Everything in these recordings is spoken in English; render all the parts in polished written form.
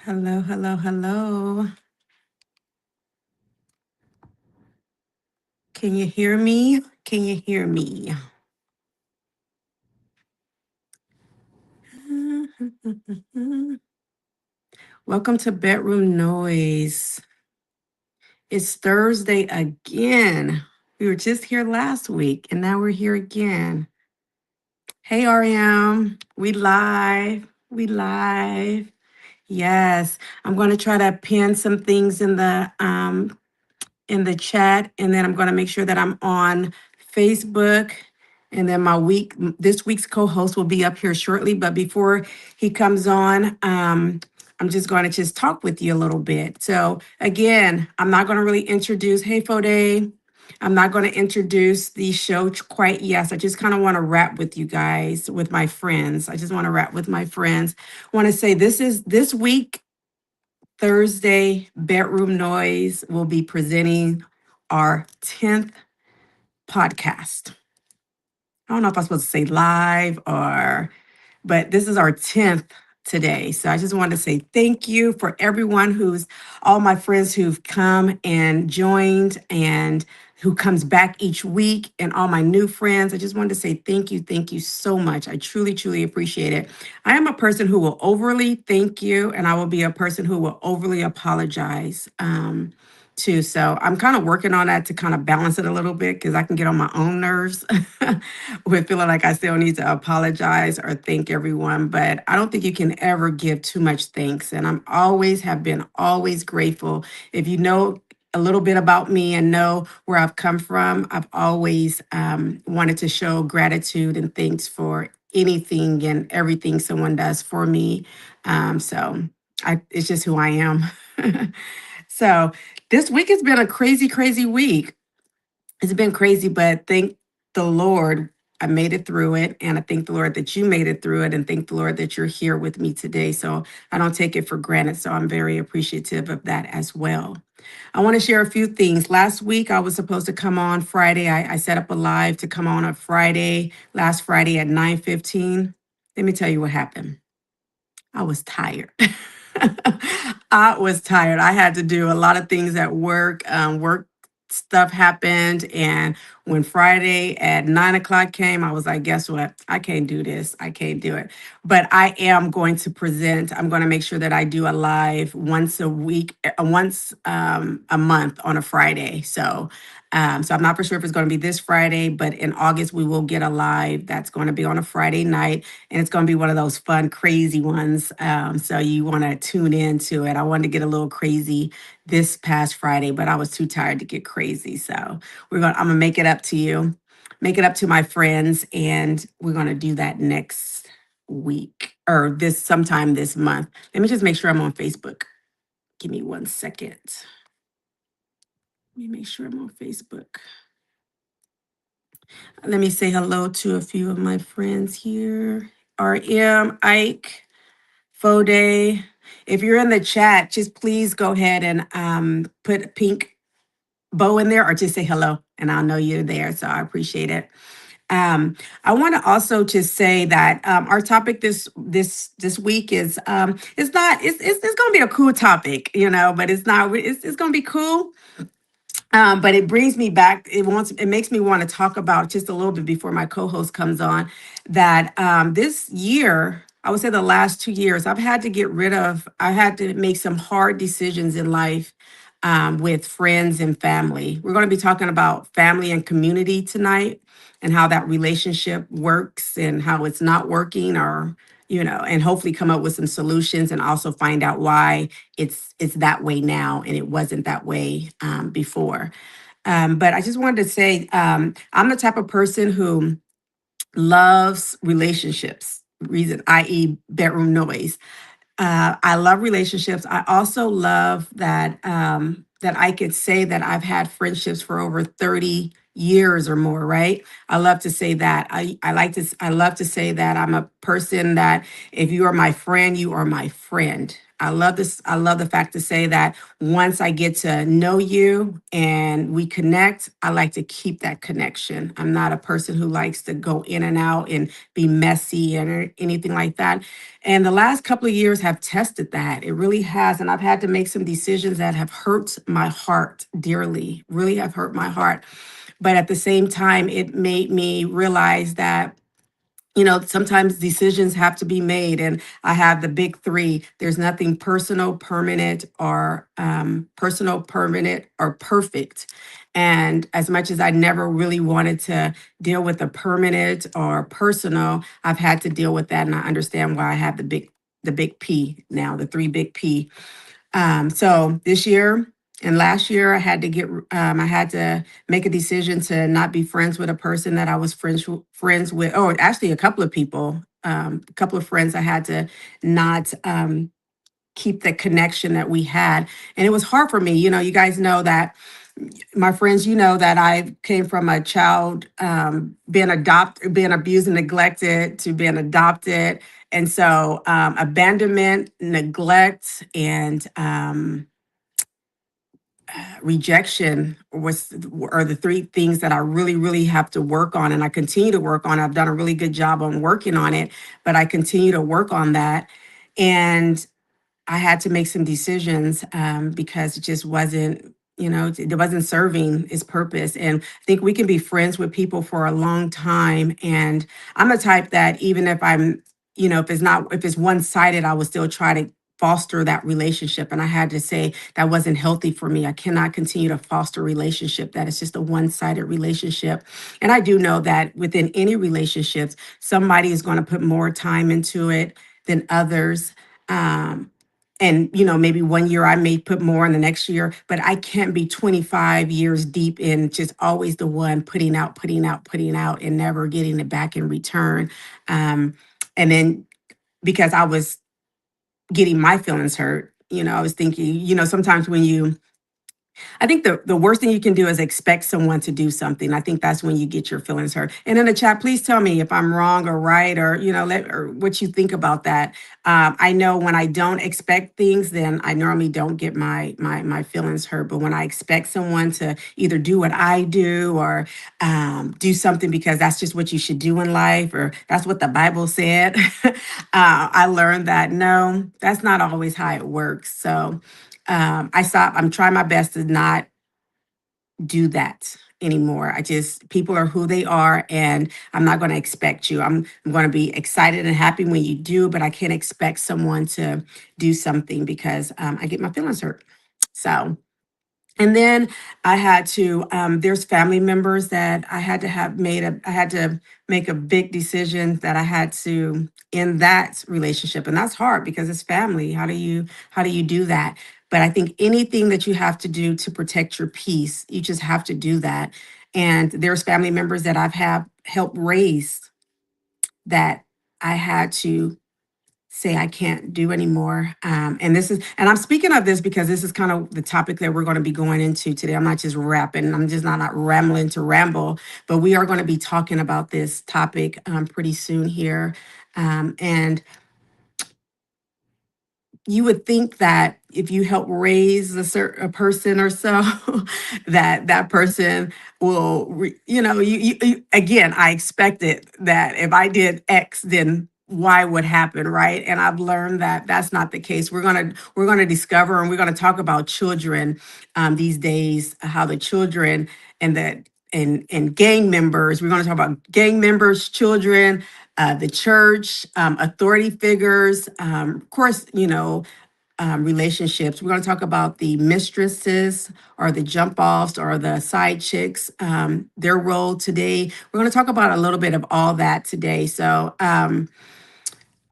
Hello, hello, hello. Can you hear me? Can you hear me? Welcome to Bedroom Noise. It's Thursday again. We were just here last week and now we're here again. Hey, RM. We live. We live. Yes. I'm going to try to pin some things in the chat, and then I'm going to make sure that I'm on Facebook, and then this week's co-host will be up here shortly. But before he comes on, I'm just going to just talk with you a little bit. So again, I'm not going to really introduce, hey Fode, I'm not going to introduce the show quite yet. I just kind of want to rap with you guys, with my friends. I just want to rap with my friends. I want to say this week, Thursday, Bedroom Noise will be presenting our 10th podcast. I don't know if I'm supposed to say live but this is our 10th today. So I just wanted to say thank you for all my friends who've come and joined and who comes back each week, and all my new friends. I just wanted to say thank you so much. I truly, truly appreciate it. I am a person who will overly thank you, and I will be a person who will overly apologize. Too. So I'm kind of working on that to kind of balance it a little bit because I can get on my own nerves with feeling like I still need to apologize or thank everyone. But I don't think you can ever give too much thanks. And I'm always have been always grateful. If you know a little bit about me and know where I've come from, I've always wanted to show gratitude and thanks for anything and everything someone does for me. It's just who I am. So this week has been a crazy, crazy week. It's been crazy, but thank the Lord I made it through it. And I thank the Lord that you made it through it. And thank the Lord that you're here with me today. So I don't take it for granted. So I'm very appreciative of that as well. I want to share a few things. Last week, I was supposed to come on Friday. I set up a live to come on last Friday at 9:15. Let me tell you what happened. I was tired. I was tired. I had to do a lot of things at work. Work stuff happened. And when Friday at 9 o'clock came, I was like, guess what? I can't do this. I can't do it. But I am going to present. I'm going to make sure that I do a live once a week, once a month on a Friday. So I'm not for sure if it's going to be this Friday, but in August, we will get a live that's going to be on a Friday night, and it's going to be one of those fun, crazy ones. So you want to tune into it. I wanted to get a little crazy this past Friday, but I was too tired to get crazy. So I'm gonna make it up to you, make it up to my friends, and we're gonna do that next week or this sometime this month. Let me just make sure I'm on Facebook. Give me 1 second. Let me make sure I'm on Facebook. Let me say hello to a few of my friends here. RM, Ike, Fode. If you're in the chat, just please go ahead and put a pink bow in there or just say hello and I'll know you're there. So I appreciate it. I want to also just say that our topic this week is it's going to be a cool topic, but it's going to be cool. But it brings me back. It makes me want to talk about just a little bit before my co-host comes on that this year, I would say the last 2 years, I had to make some hard decisions in life with friends and family. We're going to be talking about family and community tonight and how that relationship works and how it's not working and hopefully come up with some solutions and also find out why it's that way now and it wasn't that way before. But I just wanted to say I'm the type of person who loves relationships, i.e., bedroom noise. I love relationships. I also love that I could say that I've had friendships for over 30 years or more, right? I love to say that. I love to say that I'm a person that if you are my friend, you are my friend. I love this. I love the fact to say that once I get to know you and we connect, I like to keep that connection. I'm not a person who likes to go in and out and be messy and anything like that. And the last couple of years have tested that. It really has. And I've had to make some decisions that have hurt my heart dearly, really have hurt my heart. But at the same time, it made me realize that sometimes decisions have to be made, and I have the big three. There's nothing personal, permanent, or perfect. And as much as I never really wanted to deal with the permanent or personal, I've had to deal with that, and I understand why I have the big P now, the three big P. So this year and last year, I had to make a decision to not be friends with a person that I was friends with. Oh, actually, a couple of people, a couple of friends. I had to not keep the connection that we had, and it was hard for me. You guys know that my friends. That I came from a child being abused and neglected to being adopted, and so abandonment, neglect, and rejection are the three things that I really, really have to work on, and I continue to work on. I've done a really good job on working on it, but I continue to work on that. And I had to make some decisions because it just wasn't, it wasn't serving its purpose. And I think we can be friends with people for a long time. And I'm a type that even if if it's one sided, I will still try to foster that relationship. And I had to say that wasn't healthy for me. I cannot continue to foster a relationship that is just a one sided relationship. And I do know that within any relationships, somebody is going to put more time into it than others. Um, and maybe one year I may put more in the next year, but I can't be 25 years deep in just always the one putting out, putting out, putting out, and never getting it back in return. um, and then because I was getting my feelings hurt, I was thinking, sometimes I think the worst thing you can do is expect someone to do something. I think that's when you get your feelings hurt. And in the chat, please tell me if I'm wrong or right, or or what you think about that. I know when I don't expect things, then I normally don't get my feelings hurt. But when I expect someone to either do what I do or do something because that's just what you should do in life, or that's what the Bible said, I learned that no, that's not always how it works. So I'm trying my best to not do that anymore. People are who they are, and I'm not going to expect you. I'm going to be excited and happy when you do, but I can't expect someone to do something because I get my feelings hurt. So, and then there's family members that I had to make a big decision that I had to end that relationship. And that's hard because it's family. How do you do that? But I think anything that you have to do to protect your peace, you just have to do that. And there's family members that I've have helped raise that I had to say I can't do anymore. And I'm speaking of this because this is kind of the topic that we're going to be going into today. I'm not just rapping, I'm just not rambling to ramble, but we are going to be talking about this topic pretty soon here. And you would think that if you help raise a person or so, that person will, again, I expected that if I did X, then Y would happen, right? And I've learned that that's not the case. We're gonna discover, and we're gonna talk about children these days, how the children and the and gang members. We're going to talk about gang members, children, the church, authority figures, of course, relationships. We're going to talk about the mistresses or the jump offs or the side chicks, their role today. We're going to talk about a little bit of all that today. So,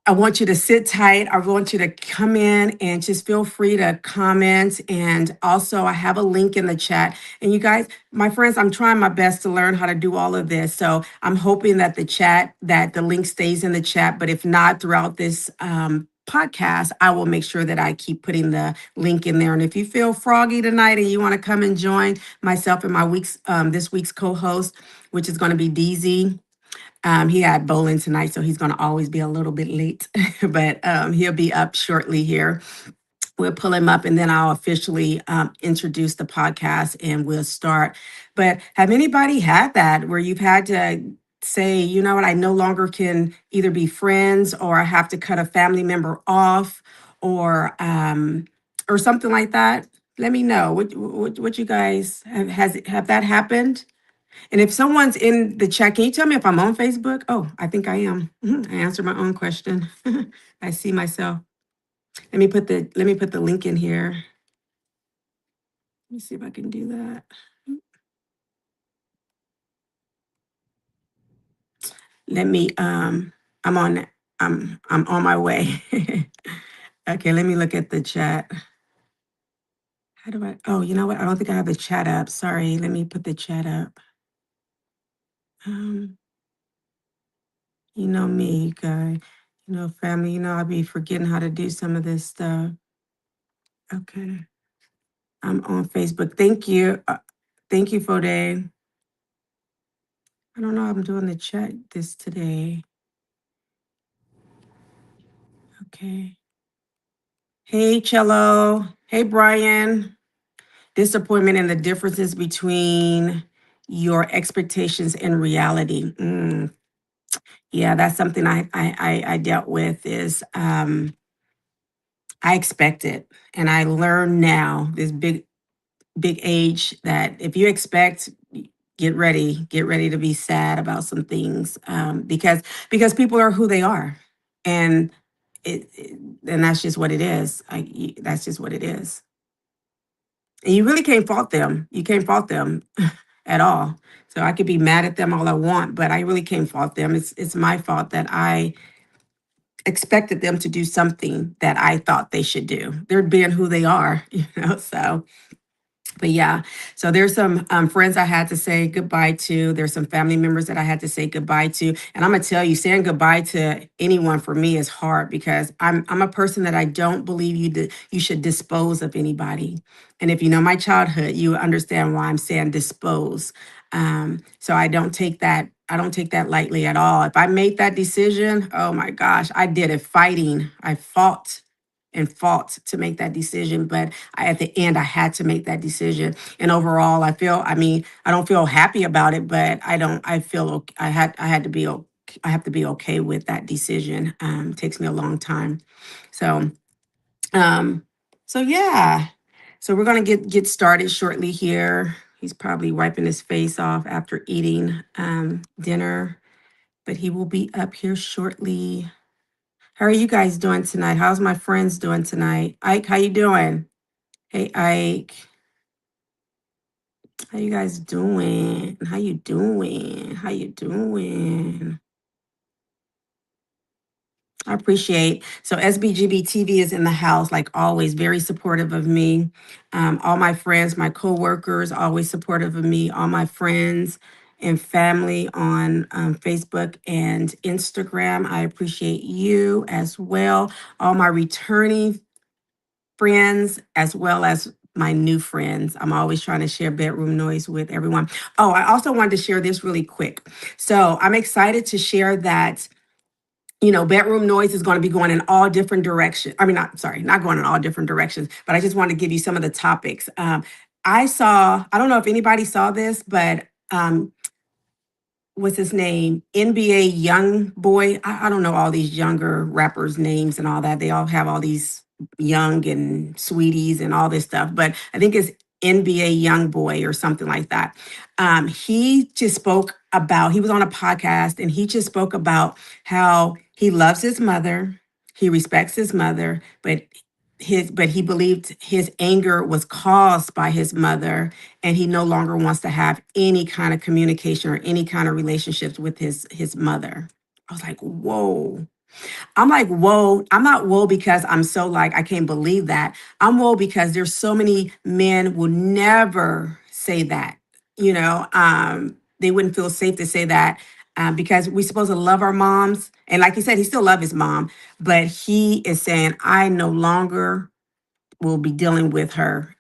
I want you to sit tight. I want you to come in and just feel free to comment. And also, I have a link in the chat. And you guys, my friends, I'm trying my best to learn how to do all of this. So I'm hoping that the link stays in the chat. But if not, throughout this podcast, I will make sure that I keep putting the link in there. And if you feel froggy tonight and you want to come and join myself and my this week's co-host, which is going to be DZ. He had bowling tonight, so he's going to always be a little bit late, but he'll be up shortly here. We'll pull him up and then I'll officially introduce the podcast and we'll start. But have anybody had that where you've had to say, you know what, I no longer can either be friends or I have to cut a family member off or something like that? Let me know what you guys have that happened? And if someone's in the chat, can you tell me if I'm on Facebook? Oh, I think I am. I answered my own question. I see myself. Let me put the link in here. Let me see if I can do that. Let me I'm on I'm on my way. Okay, let me look at the chat. How do I oh, you know what? I don't think I have the chat up. Sorry. Let me put the chat up. Um, you know me, you guys. You know, family, I'll be forgetting how to do some of this stuff. Okay. I'm on Facebook. Thank you. Thank you, Fode. I don't know how I'm doing the chat this today. Okay. Hey, Cello. Hey, Brian. Disappointment and the differences between your expectations and reality. Yeah, that's something I dealt with is I expected. And I learned now, this big age, that if you expect, get ready to be sad about some things, because people are who they are, and and that's just what it is. That's just what it is, and you really can't fault them. You can't fault them at all. So I could be mad at them all I want, but I really can't fault them. It's my fault that I expected them to do something that I thought they should do. They're being who they are, So but yeah, so there's some friends I had to say goodbye to. There's some family members that I had to say goodbye to. And I'm gonna tell you, saying goodbye to anyone for me is hard because I'm a person that I don't believe you should dispose of anybody. And if you know my childhood, you understand why I'm saying dispose. So I don't take that lightly at all. If I made that decision, oh my gosh, I did it fighting. I fought and fought to make that decision, but at the end I had to make that decision. And overall, I don't feel happy about it, but I feel okay. I have to be okay with that decision. It takes me a long time. So um so yeah. So we're gonna get started shortly here. He's probably wiping his face off after eating dinner, but he will be up here shortly. How are you guys doing tonight? How's my friends doing tonight? Ike, how you doing? Hey, Ike. How you guys doing? How you doing? How you doing? I appreciate. So SBGB TV is in the house, like always, very supportive of me. All my friends, my coworkers, always supportive of me. All my friends and family on Facebook and Instagram, I appreciate you as well. All my returning friends as well as my new friends. I'm always trying to share bedroom noise with everyone. Oh, I also wanted to share this really quick. So I'm excited to share that, bedroom noise is going to be going in all different directions. I mean, not going in all different directions, but I just want to give you some of the topics. I don't know if anybody saw this, but what's his name? NBA Young Boy. I don't know all these younger rappers' names and all that. They all have all these young and sweeties and all this stuff, but I think it's NBA Young Boy or something like that. He was on a podcast and he just spoke about how he loves his mother, he respects his mother, but he believed his anger was caused by his mother, and he no longer wants to have any kind of communication or any kind of relationships with his mother. I was like, whoa. I'm like, whoa. I'm not whoa because I'm so like, I can't believe that. I'm whoa because there's so many men will never say that. They wouldn't feel safe to say that. because we're supposed to love our moms. And like he said, he still loves his mom, but he is saying, I no longer will be dealing with her.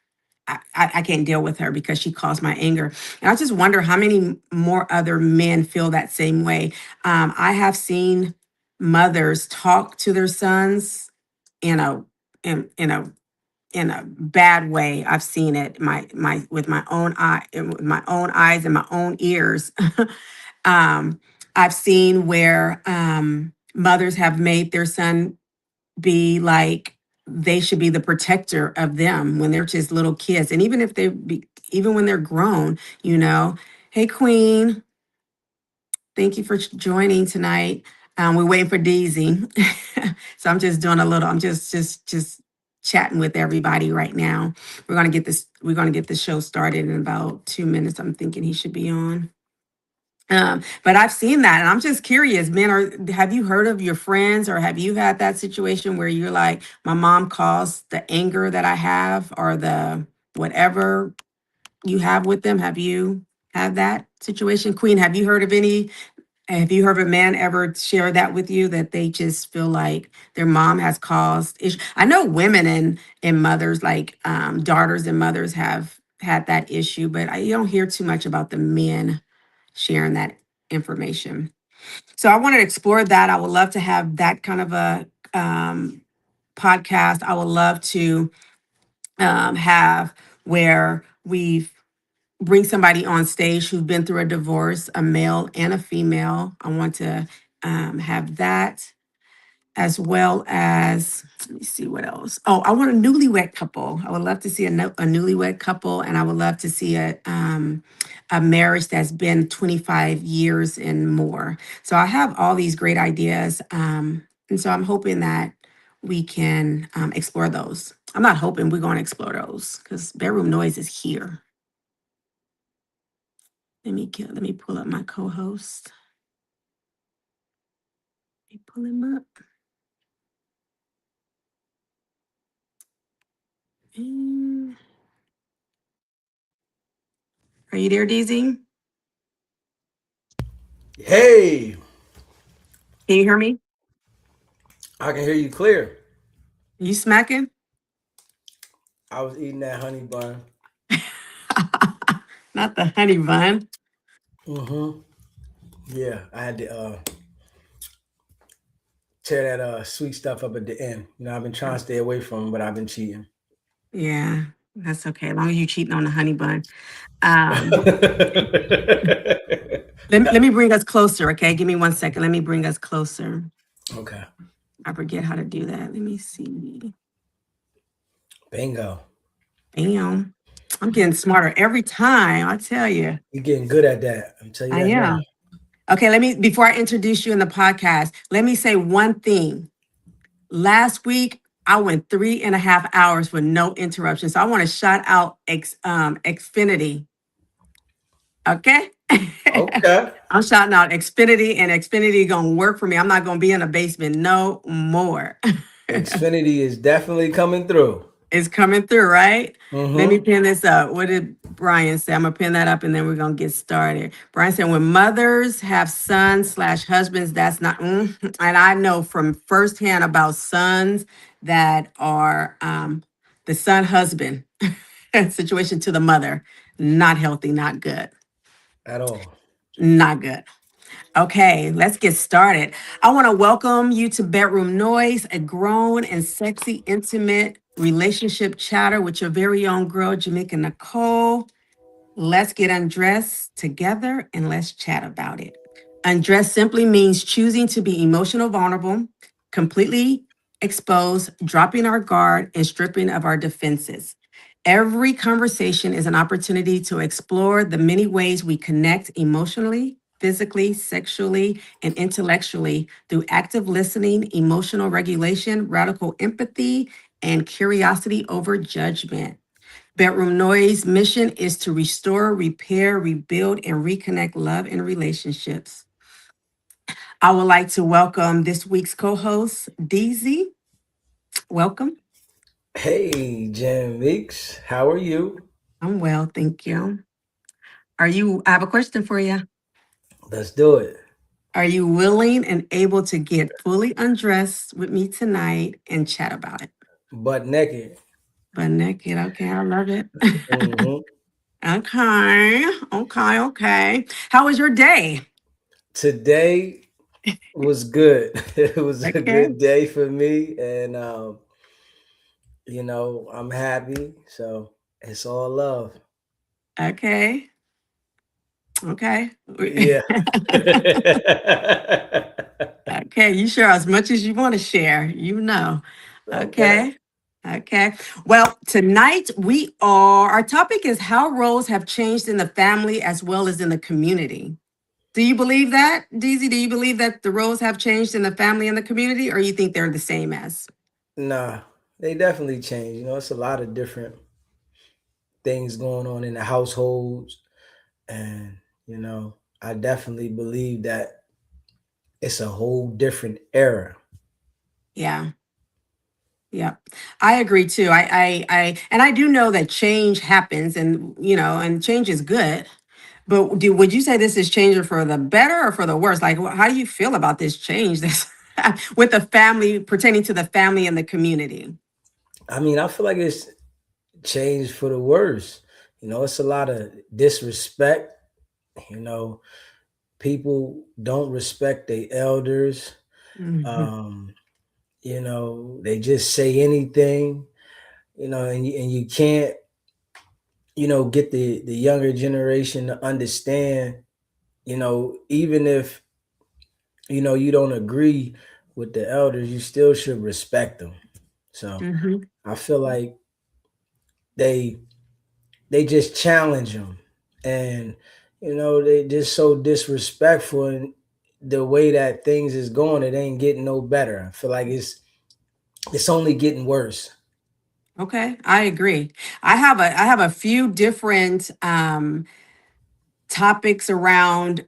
I can't deal with her because she caused my anger. And I just wonder how many more other men feel that same way. I have seen mothers talk to their sons in a in a in a bad way. I've seen it my with my own eye, with my own eyes and my own ears. um, I've seen where mothers have made their son be like they should be the protector of them when they're just little kids, and even if even when they're grown, you know. Hey, Queen, thank you for joining tonight. We're waiting for Daisy. So I'm just doing a little, I'm just chatting with everybody right now. We're gonna get this show started in about 2 minutes. I'm thinking he should be on. But I've seen that, and I'm just curious, man. Have you heard of your friends, or have you had that situation where you're like, my mom caused the anger that I have, or the whatever you have with them? Have you had that situation, Queen? Have you heard of a man ever share that with you, that they just feel like their mom has caused issues? I know women and mothers, like daughters and mothers, have had that issue, but you don't hear too much about the men sharing that information. So I want to explore that. I would love to have that kind of a podcast. I would love to have where we bring somebody on stage who's been through a divorce, a male and a female. I want to have that, as well as, let me see what else. Oh, I want a newlywed couple. I would love to see a newlywed couple, and I would love to see a marriage that's been 25 years and more. So I have all these great ideas, and so I'm hoping that we can explore those. I'm not hoping, we're going to explore those, because bedroom noise is here. Let me pull up my co-host. Let me pull him up. And are you there, DZ? Hey, Can you hear me? I can hear you clear. You smacking? I was eating that honey bun. Not the honey bun. Mm-hmm. Yeah, I had to tear that sweet stuff up at the end. I've been trying to stay away from it, but I've been cheating. Yeah, that's okay. As long as you cheating on the honey bun. Um, let me bring us closer, okay? Give me 1 second. Let me bring us closer. Okay. I forget how to do that. Let me see. Bingo. Bam. I'm getting smarter every time, I tell you. You're getting good at that. I'm tell you I that now. am. Okay, before I introduce you in the podcast, let me say one thing. Last week, I went 3.5 hours with no interruption. So I want to shout out Xfinity. Okay. Okay. I'm shouting out Xfinity, and Xfinity gonna work for me. I'm not gonna be in a basement no more. Xfinity is definitely coming through. It's coming through, right? Let me Mm-hmm. pin this up. What did Brian say? I'm gonna pin that up, and then we're gonna get started. Brian said, when mothers have sons slash husbands, that's not, and I know from firsthand about sons that are the son husband situation to the mother, not healthy, not good, At all. not good. Okay, let's get started. I want to welcome you to Bedroom Noise, a grown and sexy, intimate relationship chatter with your very own girl, Jameka Necole. Let's get undressed together and let's chat about it. Undress simply means choosing to be emotional vulnerable, completely exposed, dropping our guard, and stripping of our defenses. Every conversation is an opportunity to explore the many ways we connect emotionally, physically, sexually, and intellectually through active listening, emotional regulation, radical empathy, and curiosity over judgment. Bedroom Noise mission is to restore, repair, rebuild, and reconnect love and relationships. I would like to welcome this week's co-host, DZ. Welcome. Hey, Jen Meeks. How are you? I'm well, thank you. I have a question for you. Let's do it. Are you willing and able to get fully undressed with me tonight and chat about it? Butt naked. But naked, okay, I love it. Hmm. Okay, okay, okay. How was your day? Today was good. It was a Okay, good day for me, and I'm happy. So it's all love. okay, okay. Yeah. Okay, you share as much as you want to share, you know. Okay. Okay. Okay. Well, tonight our topic is how roles have changed in the family as well as in the community. Do you believe that, Deezy? Do you believe that the roles have changed in the family and the community, or you think they're the same as? Nah, they definitely change. It's a lot of different things going on in the households, and you know, I definitely believe that it's a whole different era. Yeah. Yeah, I agree too. And I do know that change happens, and and change is good. But would you say this is changing for the better or for the worse? Like, how do you feel about this change that's with the family, pertaining to the family and the community? I mean, I feel like it's changed for the worse. It's a lot of disrespect. You know, people don't respect their elders. Mhm. Um, they just say anything. And you can't, get the younger generation to understand. Even if you don't agree with the elders, you still should respect them. So Mhm. I feel like they they just challenge them, and they just so disrespectful, and the way that things is going, it ain't getting no better. I feel like it's only getting worse. Okay, I agree. I have a few different topics around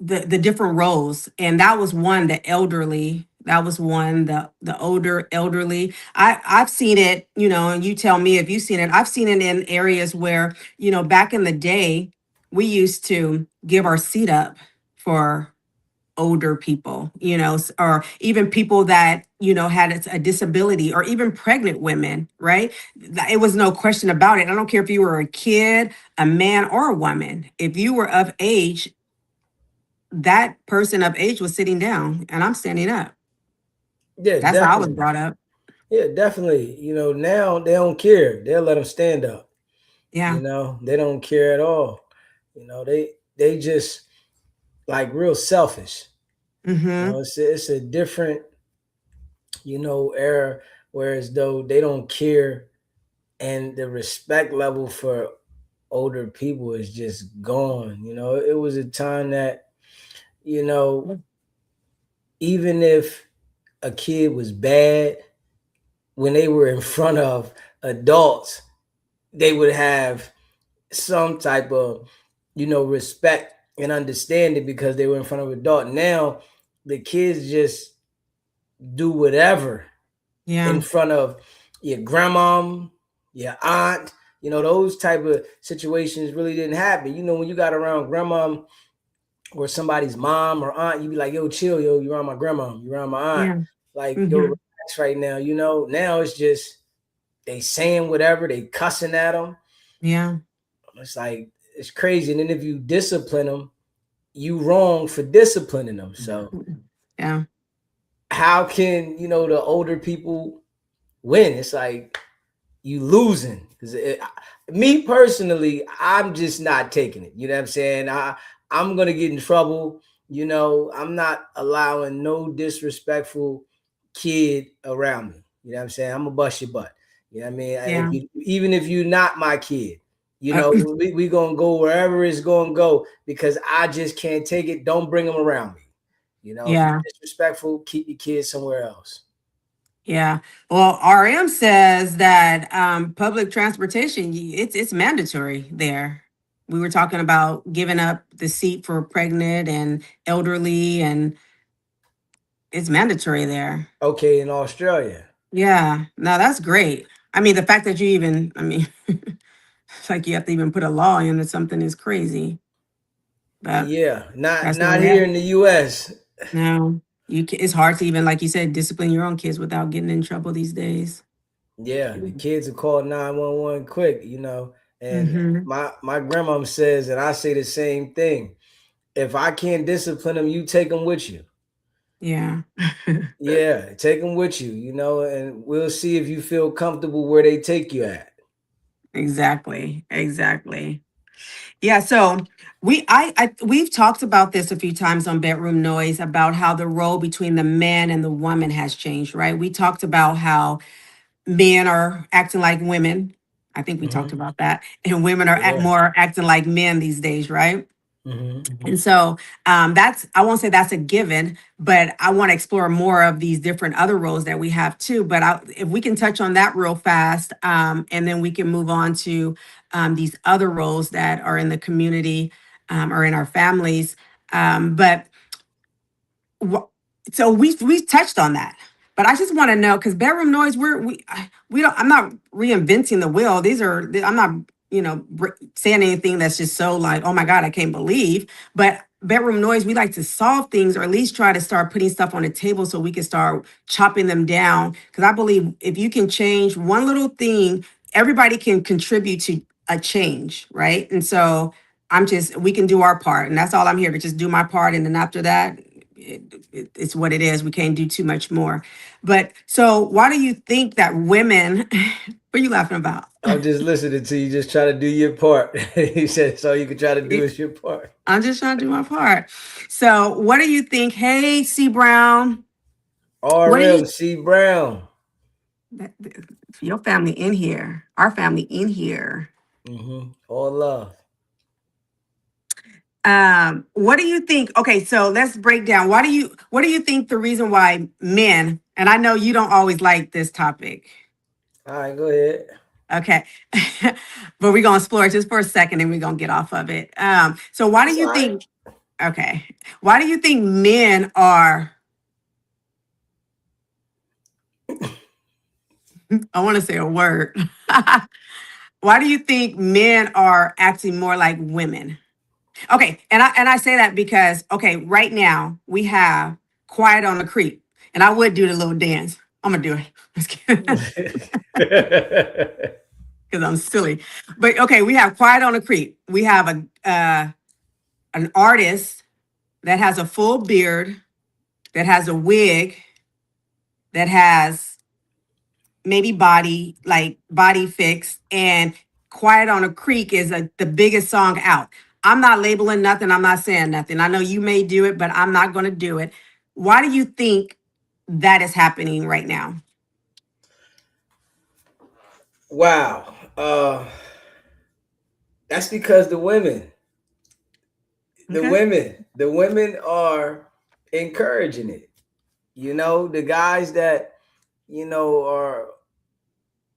the different roles, and that was one, the elderly. That was one, the older elderly. I've seen it, and you tell me if you've seen it. I've seen it in areas where, back in the day, we used to give our seat up for older people, or even people that, had a disability, or even pregnant women, right? It was no question about it. I don't care if you were a kid, a man, or a woman. If you were of age, that person of age was sitting down and I'm standing up. Yeah, That's how I was definitely. brought up. Yeah, definitely. Now they don't care. They'll let them stand up. Yeah. They don't care at all. They just like real selfish. Mm-hmm. It's a different era, whereas though they don't care, and the respect level for older people is just gone. It was a time that you know even if a kid was bad, when they were in front of adults, they would have some type of respect and understanding because they were in front of an adult. Now the kids just do whatever in Yeah. front of your grandma, your aunt. Those type of situations really didn't happen. When you got around grandma or somebody's mom or aunt, you be like, yo, chill, yo, you're around my grandma, you're around my aunt. Yeah. Like, yo, Mm-hmm. relax right now. Now it's just they saying whatever, they cussing at them. Yeah. It's like it's crazy. And then if you discipline them, you wrong for disciplining them. So Yeah. how can the older people win? It's like you losing. Because me personally, I'm just not taking it. You know what I'm saying? I'm gonna get in trouble. I'm not allowing no disrespectful kid around me. You know what I'm saying? I'm gonna bust your butt. You know what I mean? If Yeah. you, even if you're not my kid, Uh, we gonna go wherever it's gonna go because I just can't take it. Don't bring them around me. If you're yeah. disrespectful, keep your kids somewhere else. Yeah. Well, RM says that public transportation, it's mandatory there. We were talking about giving up the seat for pregnant and elderly, and it's mandatory there. Okay, in Australia. Yeah. No, that's great. I mean, the fact that you it's like you have to even put a law in or something is crazy. but Yeah, not that's where not we're here at. in the US. No, it's hard to even, like you said, discipline your own kids without getting in trouble these days. Yeah, the kids are called 911 quick, and Mm-hmm. my grandmom says, and I say the same thing. If I can't discipline them, you take them with you. Yeah. Yeah, take them with you, and we'll see if you feel comfortable where they take you at. Exactly. Exactly. Yeah, so we've talked about this a few times on Bedroom Noise about how the role between the man and the woman has changed, right? We talked about how men are acting like women. I think we talked Hmm. about that. And women are Yeah. more acting like men these days, right? Hmm. And so that's, I won't say that's a given, but I want to explore more of these different other roles that we have too. But if we can touch on that real fast, and then we can move on to these other roles that are in the community or in our families. But wh- so we touched on that, but I just want to know, because bedroom noise, we don't. I'm not reinventing the wheel. I'm not saying anything that's just so like, oh my god, I can't believe. But bedroom noise, we like to solve things, or at least try to start putting stuff on the table so we can start chopping them down. Because I believe if you can change one little thing, everybody can contribute to a change, right? And so we can do our part, and that's all I'm here to just do my part, and then after that it's what it is. We can't do too much more. But so why do you think that women, what are you laughing about? I'm just listening to you, just try to do your part. He said, so you can try to do is your part. I'm just trying to do my part. So what do you think? Hey, C Brown, what do you, RMC Brown. your family in here, our family in here. All love. What do you think? Okay, so let's break down. What do you think the reason why men, and I know you don't always like this topic. All right, go ahead. Okay. But we're gonna explore it just for a second and we're gonna get off of it. So why do It's you all right. think, okay, why do you think men are, I want to say a word. Why do you think men are acting more like women? Okay, and I say that because okay, right now we have Quiet on the Creek, and I would do the little dance. I'm gonna do it. Just kidding. Because I'm silly. But okay, we have Quiet on the Creek. We have an artist that has a full beard, that has a wig, that has maybe body fix, and Quiet on a Creek is the biggest song out. I'm not labeling nothing. I'm not saying nothing. I know you may do it, but I'm not going to do it. Why do you think that is happening right now? Wow. That's because Okay. the women are encouraging it. The guys that, are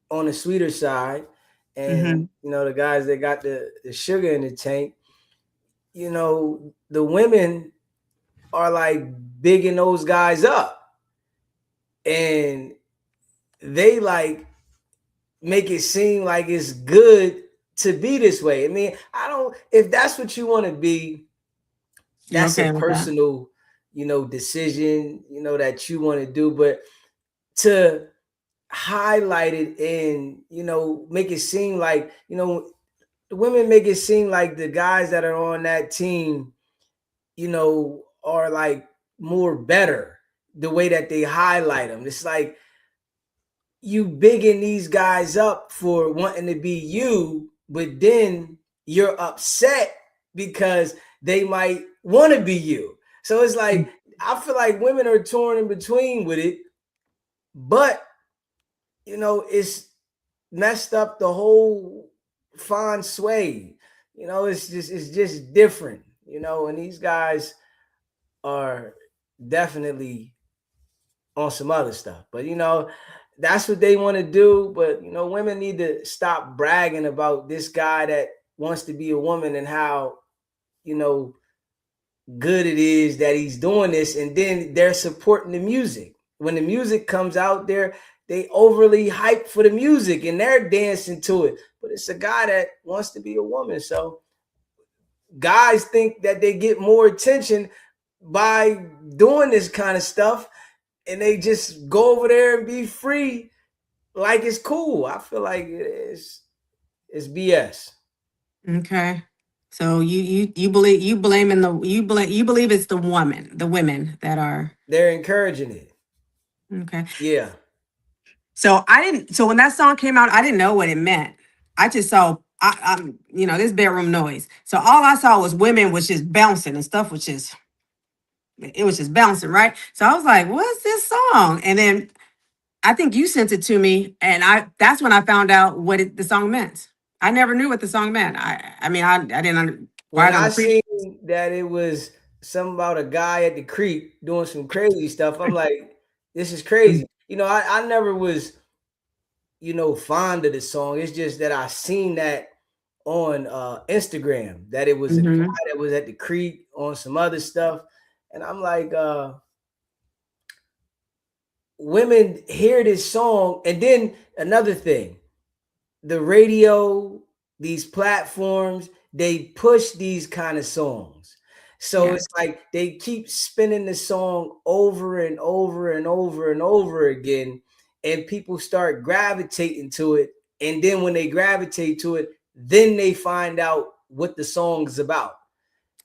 on the sweeter side, and, Mm-hmm. the guys that got the sugar in the tank, the women are like bigging those guys up, and they like make it seem like it's good to be this way. I mean, I don't, if that's what you want to be, You that's a okay with that? personal, decision, that you want to do. But to highlight it and, make it seem like, the women make it seem like the guys that are on that team, are like more better the way that they highlight them. It's like you bigging these guys up for wanting to be you, but then you're upset because they might want to be you. So it's like I feel like women are torn in between with it, but it's messed up the whole fine sway. It's just different, and these guys are definitely on some other stuff. But that's what they want to do. But women need to stop bragging about this guy that wants to be a woman and how you know good it is that he's doing this, and then they're supporting the music. When the music comes out there, they overly hype for the music and they're dancing to it. But it's a guy that wants to be a woman. So guys think that they get more attention by doing this kind of stuff, and they just go over there and be free like it's cool. I feel like it's BS. Okay. So you believe you blaming the you believe it's the women that are They're encouraging it. okay. Yeah. So I didn't. So when that song came out, I didn't know what it meant. I just saw, this bedroom noise. So all I saw was women was just bouncing and stuff was just, it was just bouncing, right? So I was like, "What's this song?" And then I think you sent it to me, and that's when I found out what the song meant. I never knew what the song meant. I mean, I didn't When quite I appreciate. seen that it was something about a guy at the creek doing some crazy stuff, I'm like, this is crazy. I never was, fond of the song. It's just that I seen that on Instagram that it was a Mm-hmm. guy that was at the creek on some other stuff. And I'm like, women hear this song. And then another thing, the radio, these platforms, they push these kind of songs. So Yes. it's like they keep spinning the song over and over and over and over again, and people start gravitating to it. And then when they gravitate to it, then they find out what the song is about.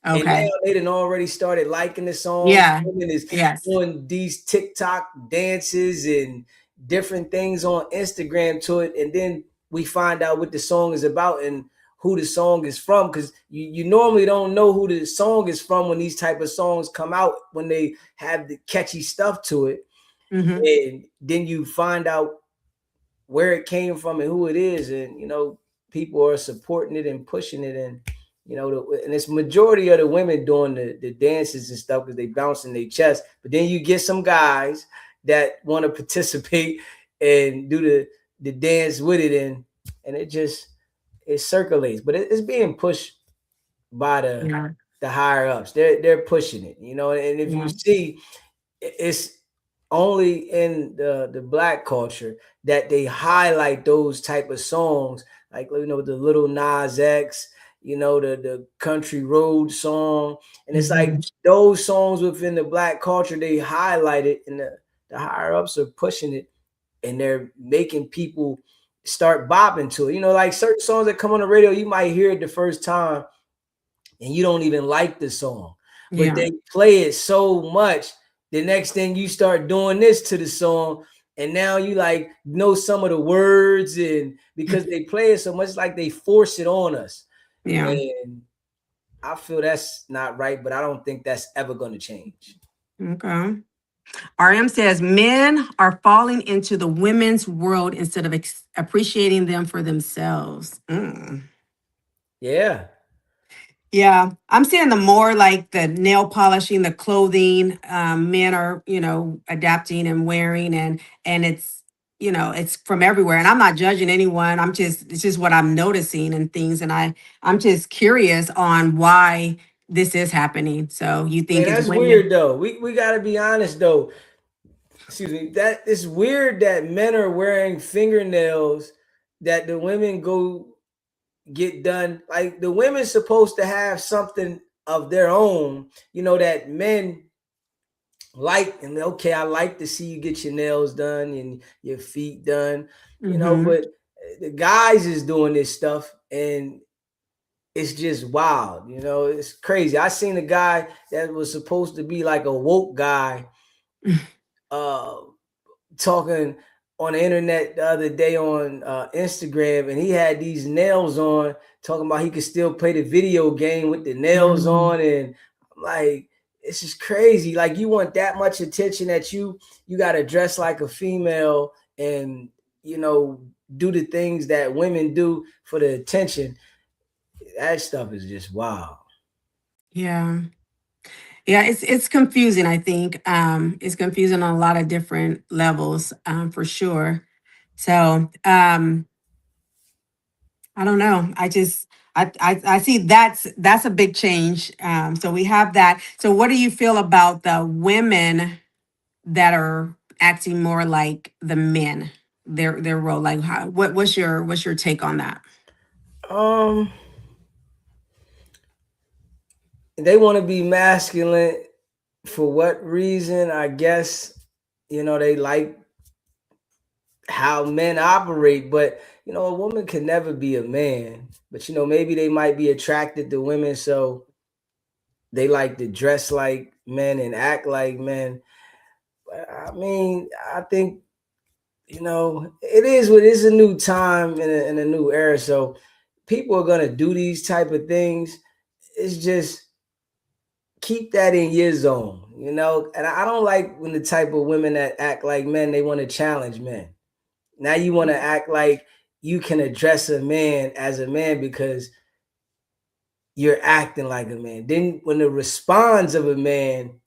And now Okay. they done already started liking the song. Yeah. Women is Yes. doing these TikTok dances and different things on Instagram to it. And then we find out what the song is about and who the song is from. Because you normally don't know who the song is from when these type of songs come out, when they have the catchy stuff to it. Mm-hmm. And then you find out where it came from and who it is, and people are supporting it and pushing it, and and it's majority of the women doing the dances and stuff because they bouncing their chest. But then you get some guys that want to participate and do the dance with it, and it circulates, but it's being pushed by Yeah. the higher ups. They're pushing it, and if you Yeah. see, it's only in the black culture that they highlight those type of songs, like the Little Nas X, the Country Road song, and it's like Mm-hmm. those songs within the black culture they highlight it, and the higher ups are pushing it, and they're making people start bopping to it. Like certain songs that come on the radio, you might hear it the first time and you don't even like the song, but Yeah. they play it so much. The next thing you start doing this to the song, and now you like know some of the words, and because they play it so much, like they force it on us. Yeah. And I feel that's not right, but I don't think that's ever going to change. Okay. RM says men are falling into the women's world instead of appreciating them for themselves. Mm. Yeah. Yeah, I'm seeing the more like the nail polishing, the clothing, men are, adapting and wearing, and it's from everywhere. And I'm not judging anyone. It's just what I'm noticing and things. And I'm just curious on why this is happening. So you Yeah, think it's that's women? weird though. We got to be honest though. Excuse me. That it's weird that men are wearing fingernails that the women go get done. Like the women's supposed to have something of their own, that men like. And okay, I like to see you get your nails done and your feet done, Mm-hmm. but the guys is doing this stuff, and it's just wild. It's crazy. I seen a guy that was supposed to be like a woke guy uh talking on the internet the other day on Instagram, and he had these nails on, talking about he could still play the video game with the nails Mm. on, and I'm like, this is crazy. Like, you want that much attention that you got to dress like a female and you know do the things that women do for the attention. That stuff is just wild. Yeah. Yeah, it's confusing, I think. It's confusing on a lot of different levels, for sure. So, I don't know. I see that's a big change. So we have that. So what do you feel about the women that are acting more like the men? Their role. Like what's your take on that? Um, they want to be masculine for what reason? I guess, they like how men operate, but a woman can never be a man. But maybe they might be attracted to women, so they like to dress like men and act like men. But I mean, I think it is what it's a new time in a new era. So people are gonna do these type of things. It's just keep that in your zone. And I don't like when the type of women that act like men, they want to challenge men. Now you want to act like you can address a man as a man because you're acting like a man. Then when the response of a man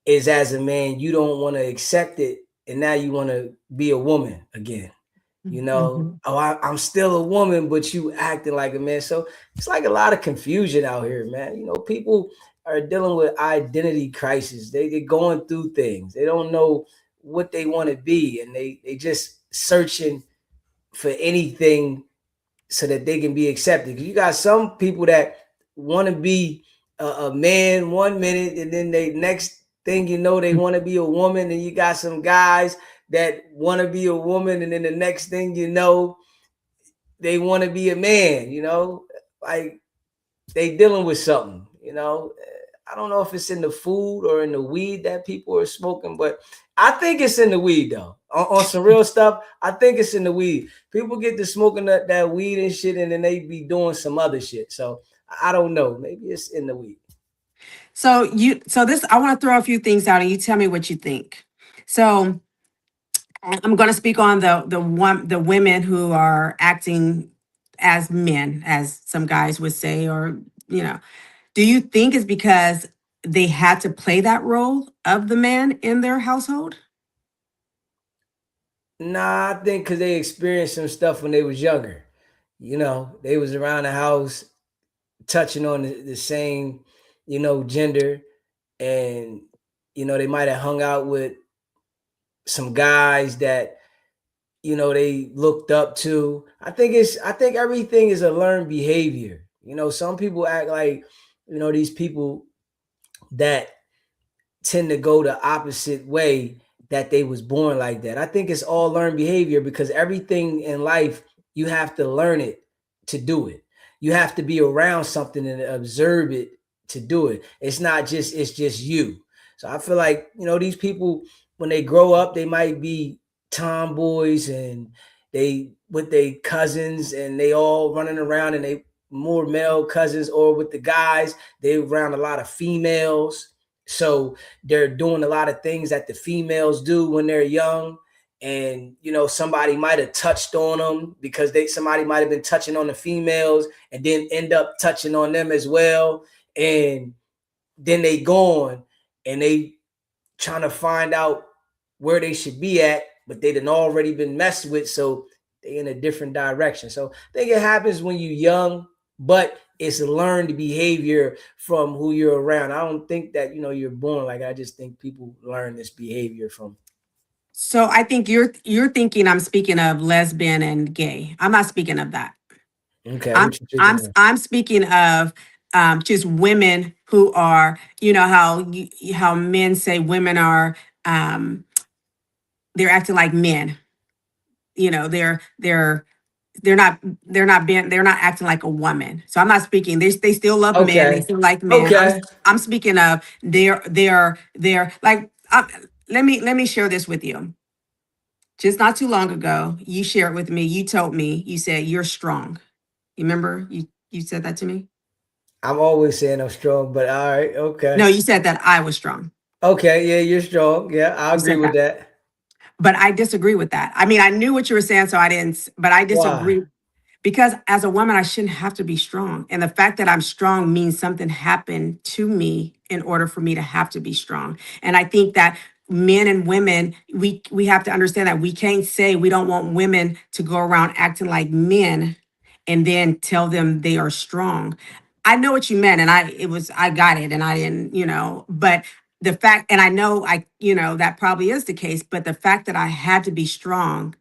is as a man, you don't want to accept it, and now you want to be a woman again. Mhm. Oh, I'm still a woman, but you acting like a man. So it's like a lot of confusion out here, man. People are dealing with identity crisis. They're going through things. They don't know what they want to be, and they just searching for anything so that they can be accepted. Because you got some people that want to be a man 1 minute, and then they next thing they want to be a woman. And you got some guys that want to be a woman, and then the next thing they want to be a man. Like they dealing with something. I don't know if it's in the food or in the weed that people are smoking, but I think it's in the weed though. On some real stuff, I think it's in the weed. People get to smoking that weed and shit, and then they be doing some other shit. So I don't know. Maybe it's in the weed. So this, I want to throw a few things out and you tell me what you think. So I'm going to speak on the women who are acting as men, as some guys would say, or you know, do you think it's because they had to play that role of the man in their household? Nah, I think because they experienced some stuff when they was younger. They was around the house touching on the same, gender, and they might have hung out with some guys that they looked up to. I think everything is a learned behavior. Some people act like these people that tend to go the opposite way, that they was born like that. I think it's all learned behavior, because everything in life you have to learn it to do it. You have to be around something and observe it to do it. It's just you. So I feel like these people, when they grow up, they might be tomboys, and they with their cousins, and they all running around, and they more male cousins, or with the guys they around a lot of females. So they're doing a lot of things that the females do when they're young, and somebody might have touched on them, because somebody might have been touching on the females and then end up touching on them as well. And then they gone, and they trying to find out where they should be at, but they done already been messed with, so they in a different direction. So I think it happens when you're young, but it's learned behavior from who you're around. I don't think that you're born like. I just think people learn this behavior from. So I think you're thinking I'm speaking of lesbian and gay. I'm not speaking of that. Okay, I'm what you thinking of? I'm speaking of just women who are, how men say women are, um, they're acting like men. You know, they're not they're not acting like a woman. So I'm not speaking. They still love men. They Okay, still like men. I'm okay. I'm speaking of they're like. Let me share this with you. Just not too long ago, you shared with me. You told me, you said you're strong. You remember you said that to me? I'm always saying I'm strong, but all right, No, okay. you said that I was strong. Okay, yeah, you're strong. Yeah, I You agree said with that. that. But I disagree with that. I mean, I knew what you were saying, so I didn't, but I Why? disagree because as a woman, I shouldn't have to be strong. And the fact that I'm strong means something happened to me in order for me to have to be strong. And I think that men and women, we have to understand that we can't say we don't want women to go around acting like men and then tell them they are strong. I know what you meant, and I got it, and I didn't, but the fact, and I know that probably is the case, but the fact that I had to be strong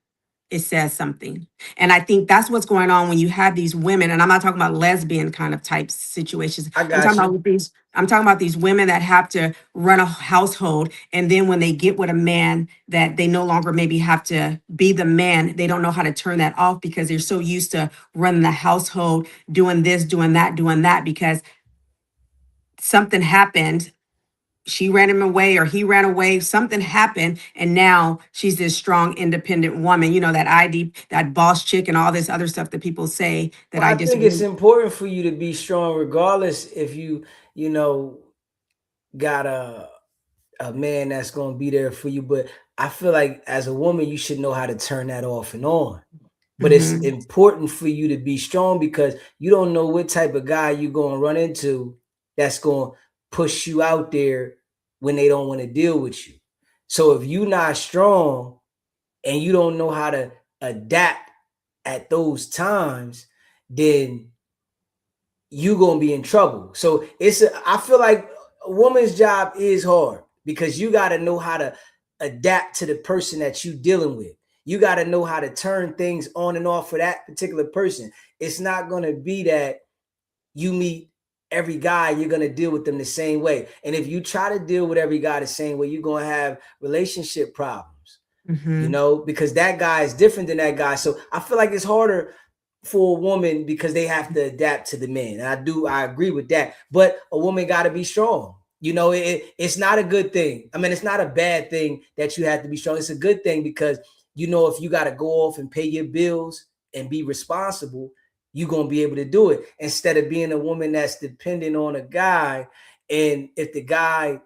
it says something. And I think that's what's going on when you have these women, and I'm not talking about lesbian kind of type situations. I got you. I'm talking about these women that have to run a household, and then when they get with a man that they no longer maybe have to be the man, they don't know how to turn that off because they're so used to running the household, doing this, doing that, because something happened. She ran him away or he ran away, something happened, and now she's this strong independent woman, that ID, that boss chick, and all this other stuff that people say that Well, I I just think it's really. important for you to be strong, regardless if you know, got a man that's gonna be there for you. But I feel like as a woman, you should know how to turn that off and on. But it's Hmm. important for you to be strong because you don't know what type of guy you're gonna run into that's gonna push you out there when they don't want to deal with you. So if you're not strong and you don't know how to adapt at those times, then you gonna be in trouble. So I feel like a woman's job is hard because you gotta know how to adapt to the person that you dealing with. You gotta know how to turn things on and off for that particular person. It's not gonna be that you meet every guy, you're gonna deal with them the same way. And if you try to deal with every guy the same way, you're gonna have relationship problems, Hmm. because that guy is different than that guy. So I feel like it's harder for a woman because they have to adapt to the man. And I agree with that. But a woman got to be strong. It's not a good thing. I mean, it's not a bad thing that you have to be strong. It's a good thing because if you got to go off and pay your bills and be responsible, you're gonna be able to do it instead of being a woman that's dependent on a guy. And if the guy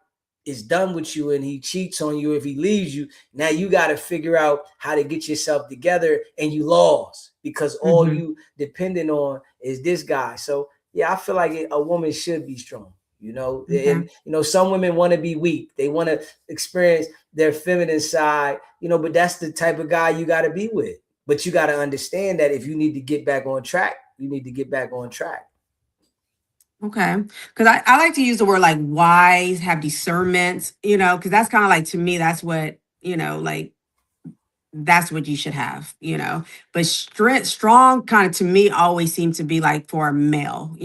is done with you and he cheats on you, if he leaves you, now you got to figure out how to get yourself together, and you lost because all Hmm. you dependent on is this guy. So yeah, I feel like a woman should be strong, Okay. and some women want to be weak. They want to experience their feminine side, but that's the type of guy you got to be with. But you got to understand that if you need to get back on track, you need to get back on track. Okay. Because I like to use the word like wise, have discernment, because that's kind of like, to me, that's what, like, that's what you should have, but strength, strong, kind of, to me, always seems to be like for a male,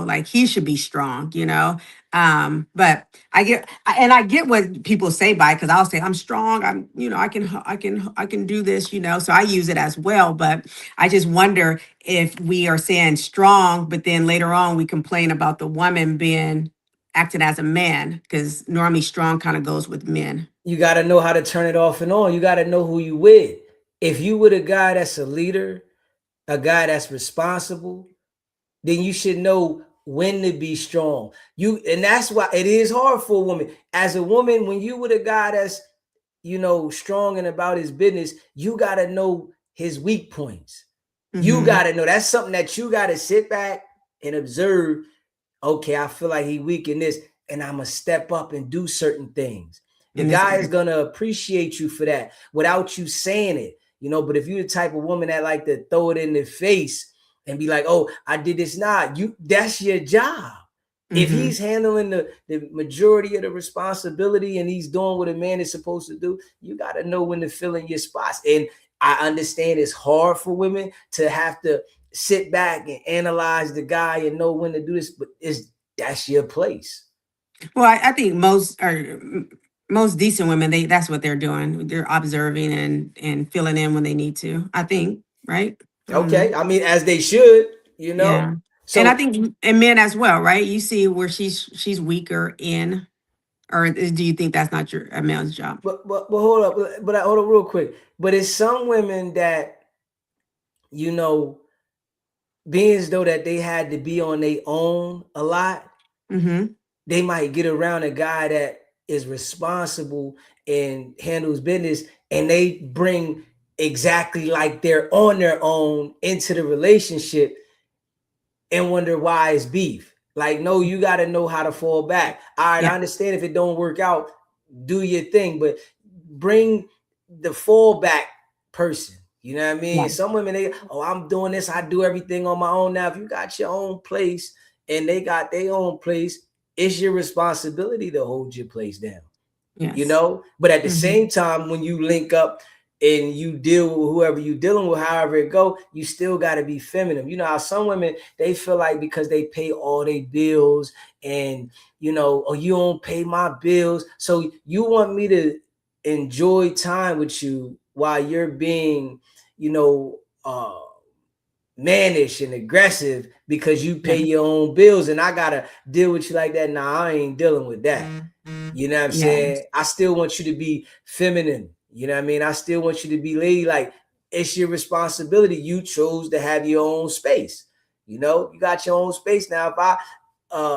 like he should be strong, but I get what people say by, because I'll say I'm strong, I'm, I can do this, so I use it as well. But I just wonder if we are saying strong, but then later on we complain about the woman being acting as a man, because normally strong kind of goes with men. You got to know how to turn it off and on. You got to know who you with. If you with a guy that's a leader, a guy that's responsible, then you should know when to be strong. And that's why it is hard for a woman. As a woman, when you with a guy that's, strong and about his business, you got to know his weak points. You Hmm. got to know. That's something that you got to sit back and observe. Okay, I feel like he weak in this, and I'm gonna step up and do certain things. The In this guy is area. gonna appreciate you for that without you saying it, But if you're the type of woman that like to throw it in the face and be like, "Oh, I did this," that's your job. If Hmm. he's handling the majority of the responsibility and he's doing what a man is supposed to do, you got to know when to fill in your spots. And I understand it's hard for women to have to sit back and analyze the guy and know when to do this, but that's your place. Well, I think most decent women, that's what they're doing. They're observing and filling in when they need to. I think, right? I don't know. Okay, I mean, as they should, Yeah, and I So, think and men as well, right? You see where she's weaker in, or do you think that's not a male's job? but hold up, but hold up real quick. But it's some women that you know, being as though that they had to be on their own a lot, Mm-hmm. they might get around a guy that is responsible and handles business, and they bring exactly like they're on their own into the relationship and wonder why it's beef. Like, no, you got to know how to fall back. All right, I Yeah. understand if it don't work out, do your thing, but bring the fallback person. You know what I mean? Yeah. Some women, I'm doing this, I do everything on my own. Now, if you got your own place and they got their own place, it's your responsibility to hold your place down. Yes. But at the Mm-hmm. same time, when you link up, and you deal with whoever you dealing with, however it go, you still got to be feminine. You know how some women, they feel like because they pay all their bills, and oh, you don't pay my bills, so you want me to enjoy time with you while you're being, you know, mannish and aggressive because you pay Yeah. your own bills, and I gotta deal with you like that. Nah, I ain't dealing with that. You know what I'm Yeah. saying? I still want you to be feminine. You know what I mean? I still want you to be lady. Like, it's your responsibility. You chose to have your own space. You got your own space. Now, if I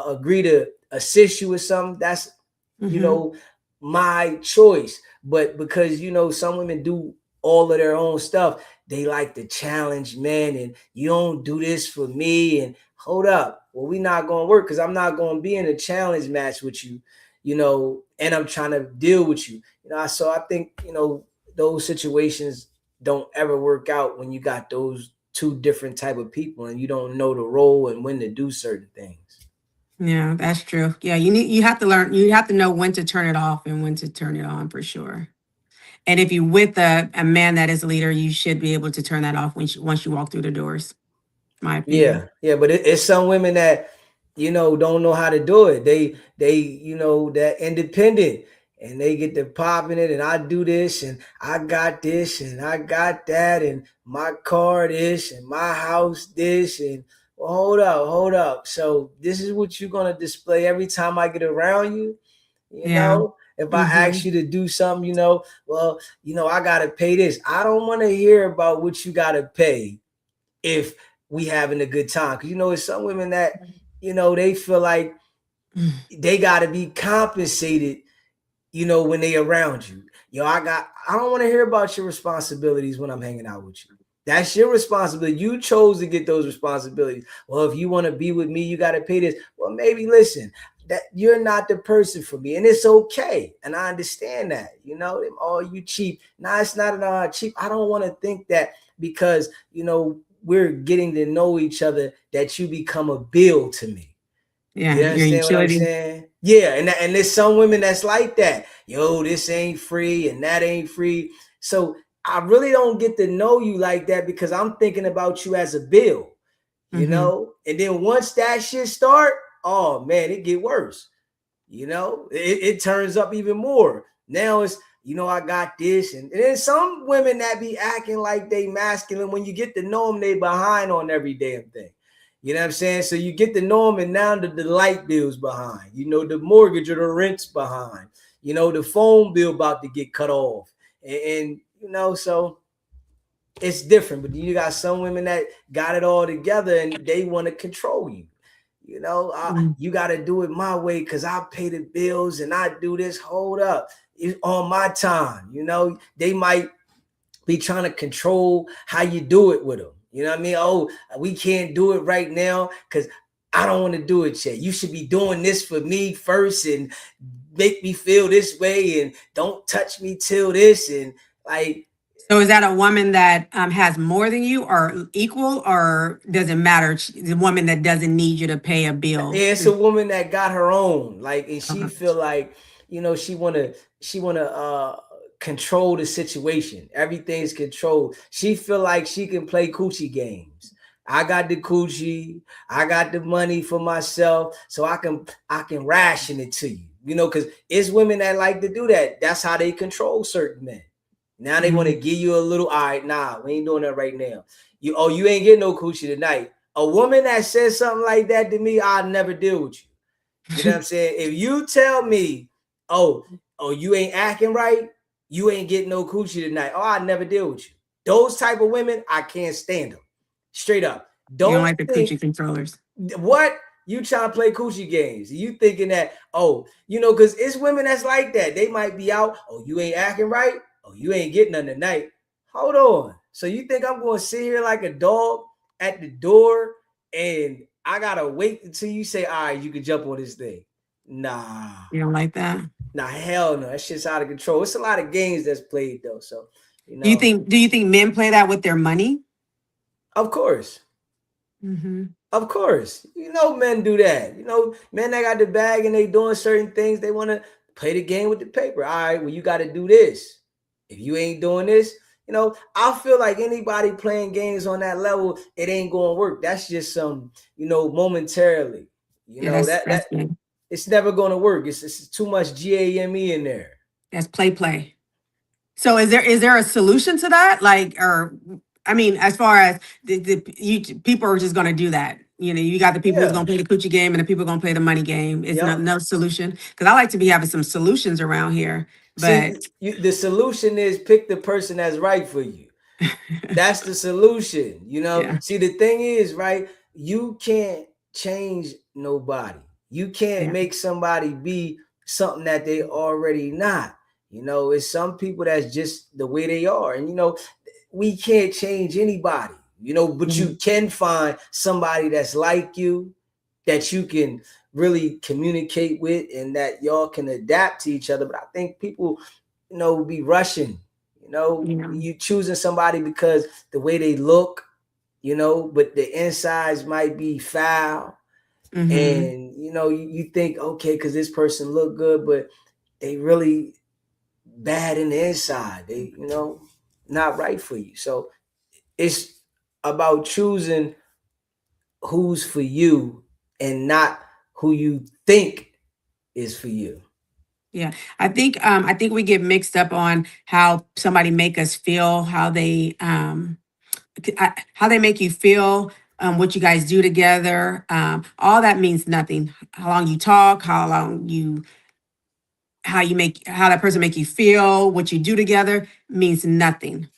agree to assist you with something, that's, you Mm-hmm. know, my choice. But because, some women do all of their own stuff, they like to challenge men, and you don't do this for me. And hold up. Well, we not going to work, because I'm not going to be in a challenge match with you, and I'm trying to deal with you. So I think, those situations don't ever work out when you got those two different type of people and you don't know the role and when to do certain things. Yeah, that's true. Yeah, you have to learn, you have to know when to turn it off and when to turn it on for sure. And if you're with a man that is a leader, you should be able to turn that off once you walk through the doors. My Yeah, opinion. yeah, but it's some women that don't know how to do it. They that independent, and they get to popping it, and I do this, and I got this, and I got that, and my car this, and my house this, and well, hold up. So this is what you're gonna display every time I get around you. Yeah. If I Mm-hmm. ask you to do something, well, I gotta pay this. I don't want to hear about what you gotta pay if we having a good time. Because it's some women that they feel like they got to be compensated, when they around you. I don't want to hear about your responsibilities when I'm hanging out with you. That's your responsibility. You chose to get those responsibilities. Well, if you want to be with me, you got to pay this. Well, maybe listen, that you're not the person for me, and it's okay, and I understand that. Oh, you cheap. Nah, it's not cheap. I don't want to think that because we're getting to know each other that you become a bill to me. Yeah, You your understand what I'm utility. saying? Yeah, and there's some women that's like that. Yo, this ain't free and that ain't free. So I really don't get to know you like that because I'm thinking about you as a bill, Mm-hmm. And then once that shit start, oh man, it get worse. It turns up even more. Now it's, I got this, and then some women that be acting like they masculine. When you get to know them, they behind on every damn thing. You know what I'm saying? So you get to know them, and now the light bill's behind. The mortgage or the rent's behind. The phone bill about to get cut off, and so it's different. But you got some women that got it all together, and they want to control you. You got to do it my way because I pay the bills and I do this. Hold up, it's on my time. They might be trying to control how you do it with them. You know what I mean? Oh, we can't do it right now because I don't want to do it yet. You should be doing this for me first and make me feel this way, and don't touch me till this, and like, So is that a woman that has more than you or equal, or does it matter? The woman that doesn't need you to pay a bill. it's a woman that got her own, like, and she Okay. feel like, she wanna control the situation. Everything's controlled. She feel like she can play coochie games. I got the coochie, I got the money for myself, so I can ration it to you. Because it's women that like to do that. That's how they control certain men. Now they want to Mm-hmm. give you a little, all right, nah, we ain't doing that right now. You ain't getting no coochie tonight. A woman that says something like that to me, I'll never deal with you. You know what I'm saying? If you tell me, oh, you ain't acting right, you ain't getting no coochie tonight. Oh, I never deal with you. Those type of women, I can't stand them. Straight up. You don't Don't like the think coochie controllers. what you trying to play coochie games. You thinking that, because it's women that's like that. They might be out, oh, you ain't acting right, oh, you ain't getting none tonight. Hold on. So you think I'm going to sit here like a dog at the door and I got to wait until you say, all right, you can jump on this thing? Nah. You don't like that? Nah, hell no. That shit's out of control. It's a lot of games that's played though. So, Do you think men play that with their money? of course. Mm-hmm. Of course, men do that. Men that got the bag and they doing certain things, they want to play the game with the paper. All right, well, you got to do this. If you ain't doing this, I feel like anybody playing games on that level, it ain't going to work. That's just some, momentarily. Yeah, That that's good. it's never going to work. It's too much GAME in there. That's play. So is there a solution to that? Like, or I mean, as far as people are just going to do that. You got the people who's Yeah. going to play the coochie game and the people going to play the money game. It's Yep. no solution because I like to be having some solutions around here. But See, the solution is pick the person that's right for you. That's the solution. yeah, See, the thing is, right? You can't change nobody. You can't yeah, make somebody be something that they already not. It's some people that's just the way they are. And we can't change anybody, but you mhm, can find somebody that's like you, that you can really communicate with, and that y'all can adapt to each other. But I think people, be rushing. yeah, You choosing somebody because the way they look, but the insides might be foul. hmm And you think, okay, because this person look good, but they really bad in the inside. They, not right for you. So it's about choosing who's for you and not who you think is for you. yeah. I think we get mixed up on how somebody make us feel, how they make you feel, what you guys do together. All that means nothing. How long you talk, how that person make you feel, what you do together means nothing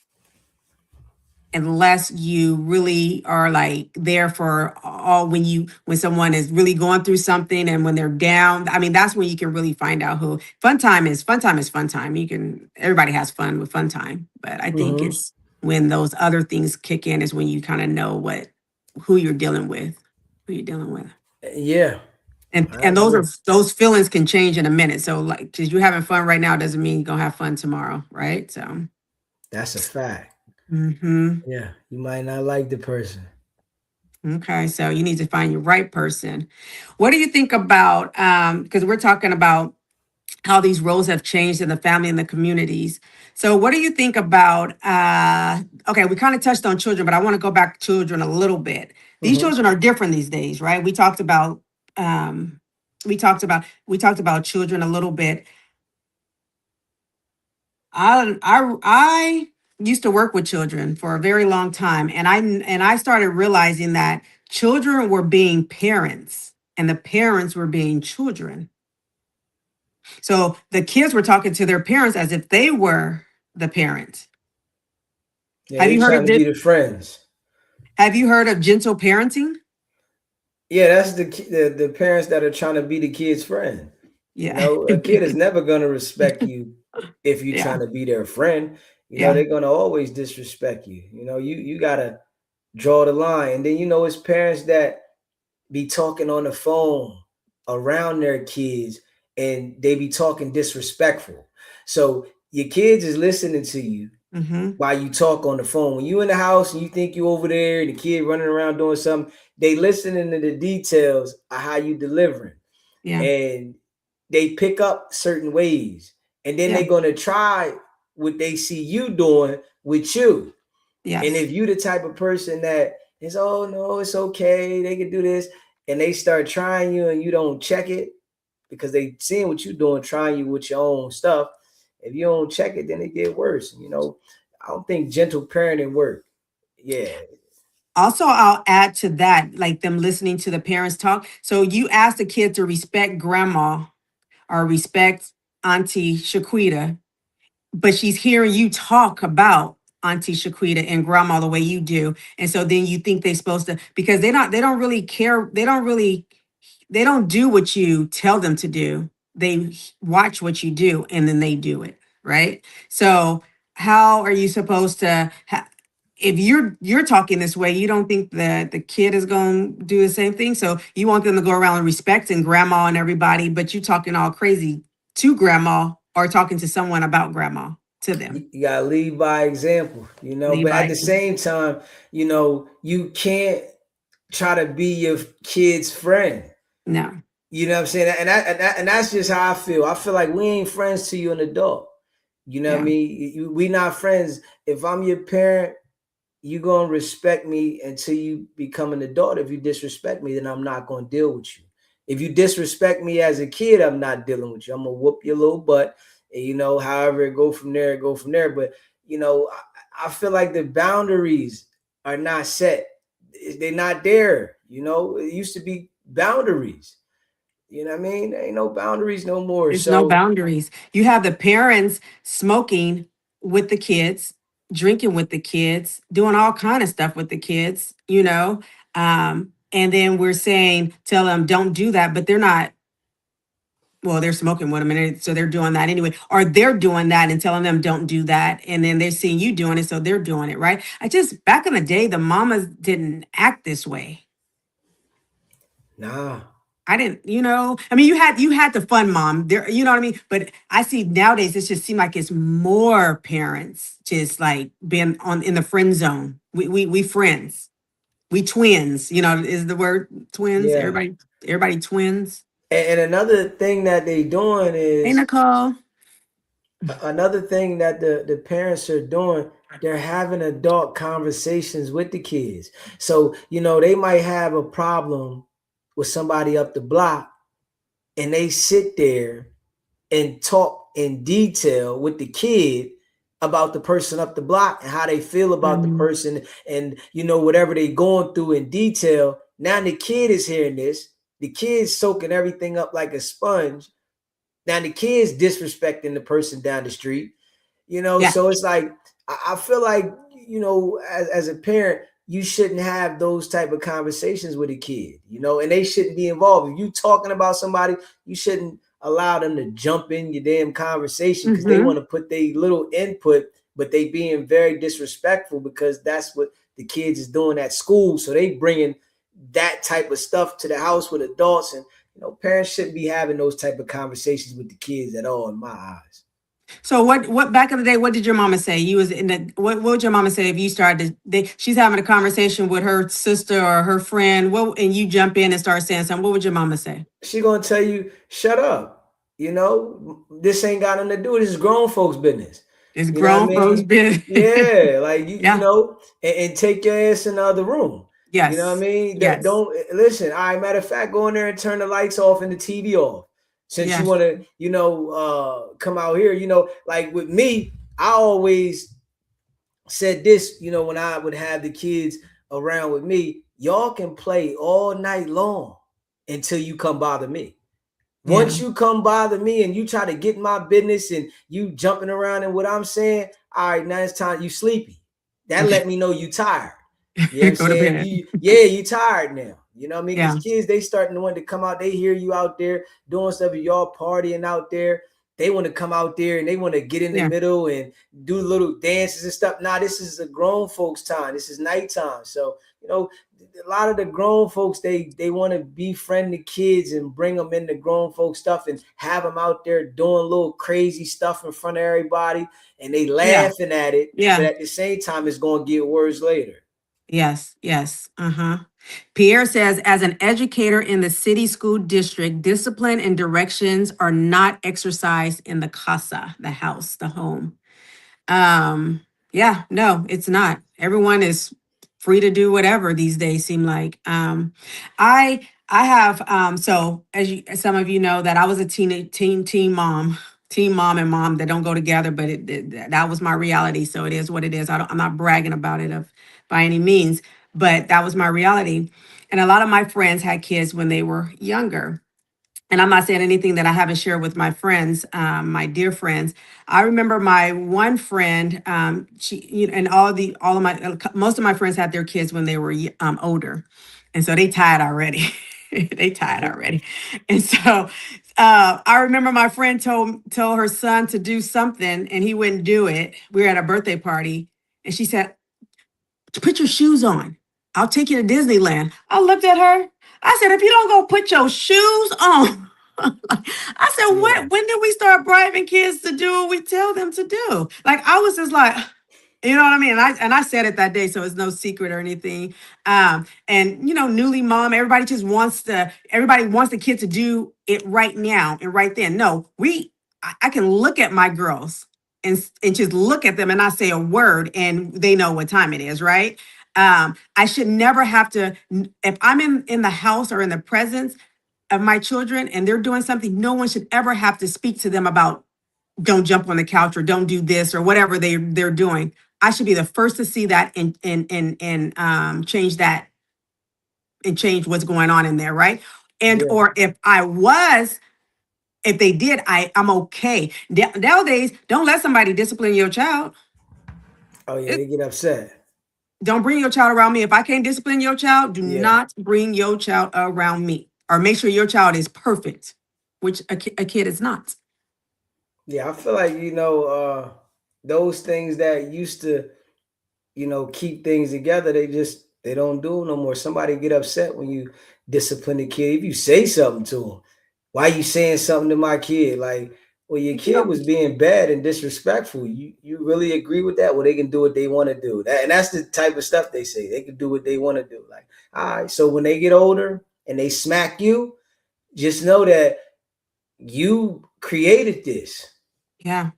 unless you really are like there for all when someone is really going through something and when they're down. I mean, that's when you can really find out who fun time. Everybody has fun with fun time, but I think Mm-hmm. it's when those other things kick in is when you kind of know who you're dealing with, who you're dealing with. Yeah, I And agree. those feelings can change in a minute. So like because you're having fun right now doesn't mean you're gonna have fun tomorrow, right? So That's a fact. hmm Yeah, you might not like the person. okay, so you need to find your right person. What do you think about because we're talking about how these roles have changed in the family and the communities. So what do you think about okay, we kind of touched on children, but I want to go back to children a little bit. These Mm-hmm. children are different these days, right? Um we talked about children a little bit. I used to work with children for a very long time, and I started realizing that children were being parents and the parents were being children. So the kids were talking to their parents as if they were the parent. Yeah, Have they you heard trying of to be this? the friends. Have you heard of gentle parenting? Yeah, that's the parents that are trying to be the kid's friend. Yeah. A kid is never gonna respect you if you're yeah. trying to be their friend. Yeah. They're gonna always disrespect you. You gotta draw the line. And then it's parents that be talking on the phone around their kids, and they be talking disrespectful. So your kids is listening to you hmm while you talk on the phone. When you in the house and you think you over there and the kid running around doing something, they listening to the details of how you delivering, Yeah. and they pick up certain ways, and then Yeah. they're gonna try what they see you doing with you. And Yes. if you the type of person that is, oh no, it's okay, they can do this, and they start trying you and you don't check it because they seeing what you're doing, trying you with your own stuff. If you don't check it, then it get worse. I don't think gentle parenting work. Yeah. Also, I'll add to that, like them listening to the parents talk. So you ask the kid to respect grandma or respect Auntie Shaquita, but she's hearing you talk about Auntie Shaquita and grandma the way you do. And so then you think they're supposed to, because they don't really care. They don't do what you tell them to do. They watch what you do and then they do it. Right. So how are you supposed to, if you're talking this way, you don't think that the kid is going to do the same thing. So you want them to go around respecting grandma and everybody, but you talking all crazy to grandma or talking to someone about grandma to them. You gotta lead by example, Lead but by at the example. same time, you can't try to be your kid's friend. No. You know what I'm saying? And that's just how I feel. I feel like we ain't friends till you're an adult. You know what I Yeah. mean? We not friends. If I'm your parent, you gonna respect me until you become an adult. If you disrespect me, then I'm not gonna deal with you. If you disrespect me as a kid, I'm not dealing with you. I'm gonna whoop your little butt. And, however it go from there, go from there. But I feel like the boundaries are not set. They're not there. It used to be boundaries. You know what I mean? There ain't no boundaries no more. There's no So boundaries. You have the parents smoking with the kids, drinking with the kids, doing all kind of stuff with the kids, and then we're saying, tell them don't do that, but they're not. Well, they're smoking with them, and so they're doing that anyway, or they're doing that and telling them don't do that, and then they're seeing you doing it, so they're doing it, right? I just back in the day, the mamas didn't act this way. nah. I didn't, I mean, you had the fun mom there, you know what I mean? But I see nowadays it just seems like it's more parents just like being on in the friend zone. We friends. We twins, is the word twins. Yeah. Everybody twins. And another thing that they doing Hey is Nicole. another thing that the parents are doing, they're having adult conversations with the kids. So they might have a problem with somebody up the block, and they sit there and talk in detail with the kid about the person up the block and how they feel about the Mhm. person, and whatever they going through in detail. Now the kid is hearing this, the kid's soaking everything up like a sponge. Now the kid's disrespecting the person down the street, Yeah. so it's like I feel like, as a parent, you shouldn't have those type of conversations with a kid, and they shouldn't be involved. If you talking about somebody, you shouldn't allow them to jump in your damn conversation because they want Hmm. to put their little input, but they being very disrespectful because that's what the kids is doing at school. So they bringing that type of stuff to the house with adults, and parents shouldn't be having those type of conversations with the kids at all, in my eyes. So what back in the day, what did your mama say? You was in the what would your mama say if you started she's having a conversation with her sister or her friend, and you jump in and start saying something, what would your mama say? She gonna tell you, shut up. This ain't got nothing to do. This is grown folks' business. It's You know what I grown folks mean? business. Yeah, like Yeah. and take your ass in the other room. You know what I Yes. mean? Yes. Don't listen. All right, matter of fact, go in there and turn the lights off and the TV off. Since you Yes. want to, come out here, like with me, I always said this, when I would have the kids around with me, y'all can play all night long until you come bother me. Yeah. Once you come bother me and you try to get my business and you jumping around in what I'm saying, all right, now it's time you sleepy. That let Okay. me know you tired. You know what I'm Go to saying? bed. You tired now. You know what I mean? Because Yeah. kids, they starting to want to come out. They hear you out there doing stuff, y'all partying out there. They want to come out there and they want to get in the Yeah. middle and do little dances and stuff. Nah, this is a grown folks' time. This is nighttime. So, a lot of the grown folks, they want to befriend the kids and bring them into grown folk stuff and have them out there doing little crazy stuff in front of everybody, and they Yeah. laughing at it, but Yeah. at the same time it's going to get worse later. Yes. Yes. Uh-huh. Pierre says, as an educator in the city school district, discipline and directions are not exercised in the casa, the house, the home. Yeah, no, it's not. Everyone is free to do whatever these days seem like. I have so as some of you know that I was a teen mom and mom that don't go together, but that was my reality. So it is what it is. I'm not bragging about it of by any means, but that was my reality. And a lot of my friends had kids when they were younger, and I'm not saying anything that I haven't shared with my friends, my dear friends. I remember my one friend, and all of my, most of my friends had their kids when they were older, and so they tired already. They tired already, and so I remember my friend told her son to do something, and he wouldn't do it. We were at a birthday party, and she said, "Put your shoes on. I'll take you to Disneyland." I looked at her. I said, "If you don't go put your shoes on." I said, Yeah. "What? When did we start bribing kids to do what we tell them to do?" Like I was just like, you know what I mean? And I said it that day, so it's no secret or anything. And newly mom, everybody wants the kid to do it right now and right then. No, I can look at my girls. and just look at them and not say a word, and they know what time it is, right? I should never have to, if I'm in the house or in the presence of my children and they're doing something, no one should ever have to speak to them about don't jump on the couch or don't do this or whatever they're doing. I should be the first to see that and change that and change what's going on in there, right? And Yeah. or if they did, I'm okay. Nowadays, don't let somebody discipline your child. Oh yeah, It, they get upset. don't bring your child around me. If I can't discipline your child, do Yeah. not bring your child around me. Or make sure your child is perfect, which a kid is not. Yeah, I feel like, those things that used to, keep things together, they don't do no more. Somebody get upset when you discipline the kid. If you say something to them, why you saying something to my kid? Like, well, your You kid know, was being bad and disrespectful. You really agree with that? Well, they can do what they want to do. And that's the type of stuff they say. They can do what they want to do. Like, all right, so when they get older and they smack you, just know that you created this. yeah.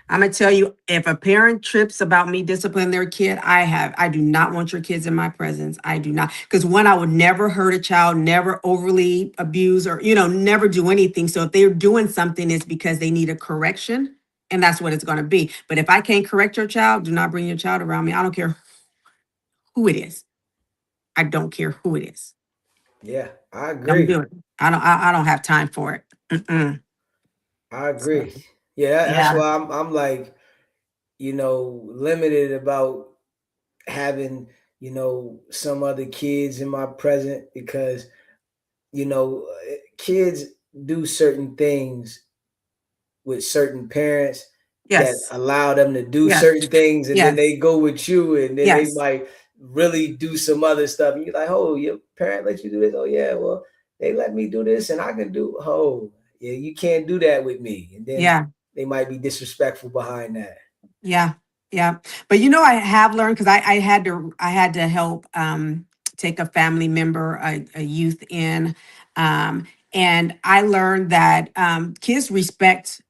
I'm gonna tell you, if a parent trips about me disciplining their kid, I do not want your kids in my presence. I do not, because one, I would never hurt a child, never overly abuse, or never do anything. So if they're doing something, it's because they need a correction, and that's what it's gonna be. But if I can't correct your child, do not bring your child around me. I don't care who it is. I don't care who it is. Yeah, I Don't do agree. it. I don't have time for it. Mm-mm. I So, agree. Yeah, that's yeah. why I'm like, limited about having, some other kids in my present because, kids do certain things with certain parents that Yes. allow them to do Yes. certain things, and then Yes. they go with you and then they Yes. might really do some other stuff. And you're like, oh, your parent let you do this? Oh yeah, well, they let me do this and I can do, oh yeah, you can't do that with me. And then Yeah. they might be disrespectful behind that. Yeah, yeah. But I have learned because I had to help take a family member, a youth in, and I learned that kids respect.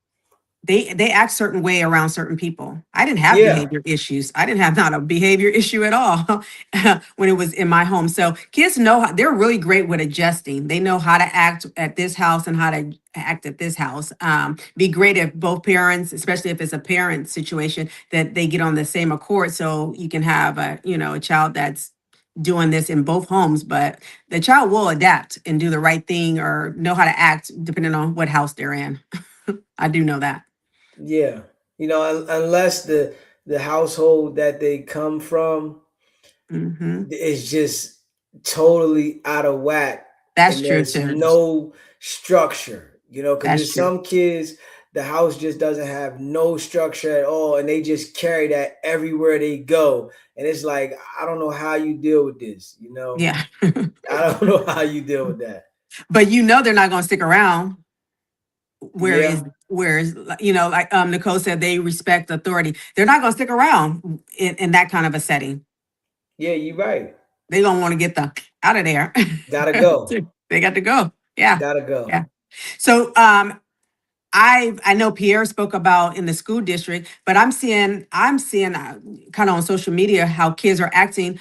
They act certain way around certain people. I didn't have Yeah. behavior issues. I didn't have not a behavior issue at all when it was in my home. So kids know they're really great with adjusting. They know how to act at this house and how to act at this house. Be great if both parents, especially if it's a parent situation, that they get on the same accord. So you can have a child that's doing this in both homes, but the child will adapt and do the right thing or know how to act depending on what house they're in. I do know that. Yeah. Unless the household that they come from Hmm. is just totally out of whack That's and true there's too. no structure, because That's there's true. some kids, the house just doesn't have no structure at all and they just carry that everywhere they go. And it's like, I don't know how you deal with this. Yeah. I don't know how you deal with that. But they're not going to stick around. Yeah. Whereas like Nicole said, they respect authority. They're not going to stick around in that kind of a setting. Yeah, you're right. They don't want to get the out of there. Gotta go. They got to go. Yeah. Gotta go. Yeah. So I know Pierre spoke about in the school district, but I'm seeing kind of on social media how kids are acting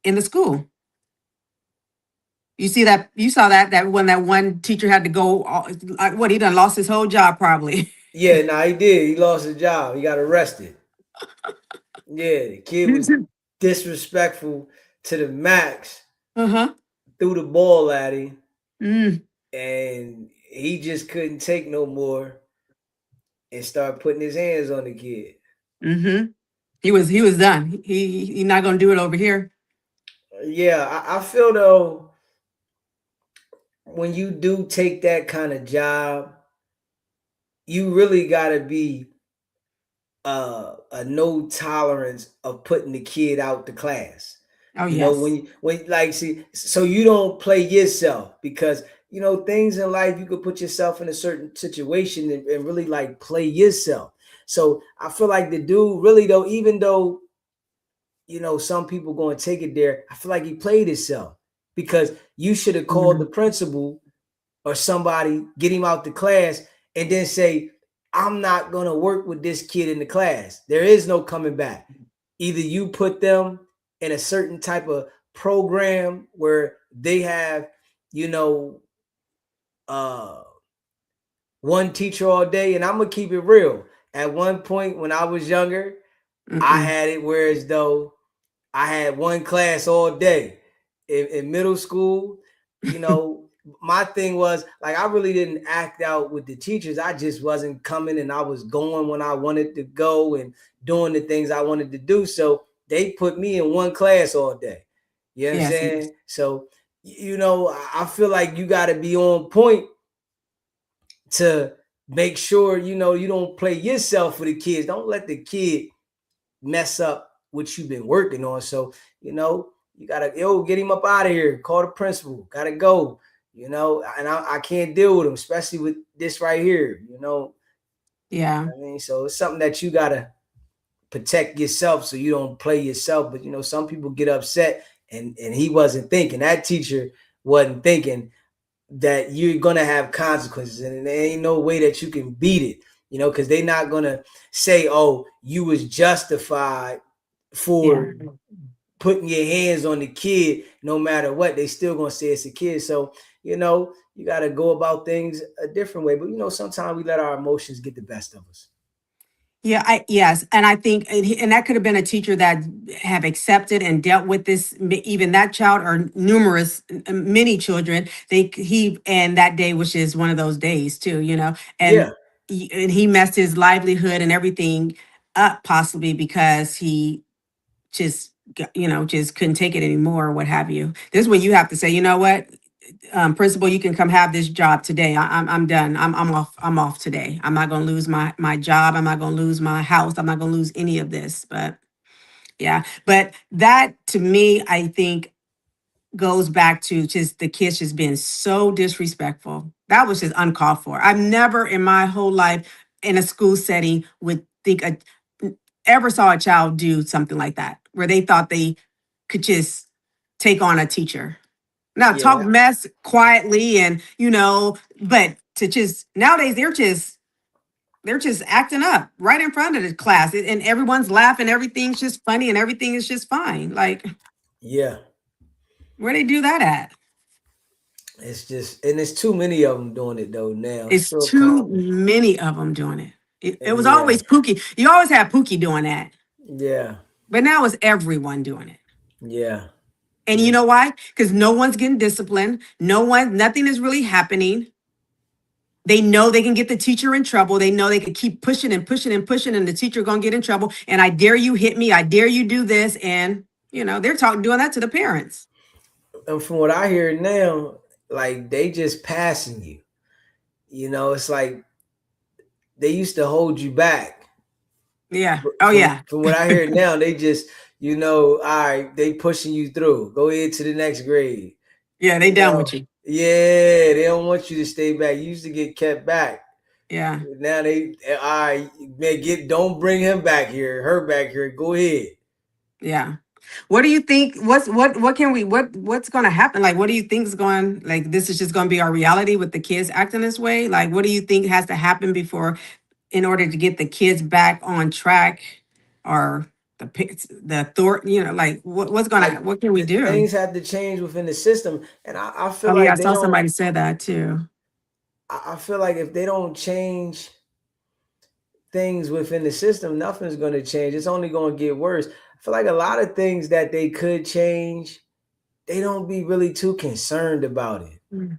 in the school. You saw that when that one teacher had to go, what, he done lost his whole job probably. Yeah, nah, he did. He lost his job. He got arrested. Yeah, the kid was disrespectful to the max, Uh-huh. threw the ball at him, Mm, and he just couldn't take no more and start putting his hands on the kid. mm-hmm. He was done. He not gonna do it over here. Yeah, I feel though when you do take that kind of job, you really gotta be a no tolerance of putting the kid out the class. Oh When yes. like, see, so you don't play yourself because things in life you could put yourself in a certain situation and really like play yourself. So I feel like the dude really though, even though some people going to take it there, I feel like he played himself because you should have called Mhm. the principal or somebody, get him out the class, and then say, I'm not going to work with this kid in the class. There is no coming back. Either you put them in a certain type of program where they have, you know, uh, one teacher all day. And I'm going to keep it real. At one point when I was younger, I Mm-mm. had it where as though I had one class all day. In middle school, you know, my thing was like I really didn't act out with the teachers. I just wasn't coming and I was going when I wanted to go and doing the things I wanted to do. So they put me in one class all day. You know what I'm Yes. saying? So, you know, I feel like you got to be on point to make sure, you know, you don't play yourself for the kids. Don't let the kid mess up what you've been working on. So, you know, you gotta get him up out of here. Call the principal. Gotta go. You know, and I can't deal with him, especially with this right here. You know, Yeah. I mean, so it's something that you gotta protect yourself so you don't play yourself. But you know, some people get upset, and he wasn't thinking. That teacher wasn't thinking that you're gonna have consequences, and there ain't no way that you can beat it. You know, because they're not gonna say, "Oh, you was justified Yeah. for putting your hands on the kid no matter what." They still gonna say it's a kid. So, you know, you gotta go about things a different way. But you know, sometimes we let our emotions get the best of us. Yeah, yes, and I think, and that could have been a teacher that have accepted and dealt with this, even that child or numerous, many children. He and that day was just one of those days too, Yeah, and he messed his livelihood and everything up possibly because he just just couldn't take it anymore or what have you. This is when you have to say, you know what, principal, you can come have this job today. I'm done. I'm off. I'm off today. I'm not going to lose my job. I'm not going to lose my house. I'm not going to lose any of this. But yeah, but that to me, I think goes back to just the kids just being so disrespectful. That was just uncalled for. I've never in my whole life in a school setting would think ever saw a child do something like that, where they thought they could just take on a teacher. Now talk yeah, mess quietly and but to just nowadays they're just acting up right in front of the class, and everyone's laughing, everything's just funny and everything is just fine. Like, yeah. where they do that at? It's just, and it's too many of them doing it though now. It's It's so too common. many of them doing it. It was Yeah, always Pookie. You always had Pookie doing that, yeah, but now it's everyone doing it. yeah, And you yeah, know why? Because no one's getting disciplined. Nothing is really happening. They know they can get the teacher in trouble. They know they can keep pushing and pushing and pushing, and the teacher gonna get in trouble. And I dare you hit me. I dare you do this. And they're doing that to the parents. and from what I hear now, like they just passing you. You know, it's like they used to hold you back. Yeah. But Oh yeah. from what I hear now, they just, you know, all right, they pushing you through. Go ahead to the next grade. Yeah. They You done know, with you. yeah, they don't want you to stay back. You used to get kept back. Yeah. Now they, all right, man, don't bring him back here, her back here. Go ahead. Yeah. What do you think? What's going to happen? Like, what do you think is going? Like, this is just going to be our reality with the kids acting this way. Like, what do you think has to happen before, in order to get the kids back on track, or the authority? Like, Like what can we the do? things have to change within the system, and I feel Oh yeah, I like they saw don't. somebody say that too. I feel like if they don't change things within the system, nothing's going to change. It's only going to get worse. I feel like a lot of things that they could change, they don't be really too concerned about it. Mm.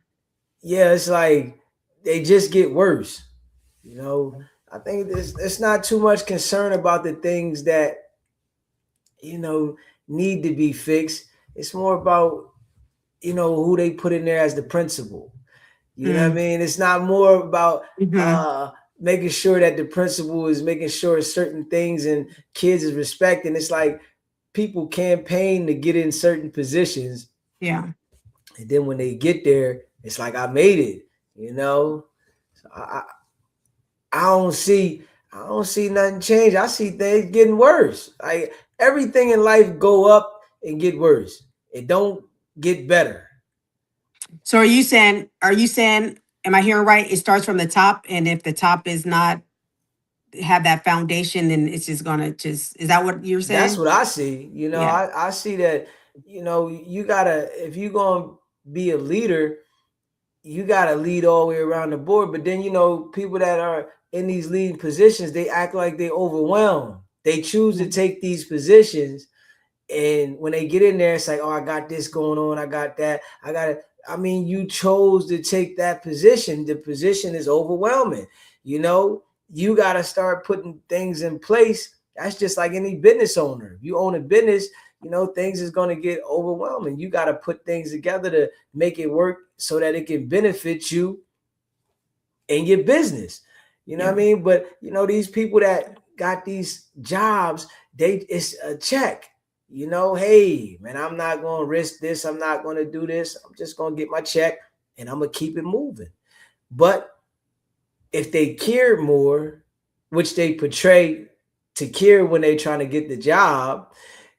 Yeah, it's like they just get worse. You know, I think it's not too much concern about the things that, you know, need to be fixed. It's more about, you know, who they put in there as the principal. You know what I Mm. mean? It's not more about Hmm. making sure that the principal is making sure certain things and kids is respecting. It's like people campaign to get in certain positions, Yeah. and then when they get there, it's like I made it. You know, so I don't see nothing change. I see things getting worse. Like everything in life go up and get worse. It don't get better. So are you saying? Am I hearing right? It starts from the top, and if the top is not have that foundation, and it's just gonna just, is that what you're That's saying? what I see. Yeah. I see that, you gotta, if you gonna be a leader, you gotta lead all the way around the board. But then, people that are in these leading positions, they act like they overwhelmed. They choose to Yeah. take these positions, and when they get in there, it's like, oh, I got this going on, I got that, I got it. I mean, you chose to take that position. The position is overwhelming. You know, you got to start putting things in place. That's just like any business owner. If you own a business, things is going to get overwhelming. You got to put things together to make it work so that it can benefit you in your business. You know what Yeah. I mean? But these people that got these jobs, it's a check. Hey man, I'm not gonna risk this, I'm not gonna do this, I'm just gonna get my check and I'm gonna keep it moving. But if they care more, which they portray to care when they trying to get the job,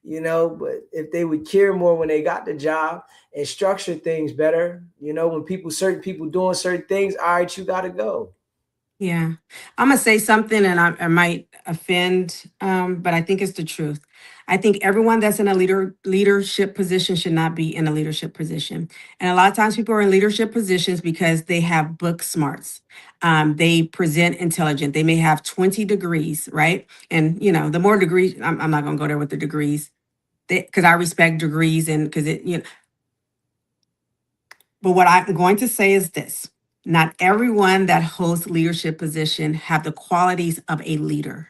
but if they would care more when they got the job and structure things better, when certain people doing certain things, all right, you gotta go. Yeah. I'm gonna say something, and I might offend, but I think it's the truth. I think everyone that's in a leadership position should not be in a leadership position. And a lot of times people are in leadership positions because they have book smarts. They present intelligent. They may have 20 degrees, right? And the more degrees, I'm not gonna go there with the degrees, because I respect degrees, and because but what I'm going to say is this: not everyone that holds leadership position have the qualities of a leader.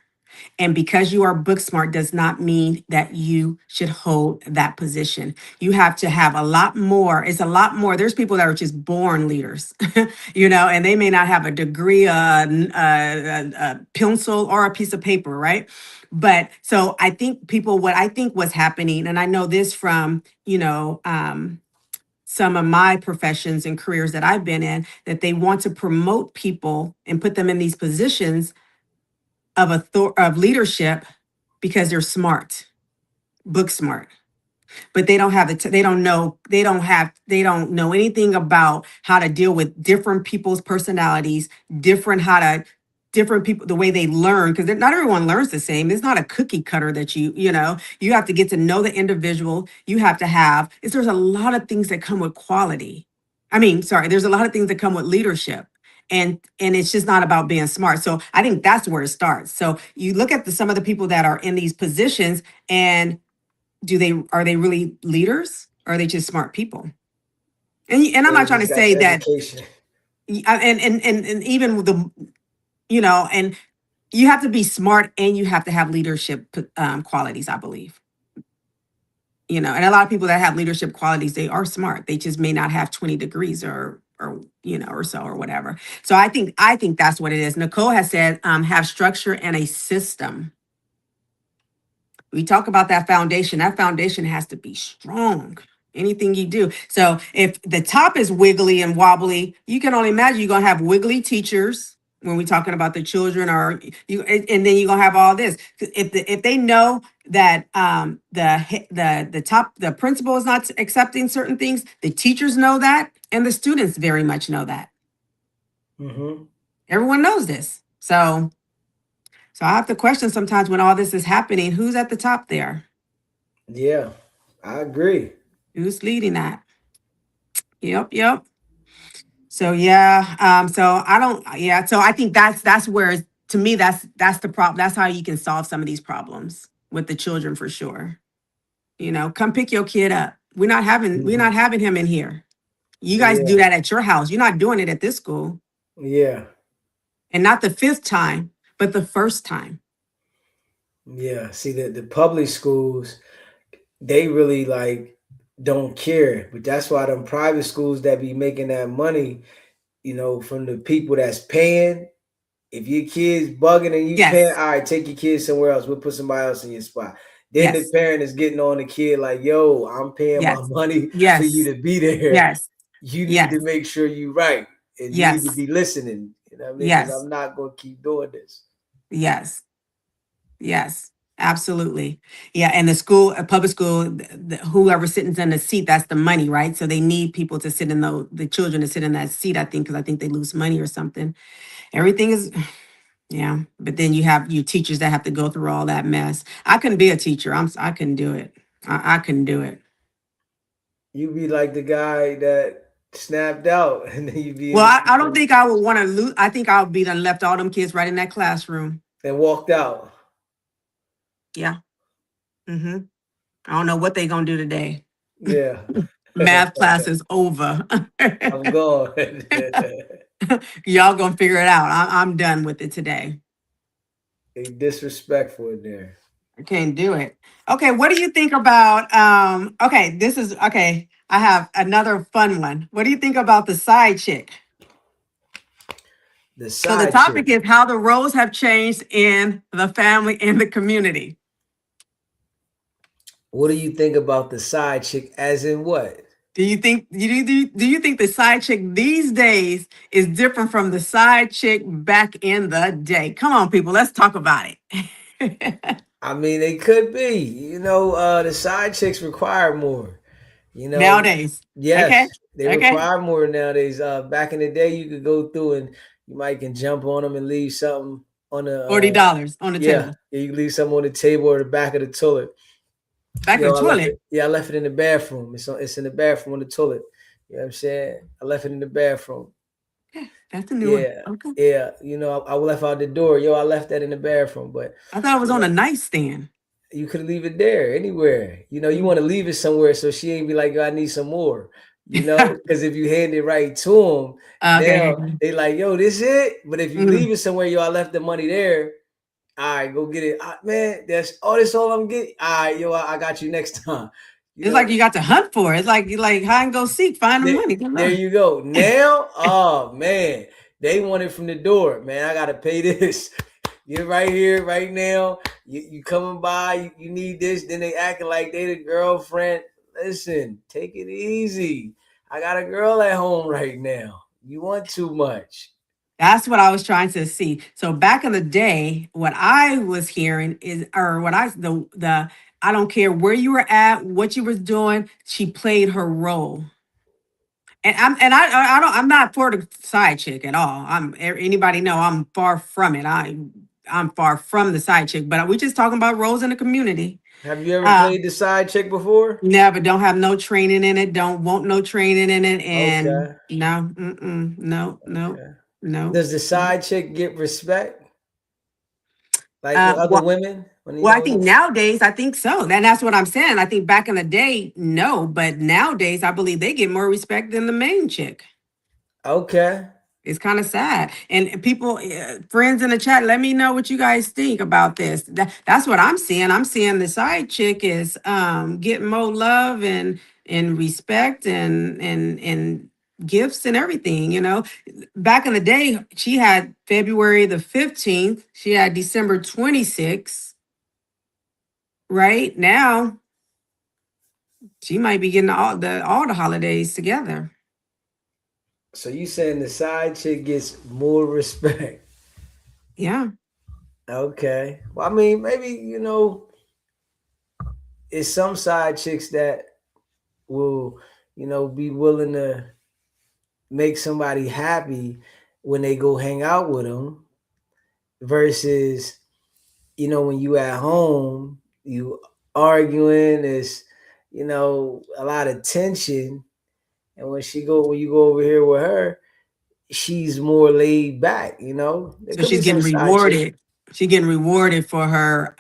And because you are book smart does not mean that you should hold that position. You have to have a lot more. It's a lot more. There's people that are just born leaders, and they may not have a degree, a pencil, or a piece of paper, right? But so I think what I think was happening, and I know this from, some of my professions and careers that I've been in, that they want to promote people and put them in these positions of leadership because they're smart, book smart, but they don't have they don't know, they don't know anything about how to deal with different people's personalities, different people, the way they learn, because not everyone learns the same. It's not a cookie cutter that you have to get to know the individual. You have to have there's a lot of things that come with quality. I mean, sorry, there's a lot of things that come with leadership. And it's just not about being smart. So I think that's where it starts. So you look at some of the people that are in these positions, and are they really leaders, or are they just smart people? And I'm They not trying to just got say the that. education. And even with the, and you have to be smart and you have to have leadership qualities, I believe. And a lot of people that have leadership qualities, they are smart. They just may not have 20 degrees, or so, or whatever. So I think that's what it is. Nicole has said, have structure and a system. We talk about that foundation has to be strong. Anything you do. So if the top is wiggly and wobbly, you can only imagine you're gonna have wiggly teachers when we're talking about the children, or and then you're gonna have all this. If they know that the principal is not accepting certain things, the teachers know that, and the students very much know that. Mm-hmm. Everyone knows this. So I have to question sometimes, when all this is happening, who's at the top there? Yeah, I agree. Who's leading that? Yep, yep. So yeah, so I don't, yeah. So I think that's where, to me, that's the problem. That's how you can solve some of these problems with the children, for sure. Come pick your kid up. We're Mm-hmm. not having him in here. You guys do Yeah, that at your house. You're not doing it at this school, yeah, and not the fifth time, but the first time. yeah. See, the public schools, they really like don't care, but that's why them private schools that be making that money, from the people that's paying. If your kid's bugging and you paying, Yes, all right, take your kid somewhere else. We'll put somebody else in your spot. Then the yes, parent is getting on the kid like, yo, I'm paying my yes, money for you yes, to be there. yes, You need to yes, make sure you right. And you need to yes, be listening. You know what I mean? Because yes, I'm not gonna keep doing this. yes. Yes, absolutely. Yeah, and the school, a public school, whoever sits in the seat, that's the money, right? So they need people to sit in the children to sit in that seat, I think, because I think they lose money or something. Everything is, Yeah, but then you teachers that have to go through all that mess. I couldn't be a teacher. I couldn't do it. I couldn't do it. You be like the guy that snapped out, and then you be in Well, the I don't teacher think I would want to lose. I think I would be done left all them kids right in that classroom. and walked out. Yeah. hmm I don't know what they gonna do today. Yeah, Math class is over. I'm gone. Y'all gonna figure it out. I'm done with it today. They disrespectful in there. I can't do it. Okay, what do you think about okay, this is okay. I have another fun one. What do you think about the side chick? The So the side chick. topic is how the roles have changed in the family and the community. What do you think about the side chick? As in what? Do you think the side chick these days is different from the side chick back in the day? Come on, people, let's talk about it. I mean, they could be. The side chicks require more. You know, Nowadays. Okay. yes, they Okay. require more nowadays. Back in the day, you could go through and you might can jump on them and leave something on the. $40 on the Yeah, table. yeah, you can leave something on the table or the back of the toilet. Back in Yo, the I left toilet. it. Yeah, I left it in the bathroom. It's in the bathroom on the toilet. You know what I'm saying? I left it in the bathroom. Yeah, that's a new one. Yeah, Okay. yeah. I left out the door. Yo, I left that in the bathroom, but I thought it was you on a know, nightstand. you could leave it there anywhere. You want to leave it somewhere so she ain't be like, yo, I need some more. Because if you hand it right to them, Okay. now they like, yo, this it. But if you Mm. leave it somewhere, yo, I left the money there. All right, go get it. Man, that's all I'm getting. All right, yo, I got you next time. You It's like know, you got to hunt for it. It's like you like hide and go seek, find the there, money. Come there on. you go. Now, oh man, they want it from the door. Man, I gotta pay this. You're right here, right now. You coming by, you need this. Then they acting like they the girlfriend. Listen, take it easy. I got a girl at home right now. You want too much. That's what I was trying to see. So back in the day, what I was hearing is, or what the I don't care where you were at, what you was doing, she played her role. I'm not for the side chick at all. Anybody know I'm far from it. I'm far from the side chick. But we just talking about roles in the community. Have you ever Uh, played the side chick before? Never, don't have no training in it. Don't want no training in it. And Okay. no, no, no, Okay. no. Does the side chick get respect like with Uh, other well, women? Well, I think nowadays, I think so. And that's what I'm saying. I think back in the day, no, but nowadays, I believe they get more respect than the main chick. Okay. It's kind of sad. And people, friends in the chat, let me know what you guys think about this. That's what I'm seeing. I'm seeing the side chick is getting more love and respect and gifts and everything. Back in the day, she had February the 15th. She had December 26th. Right now, she might be getting all the holidays together. So you saying the side chick gets more respect? Yeah. Okay. Well, I mean, maybe it's some side chicks that will, be willing to make somebody happy when they go hang out with them, versus, when you at home, you arguing, is, a lot of tension, and when you go over here with her, she's more laid back. There So could be she's some getting side chicks. rewarded. She's getting rewarded for her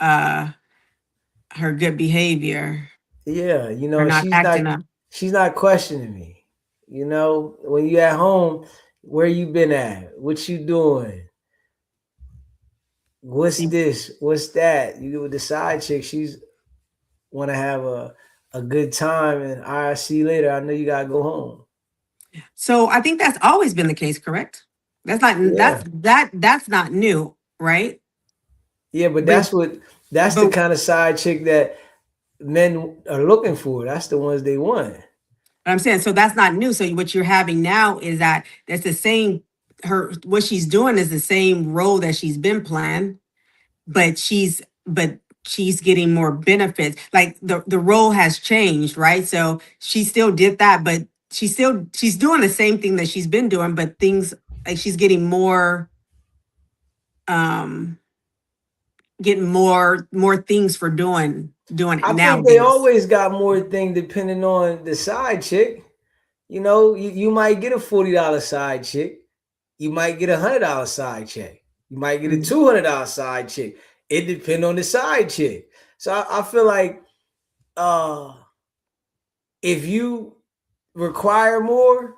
good behavior, Yeah, or not acting up. she's not questioning me. When you at home, where you been at? What you doing? What's See, this? What's that? You with the side chick, she's want to have a good time, and I see you later. I know you gotta go home. so I think that's always been the case, correct? Yeah, That's not new, right? yeah, but But that's the but kind of side chick that men are looking for. That's the ones they want. I'm saying, so that's not new. So what you're having now is that's the same. What she's doing is the same role that she's been playing, but she's getting more benefits. Like the role has changed, right? So she still did that, but she's doing the same thing that she's been doing, but things like she's getting more um getting more things for doing it I think they nowadays. always got more thing depending on the side chick. You know, you might get a $40 side chick. You might get $100 side chick. You might get a Mhm. $200 side chick. It depends on the side chick. So I feel like uh if you require more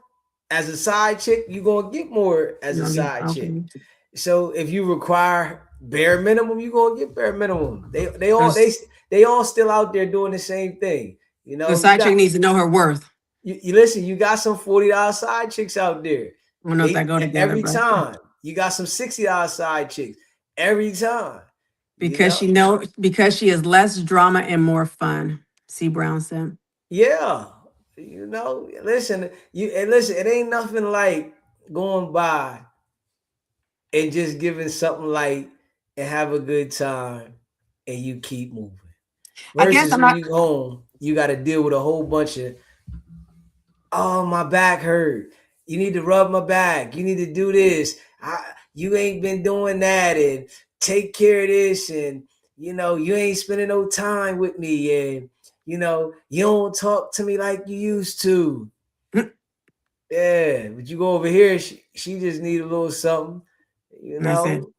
as a side chick, you're gonna get more as You a don't get side chick. okay. So if you require bare minimum, you're gonna get bare minimum. They So, all they all still out there doing the same thing. You the know, you side chick got needs to know her worth. you listen, you got some $40 side chicks out there. I don't know if that They go together, every but time. You got some $60 side chicks every time. You because know? because she is less drama and more fun. C. Brown said. Yeah. You know, listen, it ain't nothing like going by and just giving something light and have a good time and you keep moving. I guess Versus I'm when not. you home, you got to deal with a whole bunch of, oh, my back hurt. You need to rub my back. You need to do this. You ain't been doing that, and take care of this, and you ain't spending no time with me, and you don't talk to me like you used to. Yeah, but you go over here, she just need a little something, you I said. know,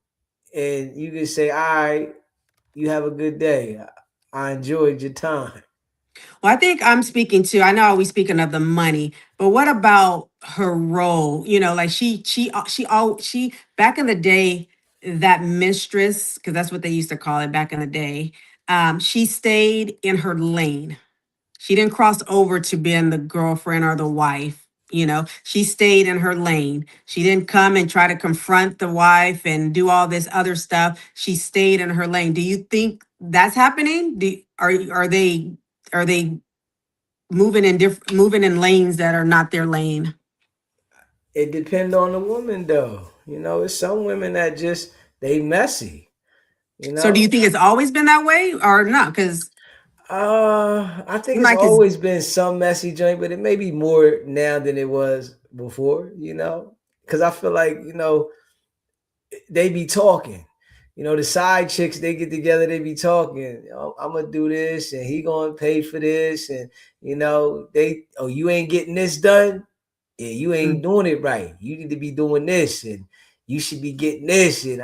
and you can say, all right, you have a good day. I enjoyed your time. Well, I think I'm speaking to. I know we speaking of the money, but what about her role? You know, like she back in the day, that mistress, because that's what they used to call it back in the day. She stayed in her lane. She didn't cross over to being the girlfriend or the wife. You know, she stayed in her lane. She didn't come and try to confront the wife and do all this other stuff. She stayed in her lane. Do you think that's happening? Are they moving in lanes that are not their lane? It depends on the woman, though. It's some women that just they messy. You So do you know, think it's always been that way or not? Because I think seem it's like it's always been some messy joint, but it may be more now than it was before. Because I feel like they be talking. The side chicks they get together, they be talking. I'm gonna do this, and he gonna pay for this, and you ain't getting this done. Yeah, you ain't mm, doing it right. You need to be doing this, and you should be getting this, and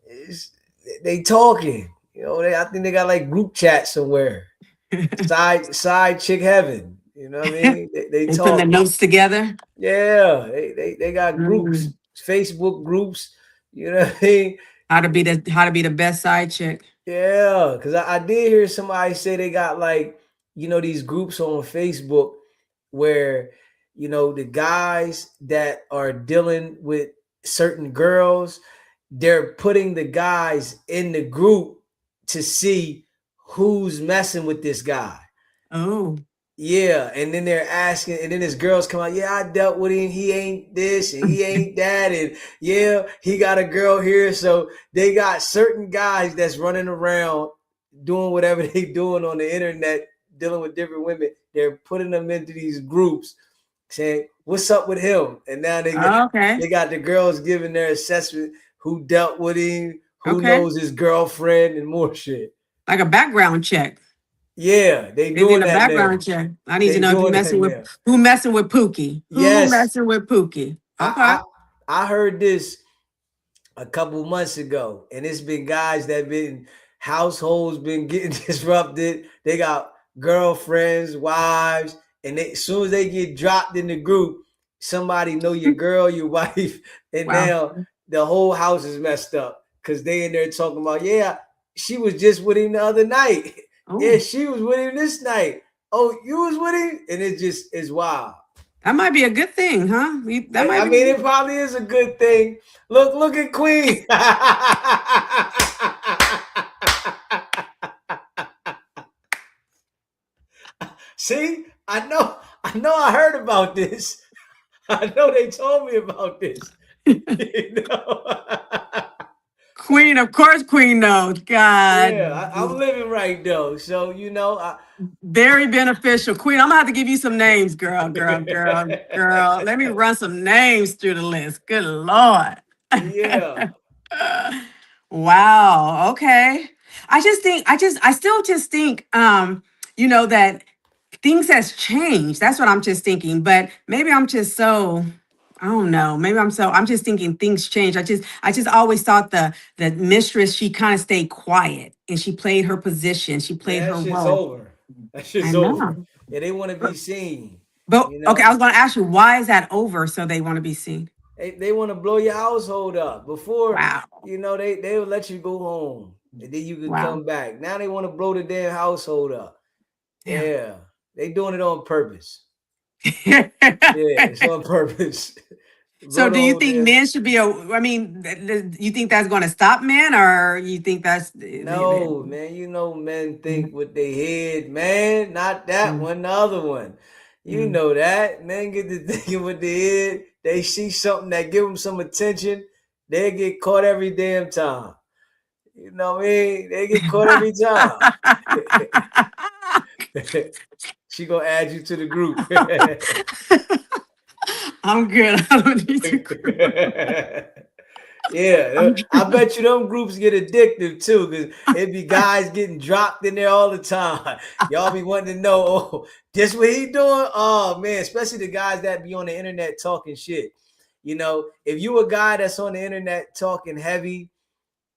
it's, they talking. I think they got like group chat somewhere. Side chick heaven. You know what I mean? They they putting the talking. notes together. Yeah, they got groups, Mm, Facebook groups. You know what I mean? how to be the best side chick. Yeah, because I did hear somebody say they got like, these groups on Facebook where, the guys that are dealing with certain girls, they're putting the guys in the group to see who's messing with this guy. Oh, Yeah, and then they're asking, and then this girls come out. Yeah, I dealt with him. He ain't this, and he ain't that, and yeah, he got a girl here. So they got certain guys that's running around doing whatever they doing on the internet, dealing with different women. They're putting them into these groups, saying, "What's up with him?" And now okay, they got the girls giving their assessment, who dealt with him, who okay. knows his girlfriend, and more shit. Like a background check. Yeah, they They need doing a that now. background check. I need to They know if you doing that messing with now. who messing with Pookie. Who Yes, messing with Pookie? Okay. I I heard this a couple months ago, and it's been guys that been households been getting disrupted. They got girlfriends, wives, and as soon as they get dropped in the group, somebody know your girl, your wife, and Wow. now the whole house is messed up because they in there talking about, yeah, she was just with him the other night. Yeah, Oh, she was with him this night. Oh, you was with him, and it just is wild. that might be a good thing, huh? That might I be. mean, it probably is a good thing. Look at Queen. See, I heard about this. I know they told me about this. You know? Queen, of course, Queen knows. Yeah, God, I'm living right though. So very beneficial. Queen, I'm gonna have to give you some names, girl, girl, girl, girl. Let me run some names through the list. Good Lord. yeah. Wow. Okay. I still just think, that things has changed. That's what I'm just thinking. But maybe I'm just so, I don't know. I'm just thinking things change. I just always thought the mistress, she kind of stayed quiet and she played her position. She played Man, that her shit's role. over. That I shit's know. over. Yeah, they want to be But, seen. but You okay, I know, was going to ask you, why is that over? So they want to be seen. they want to blow your household up. Before, Wow. they would let you go home and then you could Wow. come back. Now they want to blow the damn household up. Yeah. Yeah, they doing it on purpose. Yeah, it's on purpose. Blow So the do you whole think damn. men should be I mean, you think that's going to stop men, or you think that's No, man, men think with their head, man, not that Mm. one, the other one. You Mm. know that. Men get to thinking with their head, they see something that give them some attention, they get caught every damn time. You know what I mean? They get caught every time. She gonna add you to the group. I'm good. I don't need to. Yeah, I'm I bet you them groups get addictive too, because it be guys getting dropped in there all the time. Y'all be wanting to know, oh, this what he doing? Oh man, especially the guys that be on the internet talking shit. If you a guy that's on the internet talking heavy,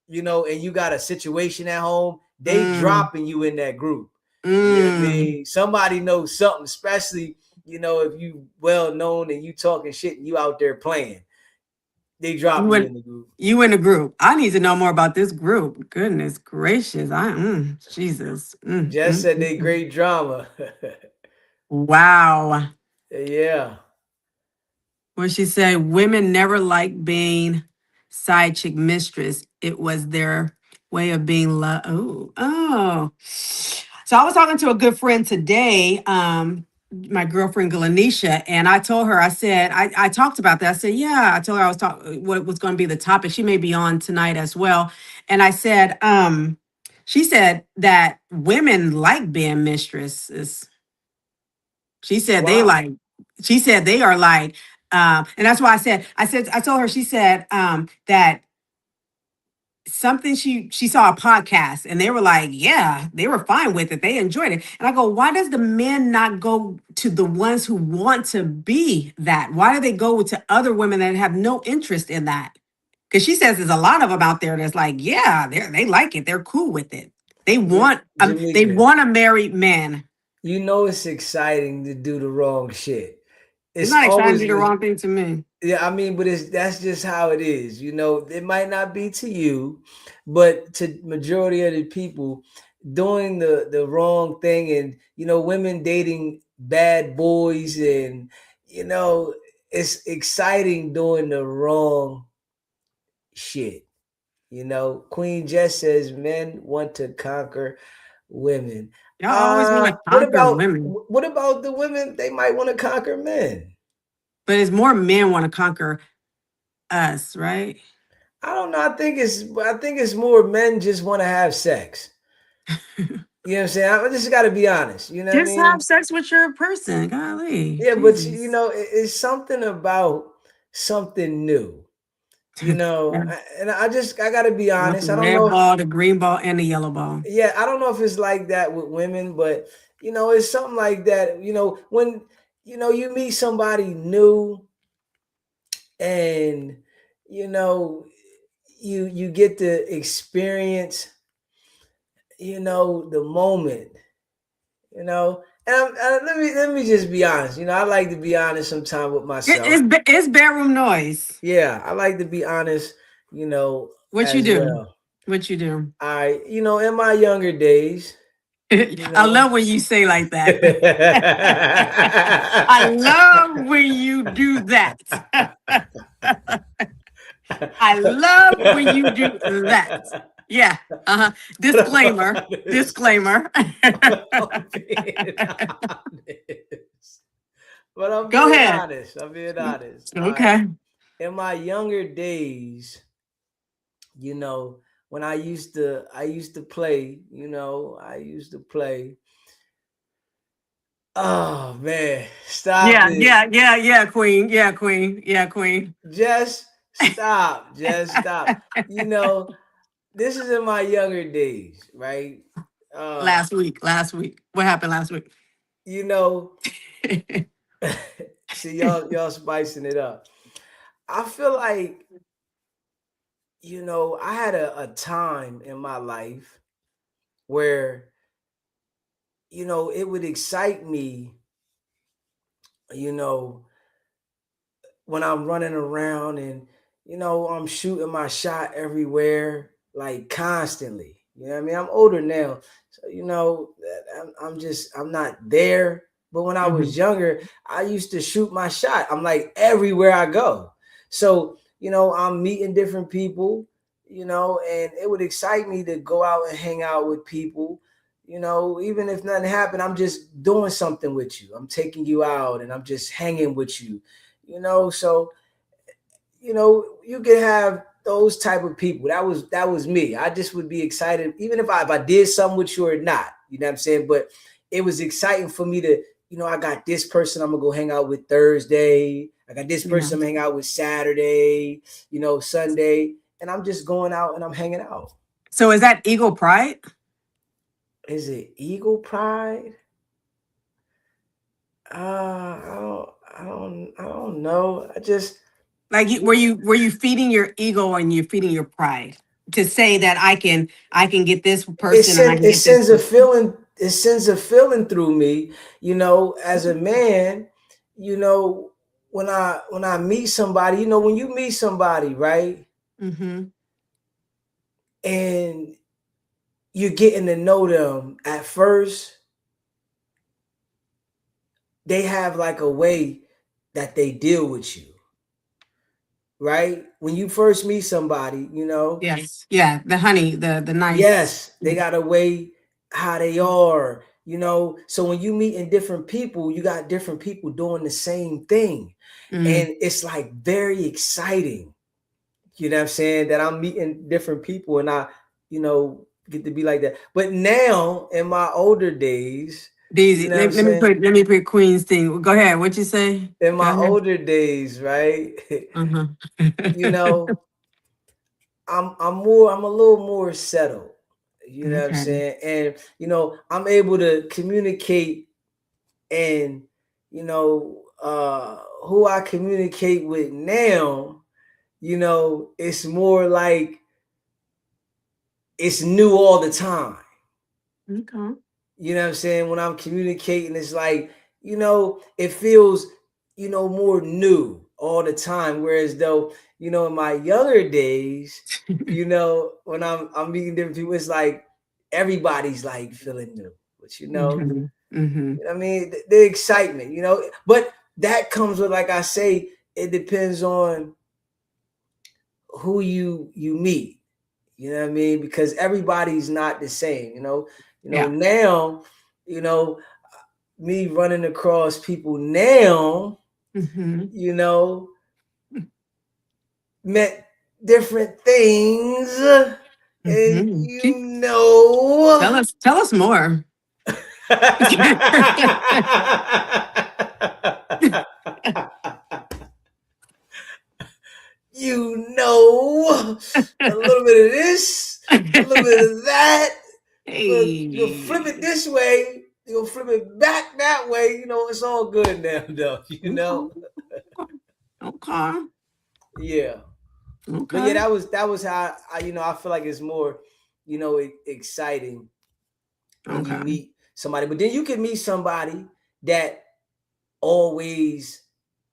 and you got a situation at home, they mm, dropping you in that group. You know what I mm. mean? Somebody knows something, especially, if you well known and you talking shit and you out there playing. They drop You you in in the group. you in the group. I need to know more about this group. Goodness gracious. Jesus. Jess said they great drama. Wow. Yeah. What she said, women never liked being side chick mistress. It was their way of being loved. Oh. So I was talking to a good friend today, my girlfriend Galanisha, and I told her, I said, I talked about that. I said, yeah, I told her I was talking what was going to be the topic. She may be on tonight as well. And I said, she said that women like being mistresses. She said they Why? like, she said they are like, and that's why I told her, she said that something she saw a podcast and they were like, yeah, they were fine with it. They enjoyed it. And I go, why does the men not go to the ones who want to be that? Why do they go to other women that have no interest in that? Because she says there's a lot of them out there that's like, yeah, they like it. They're cool with it. They Jamaica, want a married man. it's exciting to do the wrong shit. It's It's not exciting to always do the wrong thing to me. yeah, I mean, but that's just how it is. It might not be to you, but to majority of the people doing the wrong thing, and women dating bad boys, and you know it's exciting doing the wrong shit. Queen Jess says men want to conquer women. Y'all always want to What conquer about women, the women? They might want to conquer men. but it's more men want to conquer us, right? I don't know. I think it's more men just want to have sex. You know what I'm saying? I just got to be honest. You know what I Just have mean? sex with your person. Golly, Yeah, but Jesus. it's something about something new. Yeah. And I got to be You want the honest. I don't red know. ball, the green ball, and the yellow ball. Yeah, I don't know if it's like that with women, but it's something like that. When you meet somebody new, and you know you get to experience the moment. Let me just be honest. I like to be honest sometimes with myself. It's bedroom noise. Yeah, I like to be honest. You know, What you as do? well. What you do? In my younger days, you I know. love when you say like that. I love when you do that. I love when you do that. Yeah. Uh-huh. But I'm Disclaimer. honest. Disclaimer. I'm being honest. But I'm Go being ahead. honest. I'm being honest. All right. Okay. In my younger days, when I used to play, Oh man, stop Yeah, it. yeah, yeah, yeah, queen. Yeah, queen. Yeah, queen. Jess, Stop, just stop. You know, this is in my younger days, right? Uh, Last week. What happened last week? you know, see y'all spicing it up. I feel like, I had a time in my life where, it would excite me, you know, when I'm running around and I'm shooting my shot everywhere, like constantly. You know what I mean? I'm older now, so I'm not there. But when I was Hmm. younger, I used to shoot my shot. I'm like everywhere I go. So I'm meeting different people, and it would excite me to go out and hang out with people. Even if nothing happened, I'm just doing something with you. I'm taking you out and I'm just hanging with you. So you can have those type of people. That was me. I just would be excited even if I did something with you or not. You know what I'm saying? But it was exciting for me to, I got this person I'm gonna go hang out with Thursday. I got this Yeah. person I'm gonna hang out with Saturday, Sunday, and I'm just going out and I'm hanging out. So is that ego pride? Is it ego pride? I don't know. I just Like were you feeding your ego and you're feeding your pride to say that I can get this it person and I sends can it get this sends a person. feeling it sends a feeling through me, as a man. you know when I meet somebody, when you meet somebody, right, Mm-hmm. and you're getting to know them at first, they have like a way that they deal with you, right? When you first meet somebody, Yes. Yeah. The honey, the nice. yes, they got a way how they are, So when you meet in different people, you got different people doing the same thing. Mm. And it's like very exciting, you know what I'm saying? That I'm meeting different people and I, get to be like that. But now in my older days, you Daisy, know what I'm saying? let me put Queen's thing. Go ahead. What you say? In Go my ahead. older days, right? Uh-huh. you know, I'm a little more settled. You know what I'm Okay. saying? And I'm able to communicate, and who I communicate with now, it's more like it's new all the time. Okay. You know what I'm saying? When I'm communicating, it's like, it feels, more new all the time. Whereas though, in my younger days, when I'm meeting different people, it's like everybody's like feeling new. But Mm-hmm. Mm-hmm. I mean, the excitement, but that comes with, like I say, it depends on who you meet. You know what I mean? Because everybody's not the same. Yeah. Now, you know, me running across people now, Mm-hmm. you know, met different things, and Mm-hmm. Tell us more. a little bit of this, a little bit of that. You'll flip it Hey. this way, you'll flip it back that way. It's all good now, though. Okay. Okay. Yeah. But yeah, Okay. that was how I feel like it's more, exciting when you Okay. meet somebody. But then you can meet somebody that always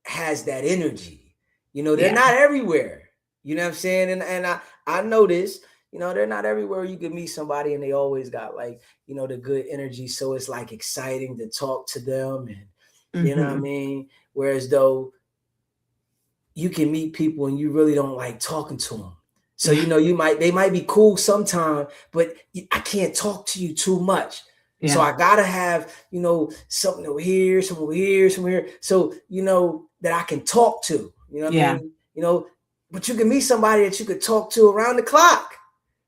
has that energy. They're Yeah. not everywhere. You know what I'm saying? And I notice, they're not everywhere. You can meet somebody and they always got like, the good energy. So it's like exciting to talk to them, and you know what I Mm-hmm. mean? Whereas though you can meet people and you really don't like talking to them. So Yeah. they might be cool sometime, but I can't talk to you too much. So Yeah. I gotta have something over here, something over here, something here, so that I can talk to. You know what I Yeah. mean? But you can meet somebody that you could talk to around the clock.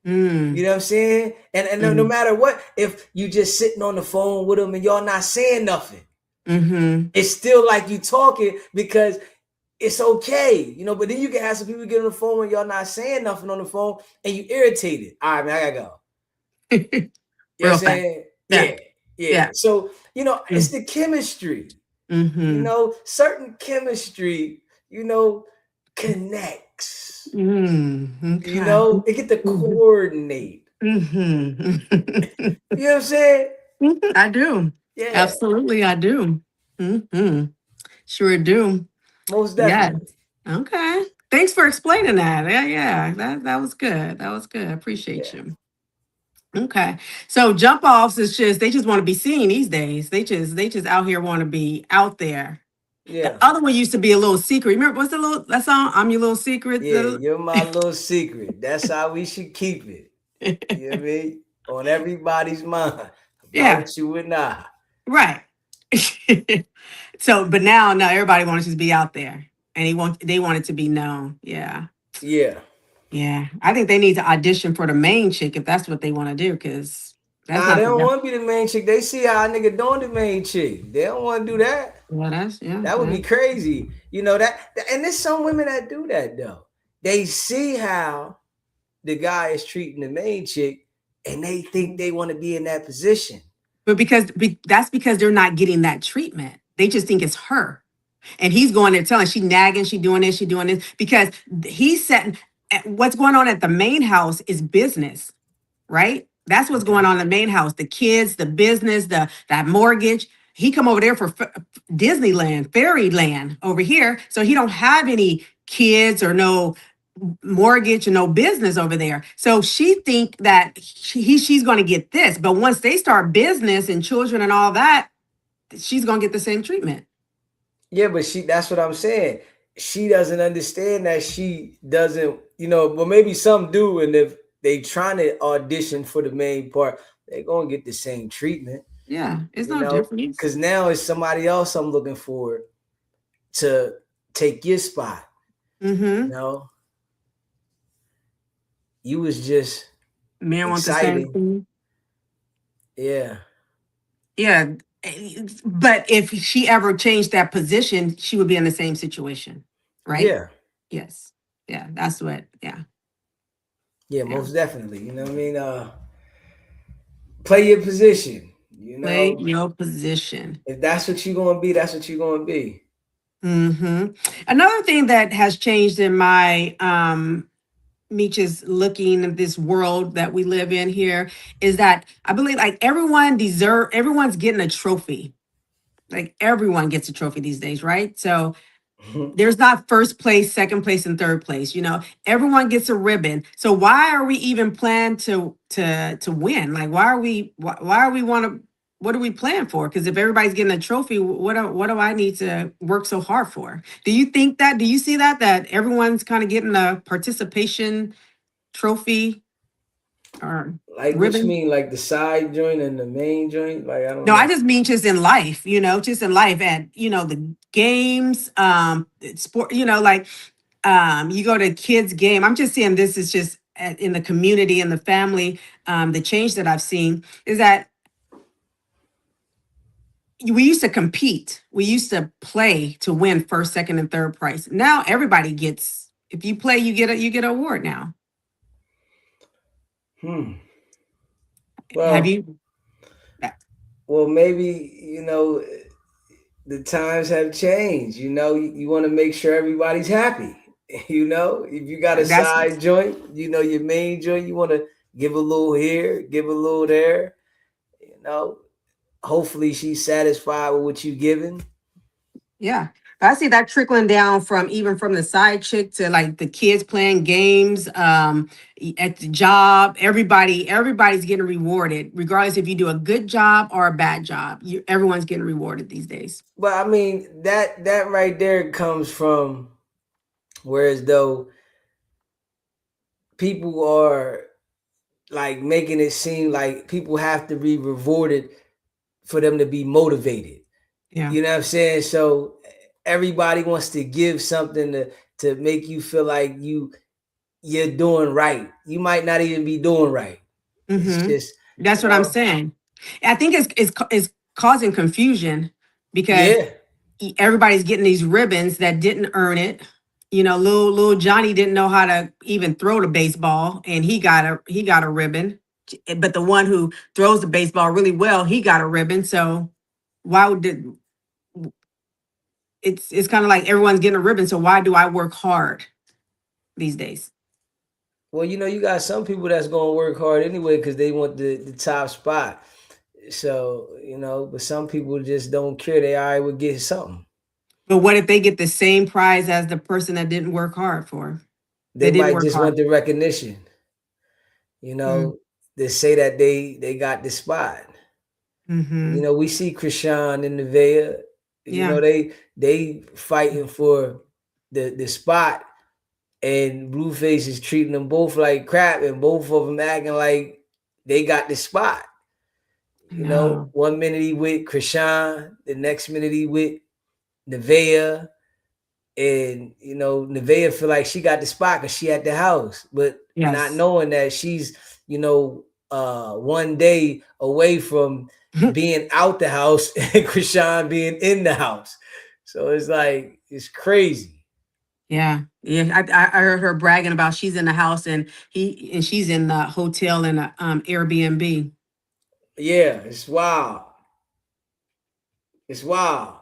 You Mm. know what I'm saying? And no Mm. matter what, if you just sitting on the phone with them and y'all not saying nothing, Mm-hmm. it's still like you talking because it's okay, but then you can have some people get on the phone when y'all not saying nothing on the phone and you irritated. All right, man, I gotta go. You know what I'm Real fast. saying? Yeah. Yeah, yeah. Yeah. So, it's Mm. the chemistry. Mm-hmm. Certain chemistry, connects. Okay. It get to Mm-hmm. coordinate. Mm-hmm. You know what I'm saying? I do. Yeah, Absolutely, I do. Hmm. Sure do. most Yes. definitely. Okay. Thanks for explaining that. Yeah, yeah. That was good. That was good. I appreciate Yeah, you. Okay. So jump offs is just they just want to be seen these days. They just out here want to be out there. The yeah, other one used to be a little secret. Remember what's the little that song? I'm your little secret. yeah. You're my little secret. That's how we should keep it. You know what I mean? On everybody's mind Yeah, about you and I. right. So, but now everybody wants to just be out there, and they want it to be known. Yeah, Yeah. yeah. I think they need to audition for the main chick if that's what they want to do, because that's Nah, they not the don't best. want to be the main chick. They see how a nigga doing the main chick. They don't want to do that. Well, that's yeah. That would be crazy. And there's some women that do that though. They see how the guy is treating the main chick and they think they want to be in that position. But that's because they're not getting that treatment. They just think it's her. And he's going there telling she nagging, she doing this, she doing this, because he's setting what's going on at the main house is business, right? That's what's Okay. going on in the main house. The kids, the business, that mortgage. He come over there for Disneyland, fairyland over here. So he don't have any kids or no mortgage and no business over there. So she think that she's going to get this, but once they start business and children and all that, she's going to get the same treatment. Yeah, but that's what I'm saying. She doesn't understand that she doesn't, well, maybe some do. And if they trying to audition for the main part, they're going to get the same treatment, Yeah, it's no difference. because now it's somebody else I'm looking for to take your spot. Mm-hmm. You was just Men want the same exciting. thing. Yeah. Yeah. But if she ever changed that position, she would be in the same situation. Right? Yeah. Yes. Yeah. That's what, yeah. Yeah, Yeah. most definitely. You know what I mean? Play your position. Play your position. If that's what you're gonna be, that's what you're gonna be. Mm-hmm. Another thing that has changed in my me just looking at this world that we live in here is that I believe like everyone's getting a trophy. Like everyone gets a trophy these days, right? So there's not first place, second place, and third place. Everyone gets a ribbon. So why are we even plan to win? Like why are we want to? What are we playing for? Because if everybody's getting a trophy, what do I need to work so hard for? Do you think that? Do you see that everyone's kind of getting a participation trophy or Like what you ribbon? mean, like the side joint and the main joint? Like I don't No, I know. just mean just in life, just in life at, the games, sport, like you go to kids game. I'm just saying this is just in the community and the family. The change that I've seen is that we used to compete. We used to play to win first, second, and third prize. Now everybody gets, if you play, you get an award now. Hmm. Have Well, you? well, maybe the times have changed. You want to make sure everybody's happy. If you got a That's side joint, your main joint, you want to give a little here, give a little there. You know, Hopefully she's satisfied with what you giving. Yeah. But I see that trickling down from even from the side chick to like the kids playing games, at the job. Everybody's getting rewarded, regardless if you do a good job or a bad job. Everyone's getting rewarded these days. But I mean that right there comes from whereas though people are like making it seem like people have to be rewarded for them to be motivated. Yeah. You know what I'm saying? So everybody wants to give something to make you feel like you're doing right. You might not even be doing right. It's Mm-hmm. just, That's what I'm saying. I think it's causing confusion because yeah. everybody's getting these ribbons that didn't earn it. You know, little Johnny didn't know how to even throw the baseball, and he got a ribbon. But the one who throws the baseball really well, he got a ribbon. So why would it's kind of like everyone's getting a ribbon. So why do I work hard these days? Well, you got some people that's gonna work hard anyway because they want the top spot. So, but some people just don't care. They all right with getting something. But what if they get the same prize as the person that didn't work hard for? They They didn't might work just hard. want the recognition, Mm, they say that they got the spot. mm-hmm. We see Krishan and Nevaeh, Yeah. they fighting for the spot, and Blueface is treating them both like crap, and both of them acting like they got the spot. No. One minute he with Krishan, the next minute he with Nevaeh, and Nevaeh feel like she got the spot because she at the house, but not Yes. knowing that she's one day away from being out the house and Krishan being in the house. So it's like it's crazy. Yeah. Yeah. I heard her bragging about she's in the house and she's in the hotel in a Airbnb. Yeah, it's wild. It's wild.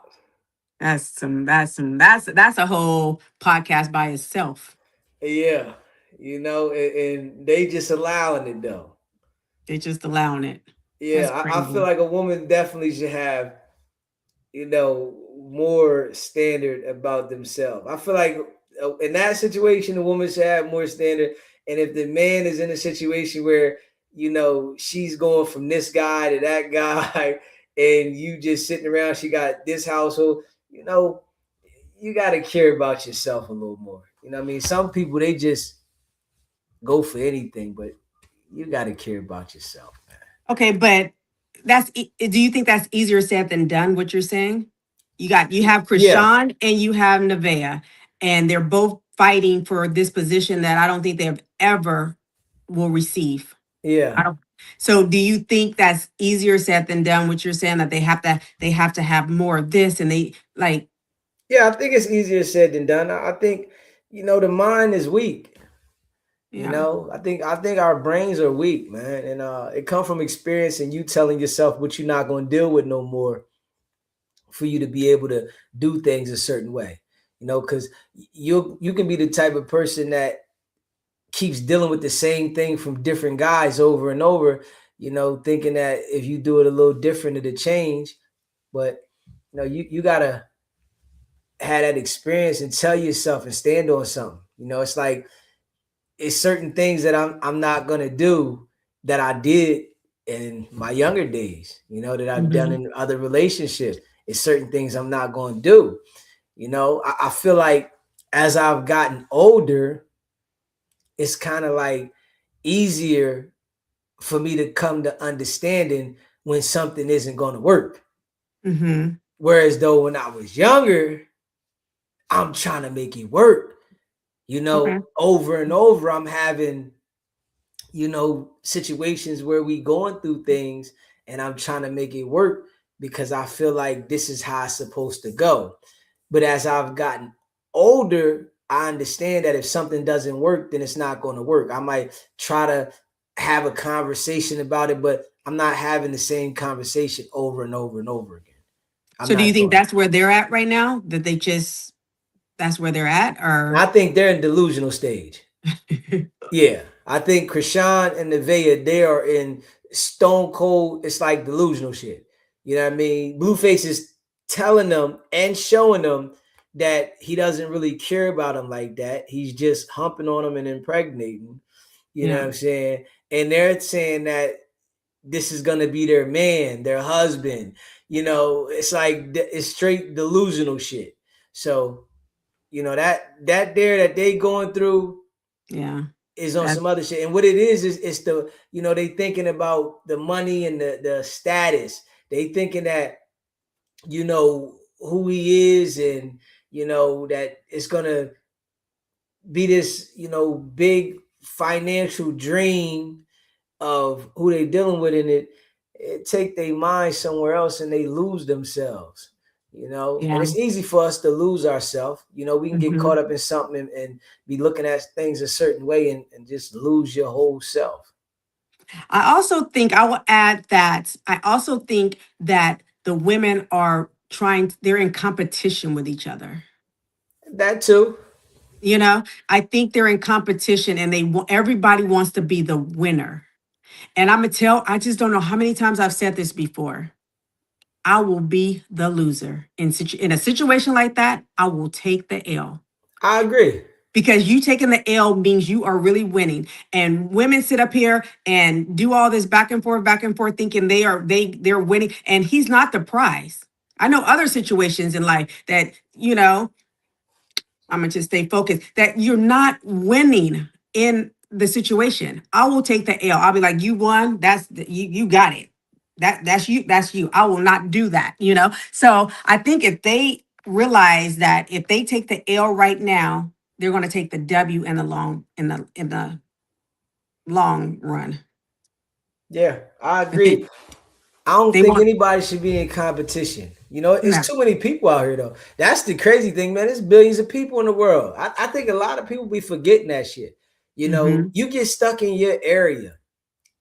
That's a whole podcast by itself. Yeah, and they just allowing it though. They're just allowing it. Yeah, That's I feel crazy. like a woman definitely should have more standard about themselves. I feel like in that situation, the woman should have more standard. And if the man is in a situation where, she's going from this guy to that guy, and you just sitting around, she got this household, you got to care about yourself a little more. I mean? Some people, they just go for anything, but you got to care about yourself, man. Okay, but do you think that's easier said than done, what you're saying? You have Yeah, Krishan and you have Nevaeh, and they're both fighting for this position that I don't think they have ever will receive. I yeah. don't. So do you think that's easier said than done, what you're saying, that they have to have more of this, and they like, Yeah, I think it's easier said than done. I think, the mind is weak. yeah. I think our brains are weak, man, and it comes from experience and you telling yourself what you're not going to deal with no more for you to be able to do things a certain way. Because you can be the type of person that keeps dealing with the same thing from different guys over and over. Thinking that if you do it a little different, it'll change. But you gotta have that experience and tell yourself and stand on something. It's like it's certain things that I'm not gonna do that I did in my younger days, that I've done Mhm. in other relationships. It's certain things I'm not gonna do. I feel like as I've gotten older, it's kind of like easier for me to come to understanding when something isn't gonna work. Mhm. Whereas though when I was younger, I'm trying to make it work. Okay. Over and over, I'm having situations where we going through things and I'm trying to make it work because I feel like this is how it's supposed to go. But as I've gotten older, I understand that if something doesn't work, then it's not going to work. I might try to have a conversation about it, but I'm not having the same conversation over and over and over again. I'm So do you not think doing that's where they're at right now? That that's where they're at, that. I or think they're in delusional stage. Yeah, I think Krishan and Nevaeh, they are in stone cold. It's like delusional shit. You know what I mean? Blueface is telling them and showing them that he doesn't really care about them like that. He's just humping on them and impregnating. You know yeah. what I'm saying? And they're saying that this is gonna be their man, their husband. It's like it's straight delusional shit. So that there that they going through Yeah. is on That some other shit. And what it is it's the they thinking about the money and the status. They thinking that who he is, and that it's gonna be this big financial dream of who they dealing with, and it take their mind somewhere else and they lose themselves. And Yeah. it's easy for us to lose ourselves. We can get Hmm. caught up in something and be looking at things a certain way and just lose your whole self. I also think I will add that I also think that the women are trying, they're in competition with each other. That too. I think they're in competition and everybody wants to be the winner. And I'm gonna I just don't know how many times I've said this before. I will be the loser in a situation like that. I will take the L I agree. because you taking the L means you are really winning. And women sit up here and do all this back and forth, thinking they're winning, and he's not the prize. I know other situations in life that I'm gonna just stay focused. That you're not winning in the situation. I will take the L. I'll be like, you won. You. You got it. That's you. That's you. I will not do that. So I think if they realize that if they take the L right now, they're going to take the W in the long run. Yeah, I I think agree. I don't they think want. anybody should be in competition. It's No. too many people out here though. That's the crazy thing, man. There's billions of people in the world. I think a lot of people be forgetting that shit. Mm-hmm. You get stuck in your area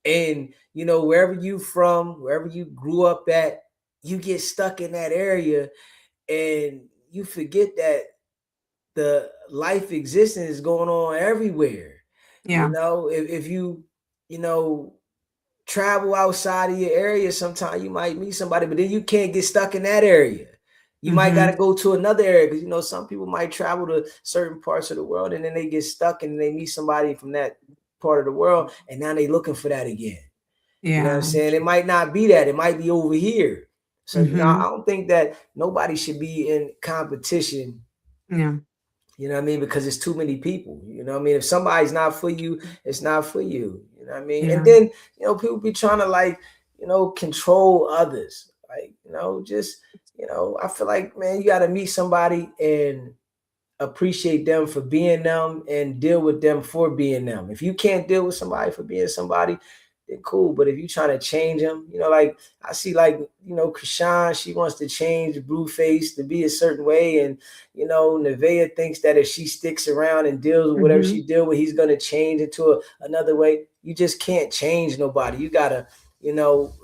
and wherever you from, wherever you grew up at, you get stuck in that area and you forget that the life existence is going on everywhere. Yeah. If you, you know, travel outside of your area, sometimes you might meet somebody, but then you can't get stuck in that area. You might got Mm-hmm. to go to another area because some people might travel to certain parts of the world and then they get stuck and they meet somebody from that part of the world and now they looking for that again. You know what I'm Yeah. saying? It might not be that. It might be over here. So, I Mm-hmm. don't think that nobody should be in competition, Yeah. you know what I mean? Because it's too many people. You know what I mean? If somebody's not for you, it's not for you. You know what I mean? And Yeah. then, people be trying to like, control others. Like, just, I feel like, man, you got to meet somebody and appreciate them for being them and deal with them for being them. If you can't deal with somebody for being somebody, then cool. But if you trying to change them, like I see like, Krishan, she wants to change Blueface to be a certain way. And, Nevaeh thinks that if she sticks around and deals with whatever Mm-hmm. she deal with, he's gonna change into another way. You just can't change nobody. You gotta,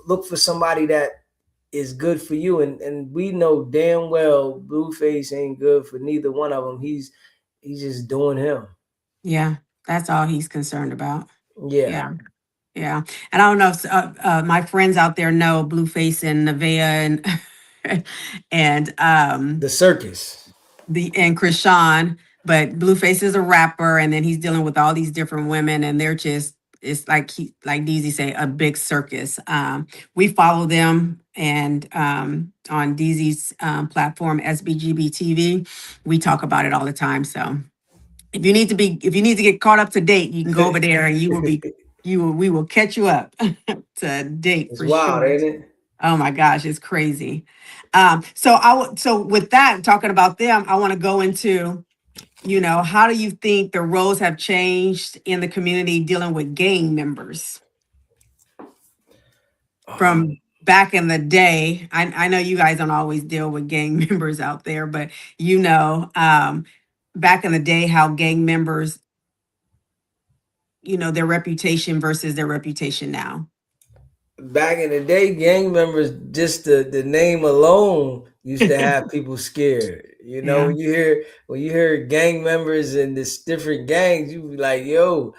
look for somebody that is good for you. And we know damn well Blueface ain't good for neither one of them. He's just doing him. Yeah. That's all he's concerned about. Yeah. Yeah. Yeah, and I don't know if my friends out there know Blueface and Nevaeh and The circus. Krishan, but Blueface is a rapper, and then he's dealing with all these different women, and they're just it's like DZ say, a big circus. We follow them, and on DZ's platform SBGB TV, we talk about it all the time. So if you need to get caught up to date, you can go over there and we will catch you up to date It's for wild, sure. ain't it? Oh my gosh, it's crazy. So with that, talking about them, I want to go into, how do you think the roles have changed in the community dealing with gang members from Um, back in the day? I know you guys don't always deal with gang members out there, but back in the day, how gang members, their reputation versus their reputation now. Back in the day, gang members, just the name alone used to have people scared. Yeah, When you hear gang members and this different gangs, you be like, yo,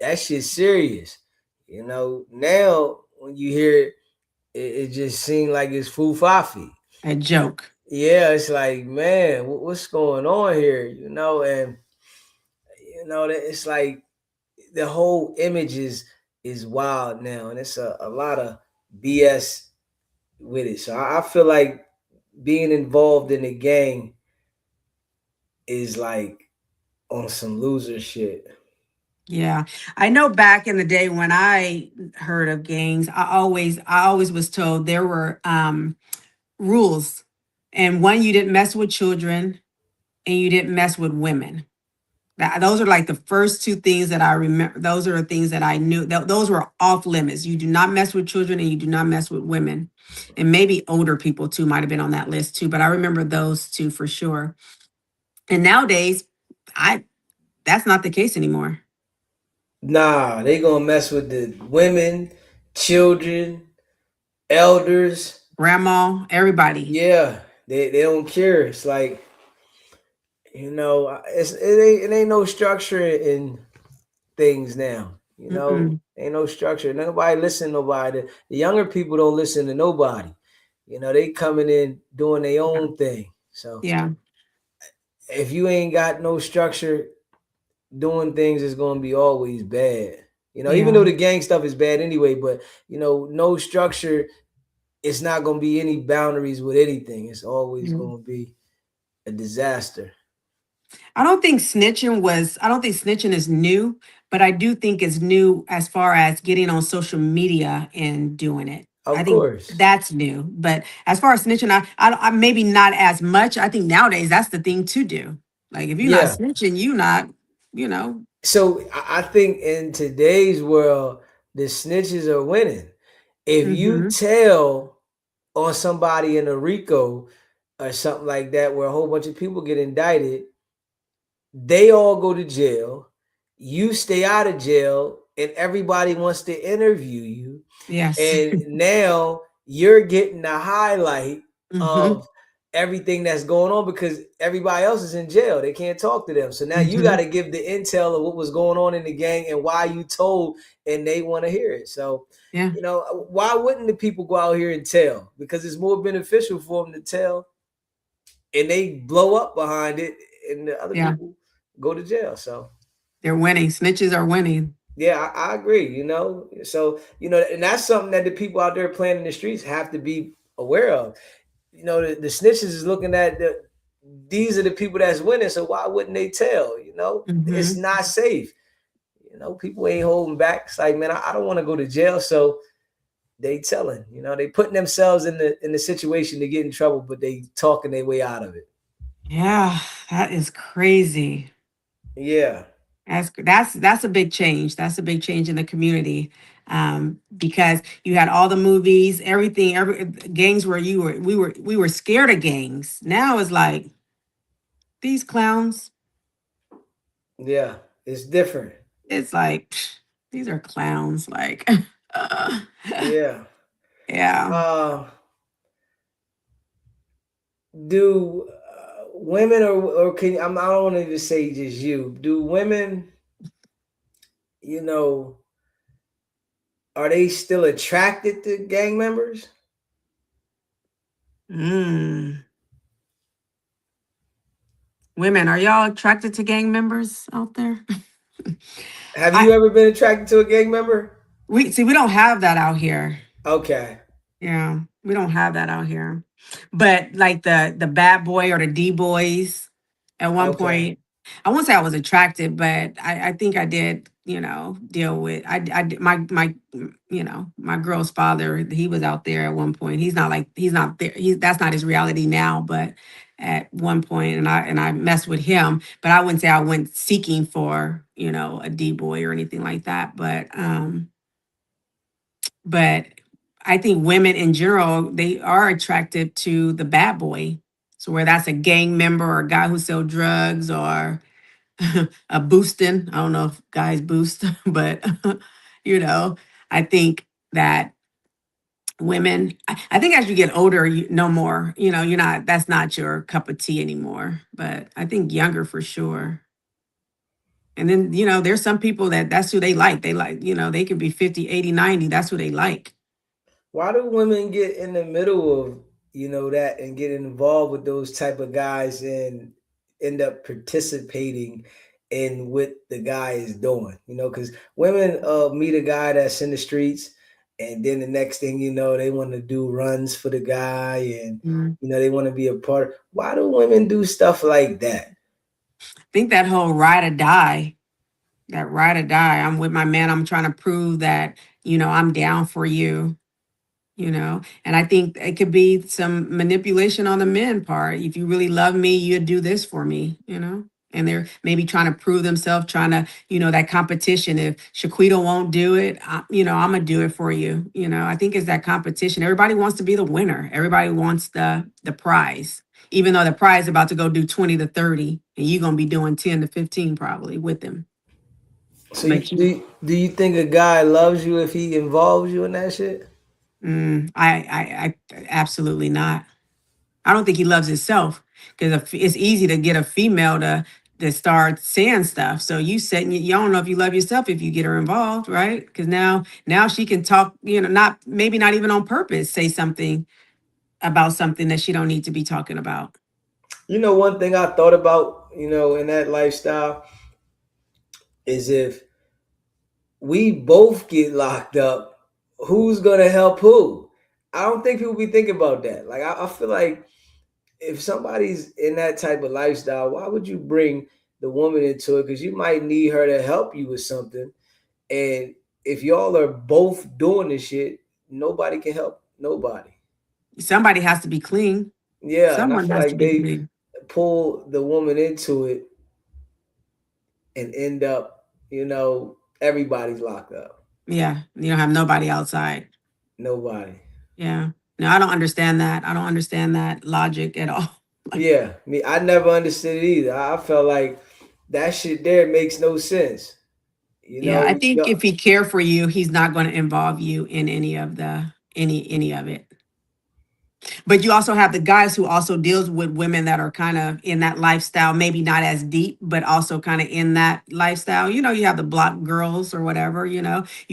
that shit's serious. Now when you hear it, it just seems like it's foo-fafi. a joke. Yeah, it's like, man, what's going on here? And that it's like the whole image is wild now, and it's a lot of BS with it. So I feel like being involved in a gang is like on some loser shit. Yeah. I know back in the day when I heard of gangs, I always was told there were rules. And one, you didn't mess with children and you didn't mess with women. Those are like the first two things that I remember. Those are the things that I knew. Those were off limits. You do not mess with children and you do not mess with women. And maybe older people too might have been on that list too. But I remember those two for sure. And nowadays, I that's not the case anymore. Nah, they gonna mess with the women, children, elders. Grandma, everybody. Yeah, they don't care. It's like, it ain't no structure in things now. Mm-mm. Ain't no structure. Nobody listen to nobody. The younger people don't listen to nobody. They coming in doing their Yeah. own thing. So Yeah. if you ain't got no structure, doing things is gonna be always bad. Even Yeah. though the gang stuff is bad anyway, but no structure, it's not gonna be any boundaries with anything. It's always Yeah. gonna be a disaster. I don't think snitching is new, but I do think it's new as far as getting on social media and doing it. I Of think course. that's new. But as far as snitching, I maybe not as much. I think nowadays that's the thing to do. Like if you're not Yeah. snitching, you not, you know. So I think in today's world, the snitches are winning. If you Mm-hmm. tell on somebody in a RICO or something like that, where a whole bunch of people get indicted, they all go to jail. You stay out of jail, and everybody wants to interview you. Yes. And now you're getting the highlight Mm-hmm. of everything that's going on because everybody else is in jail. They can't talk to them. So now you got Mm-hmm. to give the intel of what was going on in the gang and why you told, and they want to hear it. So, Yeah. why wouldn't the people go out here and tell? Because it's more beneficial for them to tell, and they blow up behind it, and the other Yeah. people go to jail. So They're winning. Snitches are winning. yeah, I agree. So and that's something that the people out there playing in the streets have to be aware of. The snitches is looking at these are the people that's winning. So why wouldn't they tell? It's Mm-hmm. not safe. People ain't holding back. It's like, man, I don't want to go to jail, so they telling. They putting themselves in the situation to get in trouble, but they talking their way out of it. Yeah, that is crazy. Yeah. That's a big change. That's a big change in the community, because you had all the movies, everything, every gangs where we were scared of gangs. Now it's like these clowns. Yeah. It's different. It's like psh, these are clowns. Like, uh, Yeah. yeah. Uh do women or can I don't want to even say just you. Do women, you know, are they still attracted to gang members? Mm. Women, are y'all attracted to gang members out there? Have I you ever been attracted to a gang member? we don't have that out here. Okay. Yeah, we don't have that out here. But like the bad boy or the D boys, at one Okay. point, I won't say I was attracted, but I think I did, deal with my girl's father. He was out there at one point. He's not there. That's not his reality now, but at one point, and I messed with him, but I wouldn't say I went seeking for, a D boy or anything like that. But I think women in general, they are attracted to the bad boy. So where that's a gang member or a guy who sell drugs or a boosting. I don't know if guys boost, but you know, I think that women, I think as you get older, you know more, that's not your cup of tea anymore. But I think younger for sure. And then, there's some people that's who they like. They like, they can be 50, 80, 90. That's who they like. Why do women get in the middle of that and get involved with those type of guys and end up participating in what the guy is doing? Because women meet a guy that's in the streets, and then the next thing you know, they want to do runs for the guy, and Mm. they want to be a part. Why do women do stuff like that? I think that whole ride or die, that ride or die, I'm with my man. I'm trying to prove that, I'm down for you, and I think it could be some manipulation on the men part. If you really love me, you'd do this for me. And they're maybe trying to prove themselves, trying to, that competition. If Shaquita won't do it, I'm gonna do it for you. I think it's that competition. Everybody wants to be the winner. Everybody wants the prize, even though the prize is about to go do 20 to 30, and you're gonna be doing 10 to 15 probably with them. So But do you think a guy loves you if he involves you in that shit? I absolutely not. I don't think he loves himself because it's easy to get a female to start saying stuff. So you don't know if you love yourself if you get her involved, right? Because now she can talk, not maybe not even on purpose, say something about something that she don't need to be talking about. You know, one thing I thought about, in that lifestyle is if we both get locked up, who's gonna help who? I don't think people be thinking about that. Like I feel like if somebody's in that type of lifestyle, why would you bring the woman into it? Because you might need her to help you with something. And if y'all are both doing this shit, nobody can help nobody. Somebody has to be clean. Yeah, and I Someone feel has to like be they clean. pull the woman into it and end up, everybody's locked up. Yeah, you don't have nobody outside. Nobody. Yeah. No, I don't understand that. I don't understand that logic at all. Like, Yeah, me. I never understood it either. I felt like that shit there makes no sense. yeah, I think Yeah, if he care for you, he's not going to involve you in any of it. But you also have the guys who also deals with women that are kind of in that lifestyle, maybe not as deep, but also kind of in that lifestyle. You have the block girls or whatever. You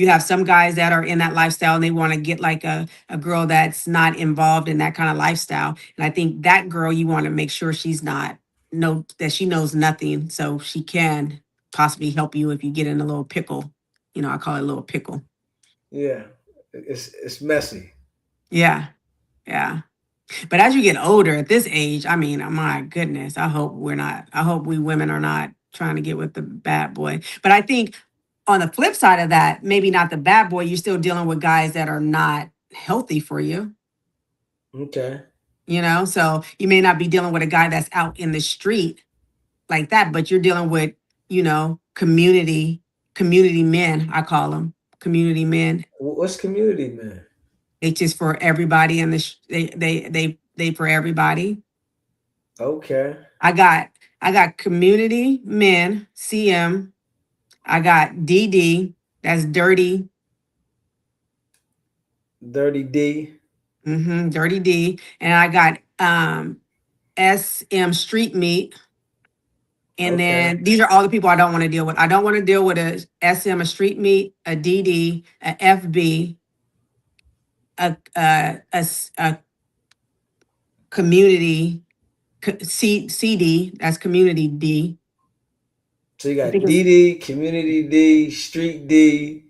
have some guys that are in that lifestyle and they want to get like a girl that's not involved in that kind of lifestyle. And I think that girl, you want to make sure she's not know that she knows nothing, so she can possibly help you if you get in a little pickle. I call it a little pickle. yeah. It's messy. Yeah, yeah. But as you get older at this age, I mean, my goodness, I hope we women are not trying to get with the bad boy. But I think on the flip side of that, maybe not the bad boy, you're still dealing with guys that are not healthy for you, Okay. So you may not be dealing with a guy that's out in the street like that, but you're dealing with, community men, I call them community men. What's community, man? They just for everybody in they for everybody. Okay. I got I got community men, CM. I got DD, that's dirty, Dirty D. dirty D, and I got SM street meat. And Okay. then these are all the people I don't want to deal with. I don't want to deal with a SM, a street meat, a DD, a FB, a community CD. That's community D. So you I got think it's DD, community D, street D.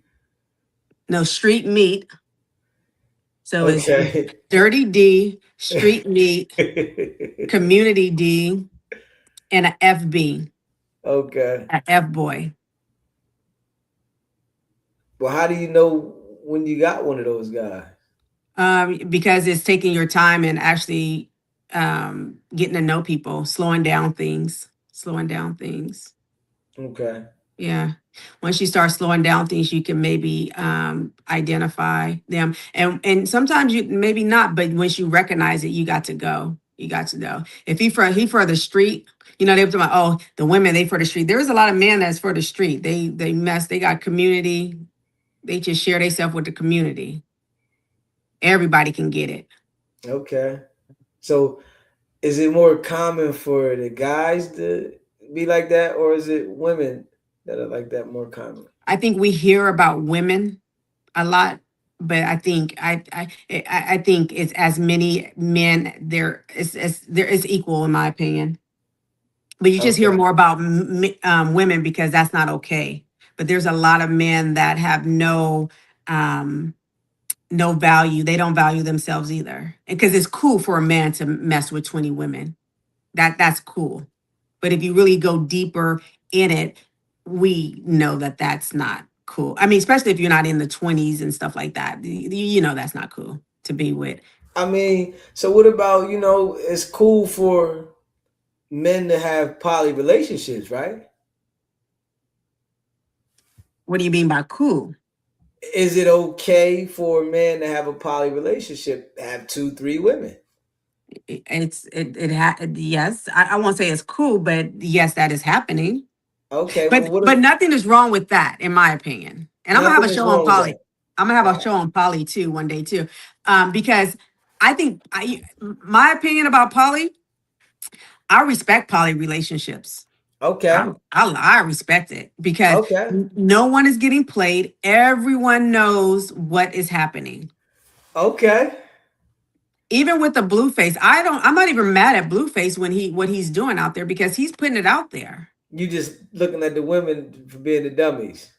no street meat. So it's Okay. dirty D, street meat, community D, and a FB, Okay. a F boy. Well, how do you know when you got one of those guys? Because it's taking your time and actually getting to know people, slowing down things. Okay. Yeah. Once you start slowing down things, you can maybe identify them. And sometimes you maybe not, but once you recognize it, you got to go. You got to go. If he for the street, they were talking about, oh, the women, they for the street. There's a lot of men that's for the street. They got community. They just share themselves with the community. Everybody can get it. Okay. So is it more common for the guys to be like that, or is it women that are like that more common? I think we hear about women a lot, but I think I think it's as many men there is equal in my opinion. But you just hear Okay. more about women because that's not okay. But there's a lot of men that have um, no value. They don't value themselves either, because it's cool for a man to mess with 20 women. That's cool. But if you really go deeper in it, we know that that's not cool. I mean, especially if you're not in the 20s and stuff like that. That's not cool to be with. I mean, so what about, it's cool for men to have poly relationships, right? What do you mean by cool? Is it okay for a man to have a poly relationship, have two, three women? Yes. I won't say it's cool, but yes, that is happening. Okay, But but what but if nothing is wrong with that, in my opinion. And I'm gonna have nothing a is show on wrong with poly. that? I'm gonna have a Uh, show on poly too one day too, because I think my opinion about poly, I respect poly relationships. okay, I respect it because okay, no one is getting played. Everyone knows what is happening. okay. Even with the Blueface, I'm not even mad at Blueface when what he's doing out there because he's putting it out there. You just looking at the women for being the dummies.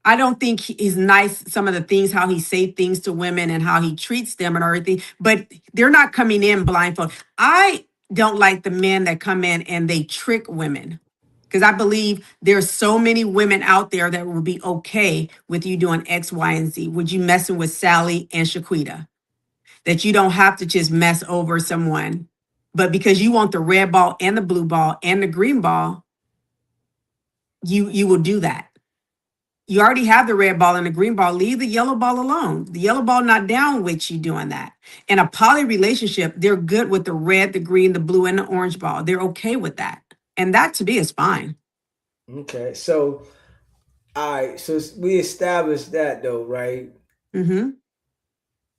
I don't think he's nice, some of the things, how he say things to women and how he treats them and everything, but they're not coming in blindfold. I don't like the men that come in and they trick women because I believe there's so many women out there that will be okay with you doing X, Y, and Z. Would you messing with Sally and Shaquita? That you don't have to just mess over someone, but because you want the red ball and the blue ball and the green ball, you will do that. You already have the red ball and the green ball. Leave the yellow ball alone. The yellow ball not down with you doing that. In a poly relationship, they're good with the red, the green, the blue, and the orange ball. They're okay with that. And that to me is fine. Okay, so all right, so we established that though, right? Hmm.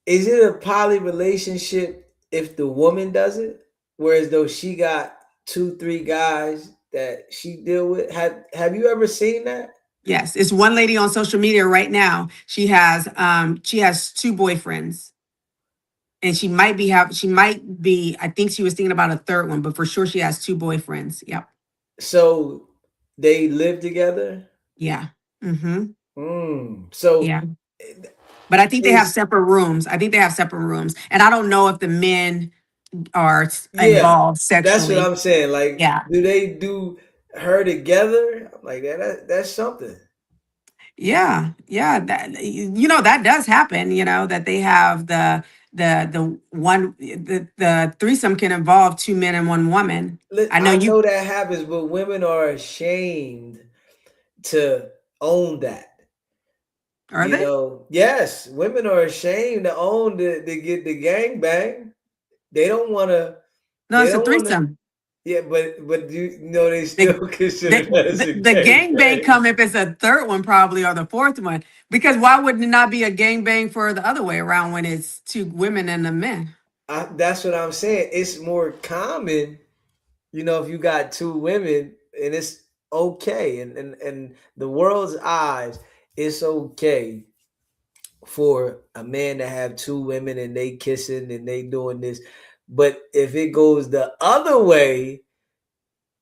Is it a poly relationship if the woman does it? Whereas though she got two, three guys that she deal with. Have you ever seen that? Yes. It's one lady on social media right now. She has two boyfriends. And she might be, I think she was thinking about a third one, but for sure she has two boyfriends. Yep. So they live together. Yeah. Hmm. So Yeah. But I think they have is separate rooms. I think they have separate rooms. And I don't know if the men are yeah, involved that's what sexually. I'm saying. Like, Yeah. do they do her together? I'm like that's something. Yeah. Yeah. That does happen, that they have the threesome can involve two men and one woman. I know I you know that happens, but women are ashamed to own that. are they? Yes, women are ashamed to own to get the gang bang. They don't want to. No, They it's a don't want to. threesome. Yeah, but you know they The, still consider the, that as the, a the gang gangbang bang. come if it's a third one, probably, or the fourth one. Because why would it not be a gangbang for the other way around when it's two women and a man? That's what I'm saying. It's more common, if you got two women, and it's okay, and the world's eyes, it's okay for a man to have two women and they kissing and they doing this. But if it goes the other way,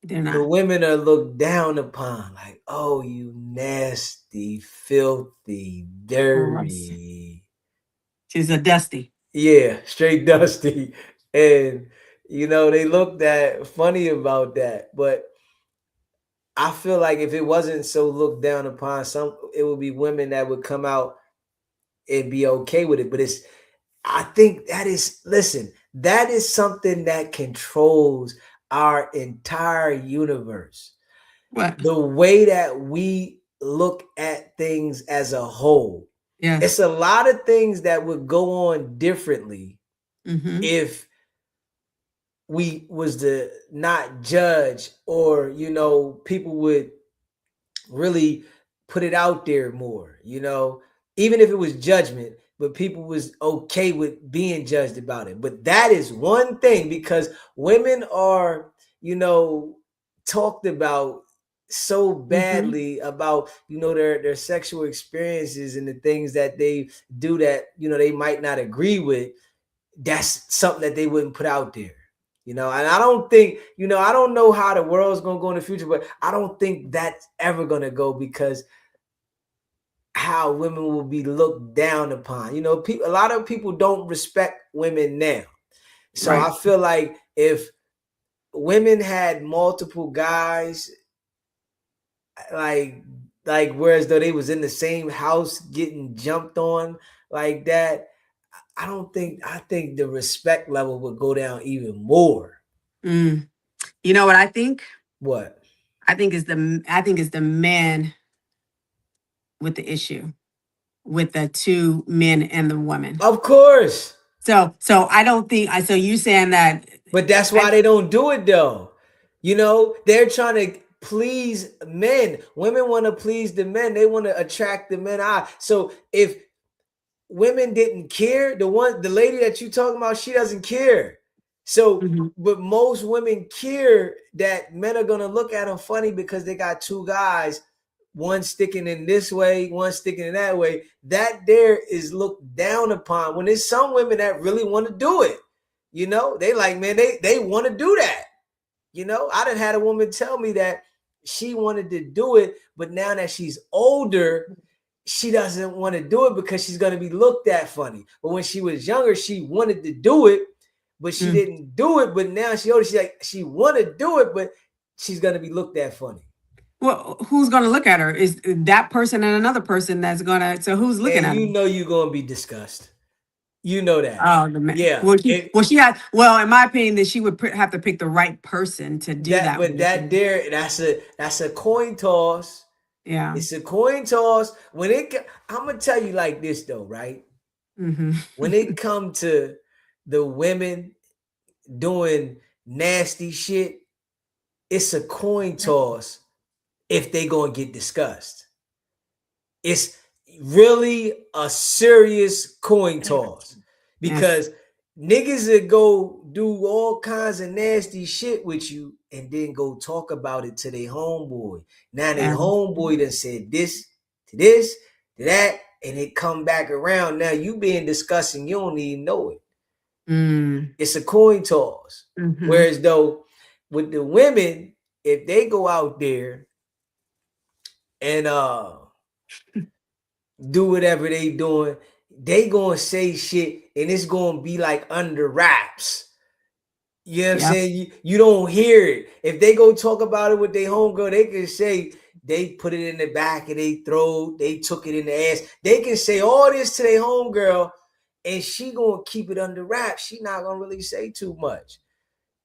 They're the not. women are looked down upon, like, oh, you nasty, filthy, Gross. dirty. She's a dusty. Yeah, straight dusty. And they looked at funny about that. But I feel like if it wasn't so looked down upon, it would be women that would come out and be okay with it. But I think that is something that controls our entire universe. What? The way that we look at things as a whole. It's Yes. a lot of things that would go on differently Mm-hmm. if we was to not judge, or people would really put it out there more, even if it was judgment, but people was okay with being judged about it. But that is one thing, because women are, you know, talked about so Mm-hmm. badly about, their sexual experiences and the things that they do that, they might not agree with. That's something that they wouldn't put out there. And I don't think, I don't know how the world's gonna go in the future, but I don't think that's ever gonna go, because how women will be looked down upon. A lot of people don't respect women now. So I Right. feel like if women had multiple guys, like whereas though they was in the same house getting jumped on like that, I think the respect level would go down even more. Mm. You know what I think? What? I think it's the men with the issue, with the two men and the woman. Of course. So I don't think I so you saying that But that's why I they don't do it though. You know, they're trying to please men. Women want to please the men. They want to attract the men eye. So if women didn't care, the lady that you talking about, she doesn't care. So, Mhm. but most women care that men are gonna look at them funny because they got two guys, one sticking in this way, one sticking in that way. That there is looked down upon. When there's some women that really want to do it, you know, they like, man, they want to do that. You know, I done had a woman tell me that she wanted to do it, but now that she's older, she doesn't want to do it because she's going to be looked at funny. But when she was younger, she wanted to do it, but she Mm. didn't do it. But now she older, she want to do it, but she's going to be looked at funny. Well, who's going to look at her? Is that person and another person that's going to? So who's looking And at her? you know you're going to be discussed. You know that. Oh, the man. Yeah. Well, she had. Well, in my opinion, that she would have to pick the right person to do That that but with. that there that's a coin toss. Yeah. It's a coin toss. I'm gonna tell you like this though, right? Mm-hmm. When it come to the women doing nasty shit, it's a coin toss if they gonna get discussed. It's really a serious coin toss Yes. because niggas that go do all kinds of nasty shit with you and then go talk about it to their homeboy. Now their Yeah. homeboy done said this, to that, and it come back around. Now you being discussing, you don't even know it. Mm. It's a coin toss. Mm-hmm. Whereas though with the women, if they go out there and do whatever they doing, they gonna say shit and it's gonna be like under wraps. You know what I'm Yeah. saying? You don't hear it. If they go talk about it with their homegirl, they can say they put it in the back of their throat, they took it in the ass. They can say all this to their homegirl and she gonna keep it under wraps. She not gonna really say too much,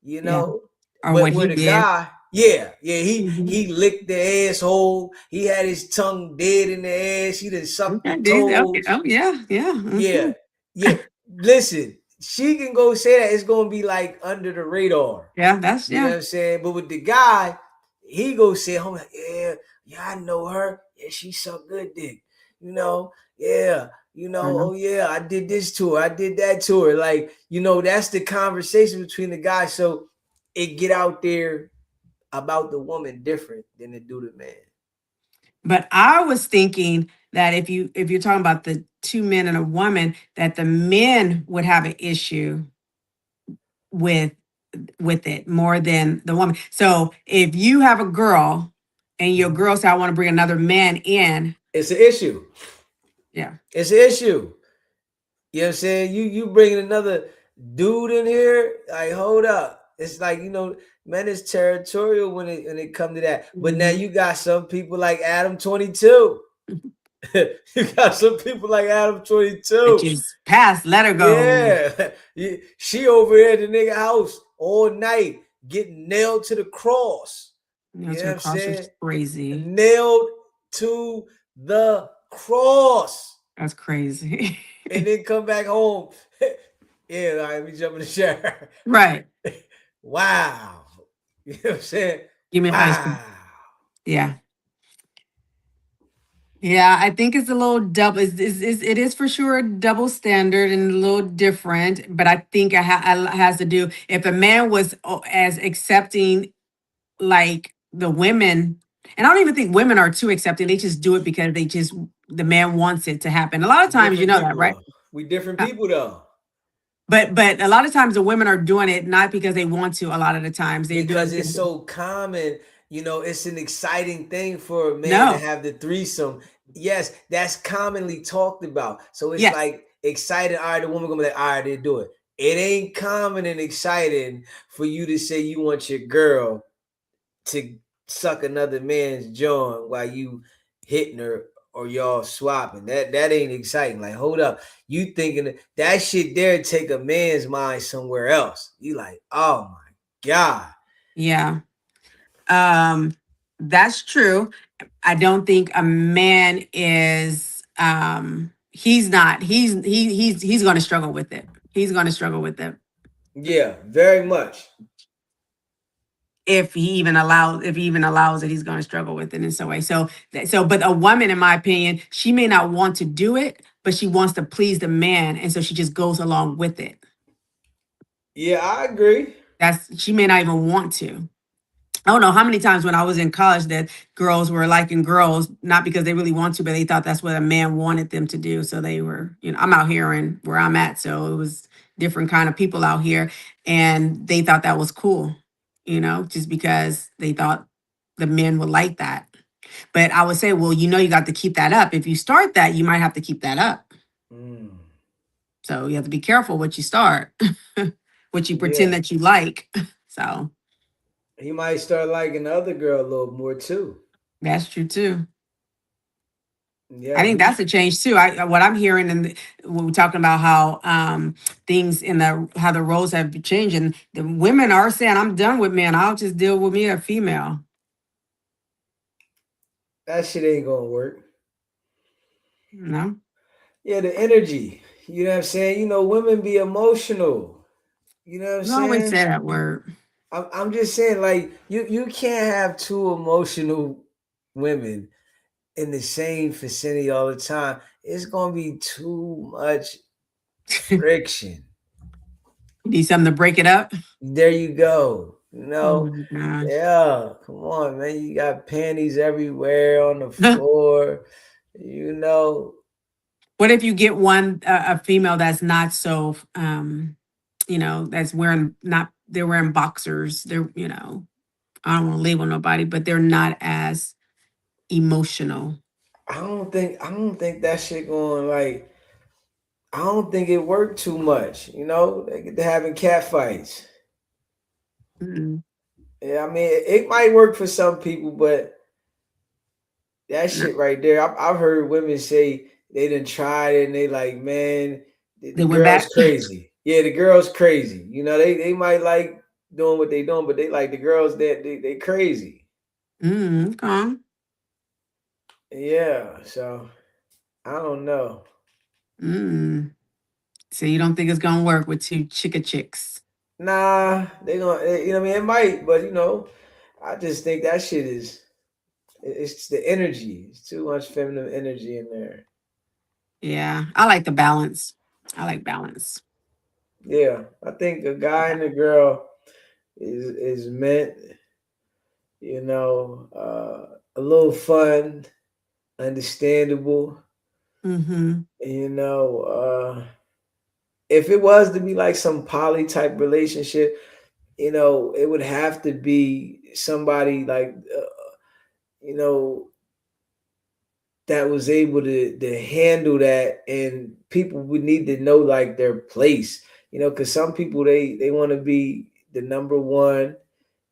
you Yeah. know. Or But what he with a did. guy, yeah, Mm-hmm. he licked the asshole. He had his tongue dead in the ass. He done sucked the Okay, dude. Okay. toes. Oh, yeah. Yeah. Yeah, Mm-hmm. yeah. Listen, she can go say that. It's gonna be like under the radar. Yeah. That's You know yeah. what I'm saying? But with the guy, he go say, "Oh yeah, I know her. Yeah, she suck good dick. You know, yeah, I know. oh yeah, I did this to her. I did that to her. Like, that's the conversation between the guys. So it get out there about the woman different than it do the man. But I was thinking that if you're talking about the two men and a woman, that the men would have an issue with it more than the woman. So if you have a girl and your Mhm. girl say, I want to bring another man in, It's an issue. yeah. It's an issue. You know what I'm saying? You bringing another dude in here, like hold up. It's like, men is territorial when it come to that. But now Mhm. you got some people like Adam 22. You got some people like Adam That 22. just pass, let her go. Yeah. She over here at the nigga house all night getting nailed to the cross. You know, You to know the what I'm cross saying? is crazy. Nailed to the cross. That's crazy. And then come back home. Yeah, all right, let me jump in the shower. Right. Wow. You know what I'm saying? Give me an ice cream. Wow. Yeah. Yeah, I think it's a little double. It is for sure a double standard and a little different, but I think it has to do if a man was as accepting like the women, and I don't even think women are too accepting. They just do it because the man wants it to happen. A lot of times, you Different know that, people right? though. We different Uh, people though. But a lot of times the women are doing it not because they want to. A lot of the times they do Because it it's because so common. It's an exciting thing for a man to no, have the threesome. Yes, that's commonly talked about. So it's yes, like excited. All right, the woman gonna be like, all right, they do it. It ain't common and exciting for you to say you want your girl to suck another man's joint while you hitting her or y'all swapping. That ain't exciting. Like, hold up. You thinking that shit there take a man's mind somewhere else. You like, oh my God. Yeah. Um, that's true. I don't think a man is he's gonna struggle with it. He's gonna struggle with it Yeah, very much. if he even allows it, he's gonna struggle with it in some way. So but a woman, in my opinion, she may not want to do it, but she wants to please the man, and so she just goes along with it. Yeah, I agree. That's she may not even want to. I don't know how many times when I was in college that girls were liking girls, not because they really want to, but they thought that's what a man wanted them to do. So they were, I'm out here and where I'm at. So it was different kind of people out here. And they thought that was cool, just because they thought the men would like that. But I would say, well, you got to keep that up. If you start that, you might have to keep that up. Mm, So you have to be careful what you start, what you pretend yeah, that you like. So he might start liking the other girl a little more too. that's true too. I Yeah, think that's a change too. What I'm hearing, and when we're talking about how things in the how the roles have changed, and the women are saying, "I'm done with men. I'll just deal with me a female." that shit ain't gonna work. No, Yeah, the energy. You know what I'm saying? Women be emotional. You know what I'm you always saying? say that word. I'm just saying, like, you can't have two emotional women in the same vicinity all the time. It's gonna be too much friction. Need something to break it up. There you go. Oh my gosh. Yeah, come on, man. You got panties everywhere on the floor. You know, What if you get one a female that's not so that's wearing not they're wearing boxers. I don't want to label nobody, but they're not as emotional. I don't think that shit going like. I don't think it worked too much. They get to having cat fights. Mm-mm. Yeah, I mean, it might work for some people, but that No. shit right there, I've heard women say they done tried it and they like, man, the They went girl's back. crazy. Yeah, the girl's crazy. They might like doing what they doing, but they like the girls that they crazy. Okay. Yeah, so I don't know. Mm. So you don't think it's gonna work with two chicka chicks? Nah, they gonna, what I mean, it might, but I just think that shit is, it's the energy. It's too much feminine energy in there. Yeah, I like the balance. I like balance. Yeah, I think a guy and a girl is meant, a little fun, understandable. Mm-hmm. You know, if it was to be like some poly type relationship, it would have to be somebody like, you know, that was able to handle that, and people would need to know like their place. Because some people they want to be the number one,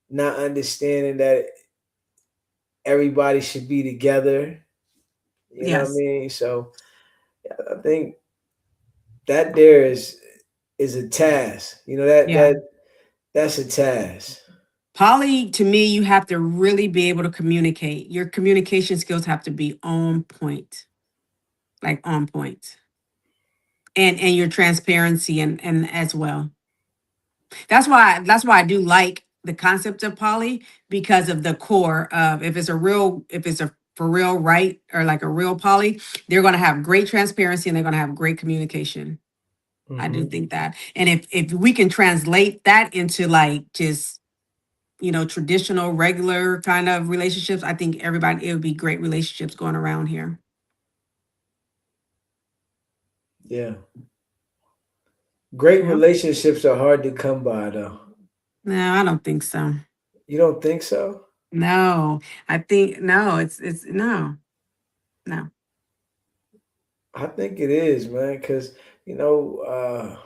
not understanding that everybody should be together. You know what I Yes. mean? So I think that there is a task. Yeah. That's a task. Poly, to me, you have to really be able to communicate. Your communication skills have to be on point, like on point, and your transparency and as well. That's why I do like the concept of poly because of the core of if it's a for real right or like a real poly, they're going to have great transparency and they're going to have great communication. I do Hmm. think that. And if we can translate that into like just traditional regular kind of relationships, I think everybody it would be great relationships going around here. Yeah, great Yeah. relationships are hard to come by, though. No, I don't think so. You don't think so? No, I think no. It's no, no. I think it is, man. Because you know, uh,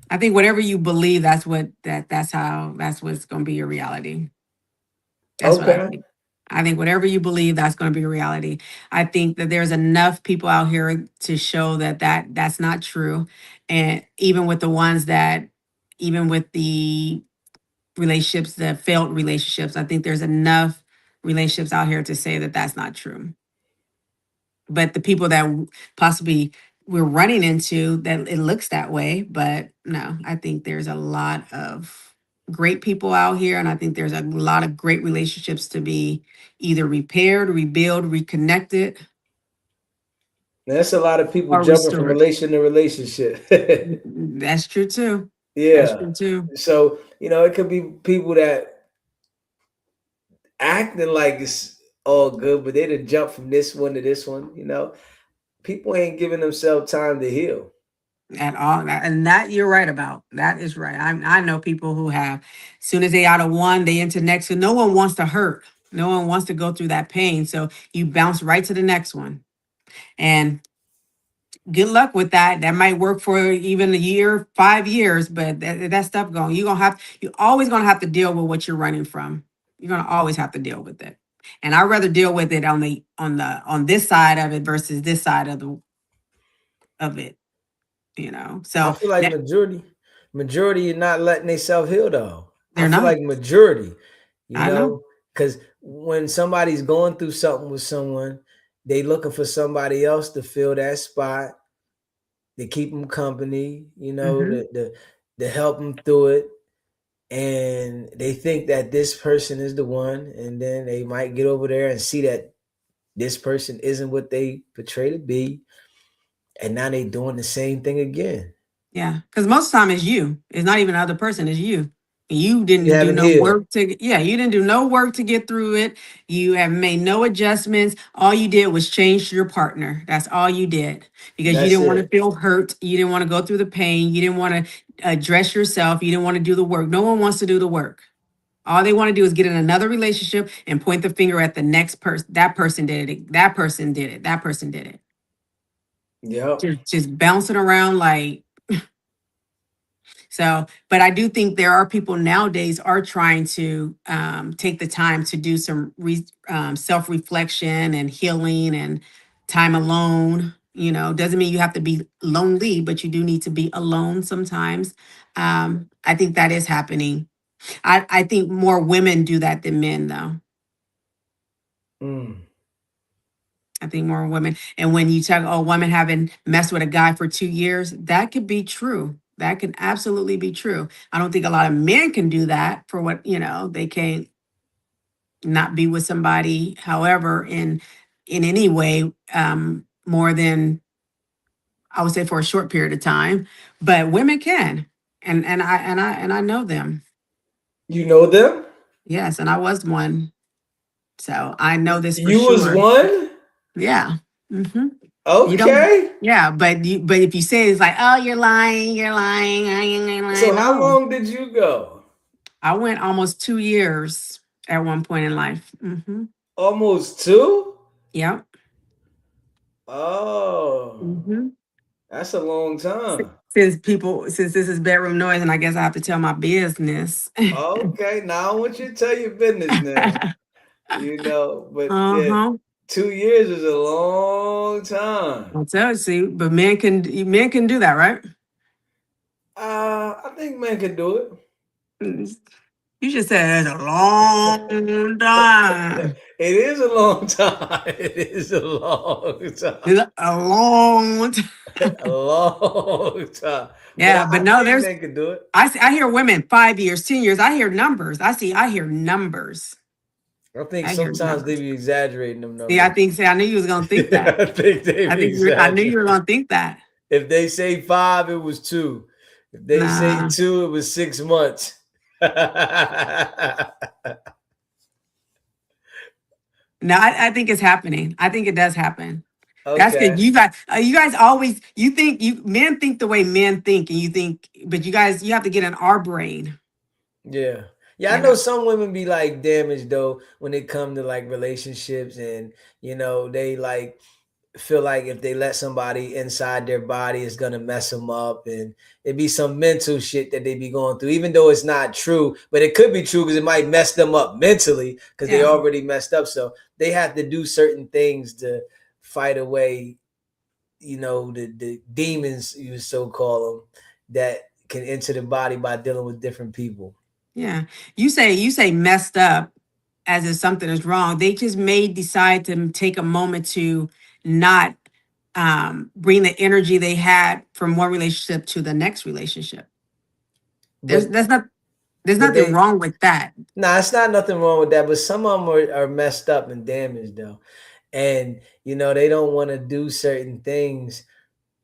I think whatever you believe, that's what's going to be your reality. That's what I okay, think. I think whatever you believe, that's going to be a reality. I think that there's enough people out here to show that's not true, and even with the ones that, even with the relationships, the failed relationships. I think there's enough relationships out here to say that that's not true. But the people that possibly we're running into, that it looks that way, but no, I think there's a lot of great people out here, and I think there's a lot of great relationships to be either repaired, rebuild, reconnected, That's a lot of people or jumping from restored. relation to relationship. That's true too. That's Yeah. true too. So, it could be people that acting like it's all good, but they done jump from this one to this one. People ain't giving themselves time to heal. At all. And that you're right about. That is right. I know people who have, as soon as they out of one, they into next. So no one wants to hurt. No one wants to go through that pain. So you bounce right to the next one. And good luck with that. That might work for even a year, 5 years, but that stuff going, you always gonna have to deal with what you're running from. You're gonna always have to deal with it. And I'd rather deal with it on this side of it versus this side of it, I So feel like that majority are not letting themselves heal though. I they're feel not. like majority, you I know. know, because when somebody's going through something with someone, they looking for somebody else to fill that spot, to keep them company, Hmm. to help them through it. And they think that this person is the one, and then they might get over there and see that this person isn't what they portray to be, and now they doing the same thing again. Yeah, because most of the time it's you. It's not even the other person. It's you. You You didn't do haven't no healed. work to. Yeah, you didn't do no work to get through it. You have made no adjustments. All you did was change your partner. That's all you did because you That's didn't want to it. feel hurt. You didn't want to go through the pain. You didn't want to address yourself. You didn't want to do the work. No one wants to do the work. All they want to do is get in another relationship and point the finger at the next person. That person did it. That person did it. That person did it. Yep. Just bouncing around like so. But I do think there are people nowadays are trying to take the time to do some self reflection and healing and time alone. Doesn't mean you have to be lonely, but you do need to be alone sometimes. I think that is happening. I think more women do that than men, though. Mm. I think more women. And when you talk, oh, women haven't messed with a guy for 2 years, that could be true. That can absolutely be true. I don't think a lot of men can do that for they can't not be with somebody, however, in any way, more than I would say for a short period of time. But women can. And I know them. You know them? Yes, and I was one. So I know this for You was sure. one? Yeah. Hmm. You don't, Okay. yeah, but if you say it's like, oh, you're lying, you're So lying. how No, long did you go? I went almost 2 years at one point in life. Almost two? Yep. Oh, hmm that's a long time. Since this is bedroom noise, and I guess I have to tell my business. Okay, now I want you to tell your business now. But yeah, Uh-huh. 2 years is a long time. I'll tell you, see, but men can do that, right? I think men can do it. Mm, You just said it's a long time. It is a long time. It is a long time. It's a long time. A long time. But Yeah, I but no, think there's men can do it. I hear women 5 years, 10 years. I hear numbers. I hear numbers. I think I hear sometimes they numbers. be exaggerating them See, numbers. I knew you was gonna think that. I think they be I knew you were exaggerating. gonna think that. If they say 5, it was 2. If they say Nah. 2, it was 6 months. No, I think it's happening. I think it does happen. That's good. Okay. You guys always you think you men think the way men think, and you think, but you have to get in our brain. Yeah. Yeah, I You know know. some women be like damaged though when it come to like relationships, and they like feel like if they let somebody inside their body, it's gonna mess them up, and it be some mental shit that they be going through, even though it's not true, but it could be true because it might mess them up mentally because they Yeah. already messed up. So they have to do certain things to fight away, the demons, you so call them, that can enter the body by dealing with different people. Yeah. You say messed up as if something is wrong. They just may decide to take a moment to not bring the energy they had from one relationship to the next relationship. There's But that's not there's but nothing they wrong with that. nah, it's not nothing wrong with that. But some of them are messed up and damaged though, and they don't want to do certain things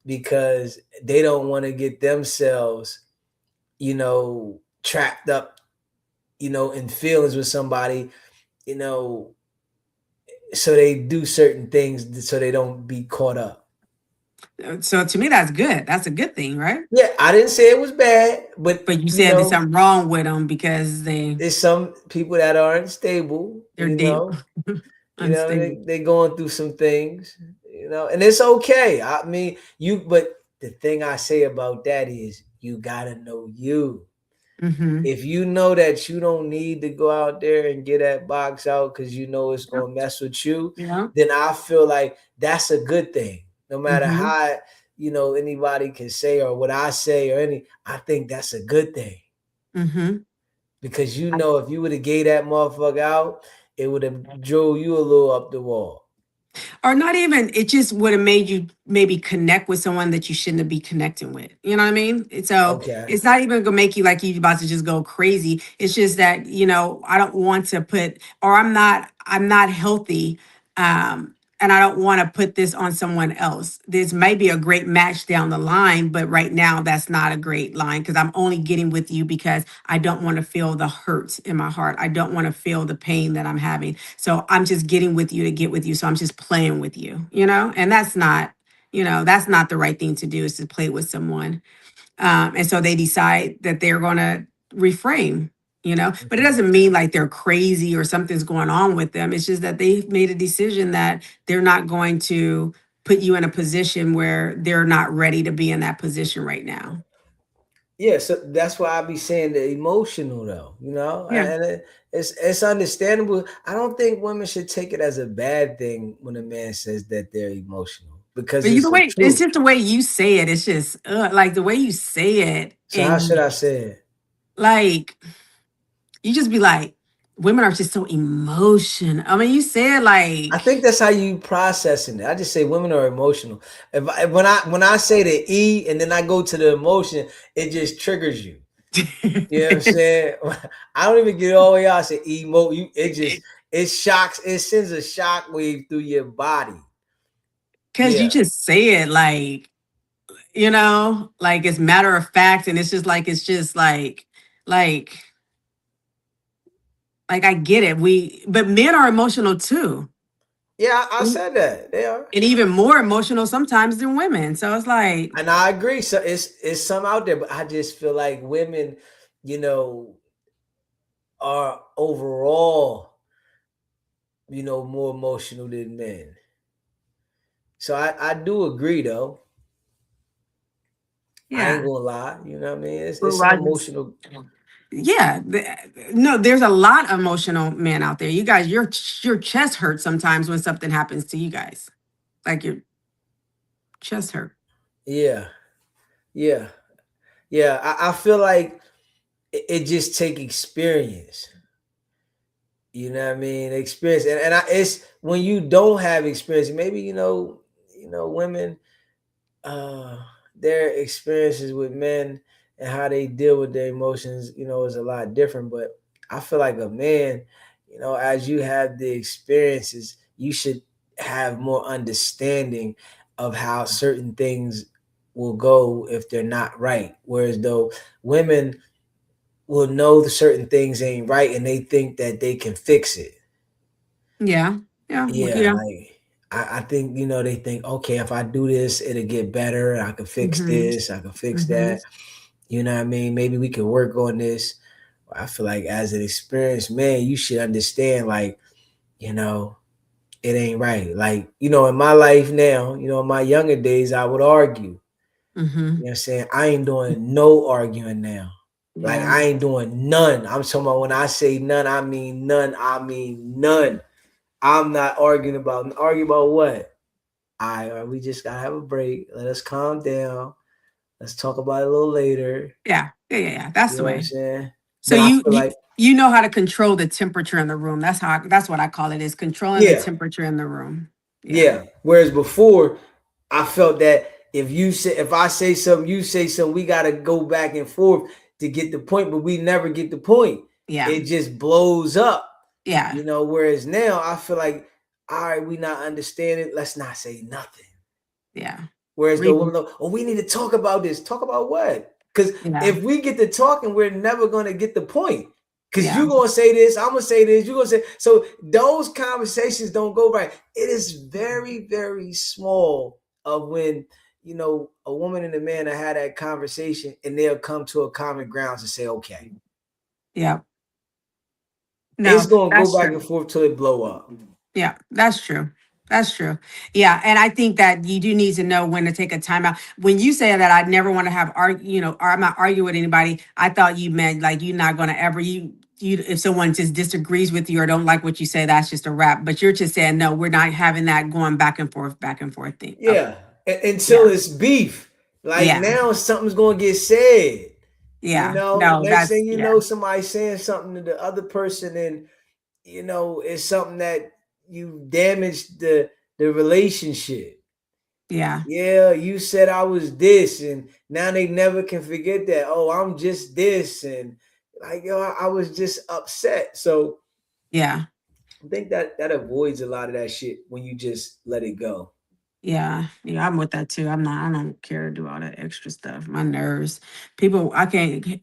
because they don't want to get themselves trapped up in feelings with somebody, you know, so they do certain things so they don't be caught up. So to me, that's good. That's a good thing, right? Yeah, I didn't say it was bad, but But you said there's something wrong with them because there's some people that are unstable, they're deep, they unstable. they going through some things, and it's okay. I mean, but the thing I say about that is you gotta know you. Mm-hmm. If you know that you don't need to go out there and get that box out because you know it's Yep. gonna mess with you, Yeah. then I feel like that's a good thing. No matter Mm-hmm. how anybody can say or what I say I think that's a good thing Mm-hmm. because if you would have gave that motherfucker out, it would have drove you a little up the wall. Or not even, it just would have made you maybe connect with someone that you shouldn't be connecting with. You know what I mean? So Okay. it's not even gonna make you like you about to just go crazy. It's just that, I don't want to put, or I'm not healthy. And I don't want to put this on someone else. This may be a great match down the line, but right now that's not a great line because I'm only getting with you because I don't want to feel the hurt in my heart. I don't want to feel the pain that I'm having. So I'm just getting with you to get with you. So I'm just playing with you, and that's not the right thing to do is to play with someone. And so they decide that they're going to reframe, but it doesn't mean like they're crazy or something's going on with them. It's just that they've made a decision that they're not going to put you in a position where they're not ready to be in that position right now. Yeah, so that's why I be saying the emotional though, Yeah. and it's understandable. I don't think women should take it as a bad thing when a man says that they're emotional because But you it's the the way it's truth. just the way you say it. It's just like the way you say it, So how should and I say it? like you just be like, women are just so emotional. I mean, you say it I like think that's how you processing it. I just say women are emotional. When I say the E and then I go to the emotion, it just triggers you. You know what I'm saying? I don't even get all the way out. I say emo. It shocks. It sends a shock wave through your body. because you Yeah. just say it like it's matter of fact, and it's just like I get it. But men are emotional too, Yeah, I and said that they are, even more emotional sometimes than women. So it's like, and I agree. So it's some out there, but I just feel like women, you know, are overall, more emotional than men. So I do agree though. I yeah. ain't gonna lie. You know what I mean? It's Well, some Rogers. emotional. Yeah, no, there's a lot of emotional men out there. You guys, your chest hurts sometimes when something happens to you guys. Like your chest hurt. Yeah, yeah, yeah. I feel like it just take experience. You know what I mean? Experience, it's when you don't have experience. Maybe women, uh, their experiences with men and how they deal with their emotions, is a lot different. But I feel like a man, as you have the experiences, you should have more understanding of how certain things will go if they're not right. Whereas though women will know the certain things ain't right and they think that they can fix it. Yeah, yeah, Yeah, yeah. like I think they think, okay, if I do this, it'll get better. I can fix Hmm. this. I can fix Hmm. that. You know what I mean? Maybe we can work on this. I feel like as an experienced man, you should understand, like, you know, it ain't right. Like, in my life now, in my younger days, I would argue. You know Hmm. what I'm saying? I ain't doing no arguing now. Like, Yeah, I ain't doing none. I'm talking about when I say none, I mean none. I mean none. I'm not argue about what? All right, we just gotta have a break. Let us calm down. Let's talk about it a little later. yeah, yeah, yeah, yeah. That's You the know what I'm way. saying? So But I you feel you like, you know how to control the temperature in the room. That's what I call it, is controlling the yeah, temperature in the room. Yeah. yeah. Whereas before, I felt that if I say something, you say something, we gotta go back and forth to get the point, but we never get the point. Yeah. It just blows up, Yeah. you know. Whereas now, I feel like, all right, we not understanding. Let's not say nothing. Yeah. Whereas the Read. woman, oh, we need to talk about this. Talk about what? Because Yeah. if we get to talking, we're never gonna get the point. Because Yeah. you gonna say this, I'm gonna say this, you're gonna say so. Those conversations don't go right. It is very, very small of when, you know, a woman and a man have had that conversation and they'll come to a common grounds and say, okay, Yeah. it's No, gonna go that's back true. and forth till it blow up. Yeah, that's true. That's true. Yeah, and I think that you do need to know when to take a timeout. When you say that, I never want to have or I'm not arguing with anybody. I thought you meant like you're not going to ever you if someone just disagrees with you or don't like what you say, that's just a wrap. But you're just saying no, we're not having that going back and forth thing. Okay. Yeah, until Yeah. it's beef. Like Yeah. now, something's gonna get said. You Yeah. know, No, next that's thing you yeah. know, somebody saying something to the other person, and you know, it's something that you damaged the relationship. Yeah. Yeah, you said I was this, and now they never can forget that. Oh, I'm just this, and like, yo, I was just upset. So Yeah. I think that that avoids a lot of that shit when you just let it go. Yeah, yeah, I'm with that too. I don't care to do all that extra stuff. My nerves, people,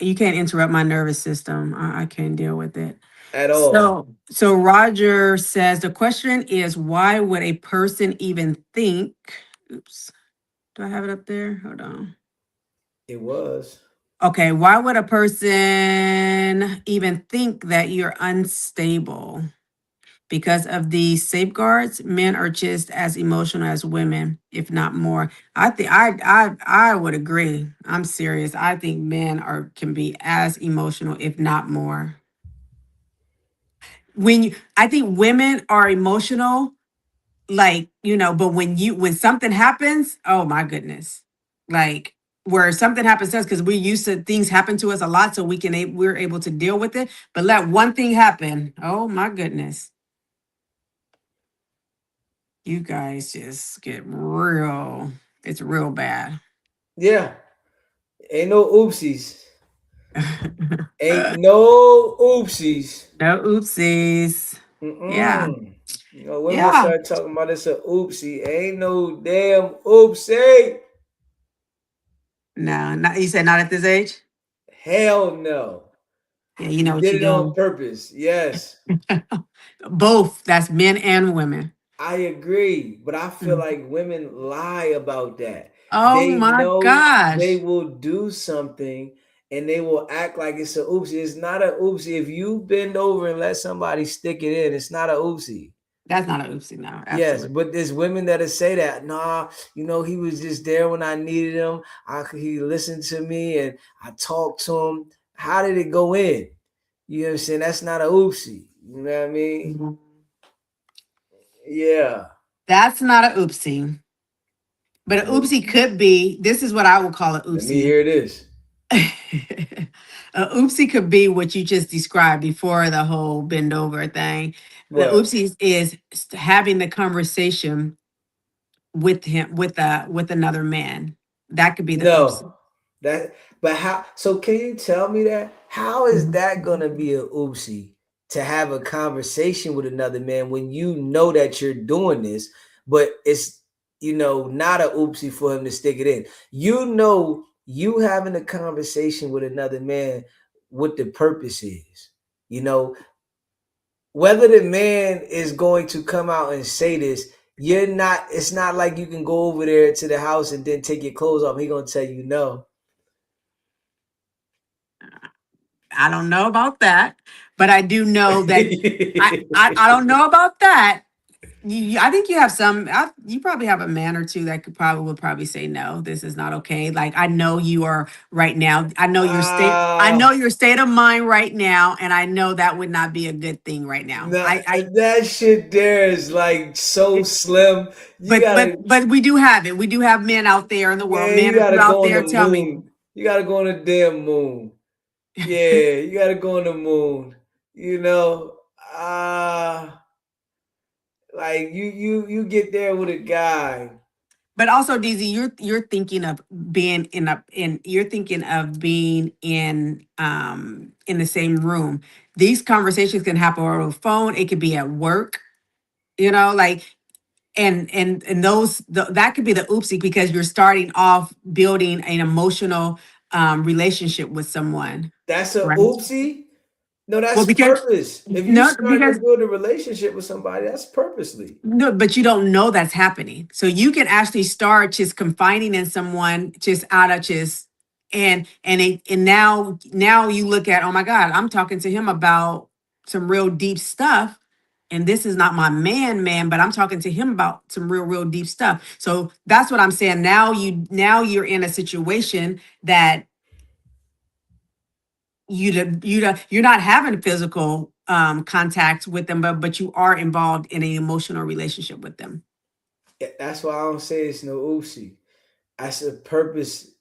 you can't interrupt my nervous system. I can't deal with it. At all. So Roger says the question is, why would a person even think, oops, do I have it up there? Hold on. It was. Okay, why would a person even think that you're unstable? Because of these safeguards, men are just as emotional as women, if not more. I think I would agree. I'm serious. I think men are can be as emotional, if not more. I think women are emotional, like, but when something happens, oh my goodness. Like where something happens to us, because we're used to things happen to us a lot, so we're able to deal with it. But let one thing happen. Oh my goodness. You guys just get real. It's real bad. Yeah. Ain't no oopsies. Ain't No no oopsies. oopsies. Yeah. Mm-mm. You know, women Yeah. start talking about it's a oopsie. Ain't no damn oopsie. No, not you said not at this age? Hell no. Yeah, you You know what did you're it on doing. purpose. Yes. Both. That's men and women. I agree. But I feel Mhm. like women lie about that. Oh They my know they gosh. will do something and they will act like it's a oopsie. It's not a oopsie. If you bend over and let somebody stick it in, it's not a oopsie. That's not an oopsie, no. Yes, Absolutely. but there's women that'll say that, nah, you know, he was just there when I needed him. He listened to me and I talked to him. How did it go in? You know what I'm saying? That's not a oopsie. You know what I mean? Mhm. Yeah. That's not a oopsie. But an Let, oopsie could be, this is what I would call an let me oopsie. hear this. A oopsie could be what you just described before the whole bend over thing. The What? oopsie is having the conversation with him with another man. That could be the oopsie. No. That but how so can you tell me that? How is Mhm. that gonna be a oopsie to have a conversation with another man when you know that you're doing this, but it's not a oopsie for him to stick it in. You know you having a conversation with another man what the purpose is. You know, whether the man is going to come out and say this, it's not like you can go over there to the house and then take your clothes off. He gonna tell you no. I don't know about that, but I do know that I don't know about that. I think you have you probably have a man or two that would probably say no, this is not okay. Like I know you are right now. I Ah, know your state of mind right now, and I know that would not be a good thing right now. nah, that shit there is like so slim. You gotta, But we do have it. We do have men out there in the world. man, you Men, if gotta you're out go on the there, tell me. moon. You gotta go on the damn moon. Yeah, you gotta go on the moon. You know, uh like you get there with a guy. But also, DZ, you're thinking of being you're thinking of being in the same room. These conversations can happen over the phone. It could be at work, like, and that could be the oopsie, because you're starting off building an emotional relationship with someone, That's a right? oopsie. No, Well, that's because purpose. If you no, starting to because build a relationship with somebody, that's purposely. no, but you don't know that's happening. So you can actually start just confiding in someone just out of just and now you look at, oh my God, I'm talking to him about some real deep stuff. And this is not my man, but I'm talking to him about some real deep stuff. So that's what I'm saying. Now you're in a situation that you're not having physical contact with them, but you are involved in an emotional relationship with them. Yeah, that's why I don't say it's no oopsie. That's a purpose.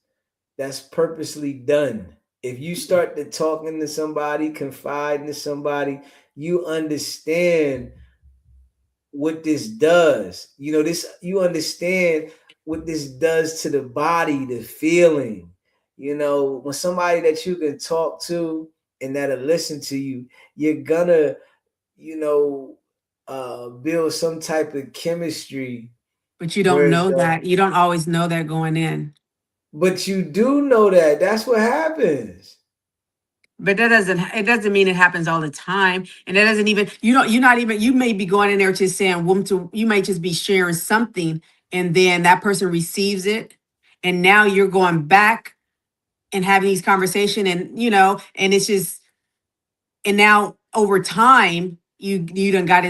That's purposely done. If you start to talking to somebody, confiding to somebody, you understand what this does. You know, this you understand what this does to the body, the feeling. You know, when somebody that you can talk to and that'll listen to you, you're gonna, you know, build some type of chemistry. But you don't Whereas know that. You don't always know that going in. but you do know that. That's what happens. But it doesn't mean it happens all the time. And it doesn't even, you're not even, you may be going in there just saying, you might just be sharing something, and then that person receives it. And now you're going back and having these conversation, and it's just, and now over time, you got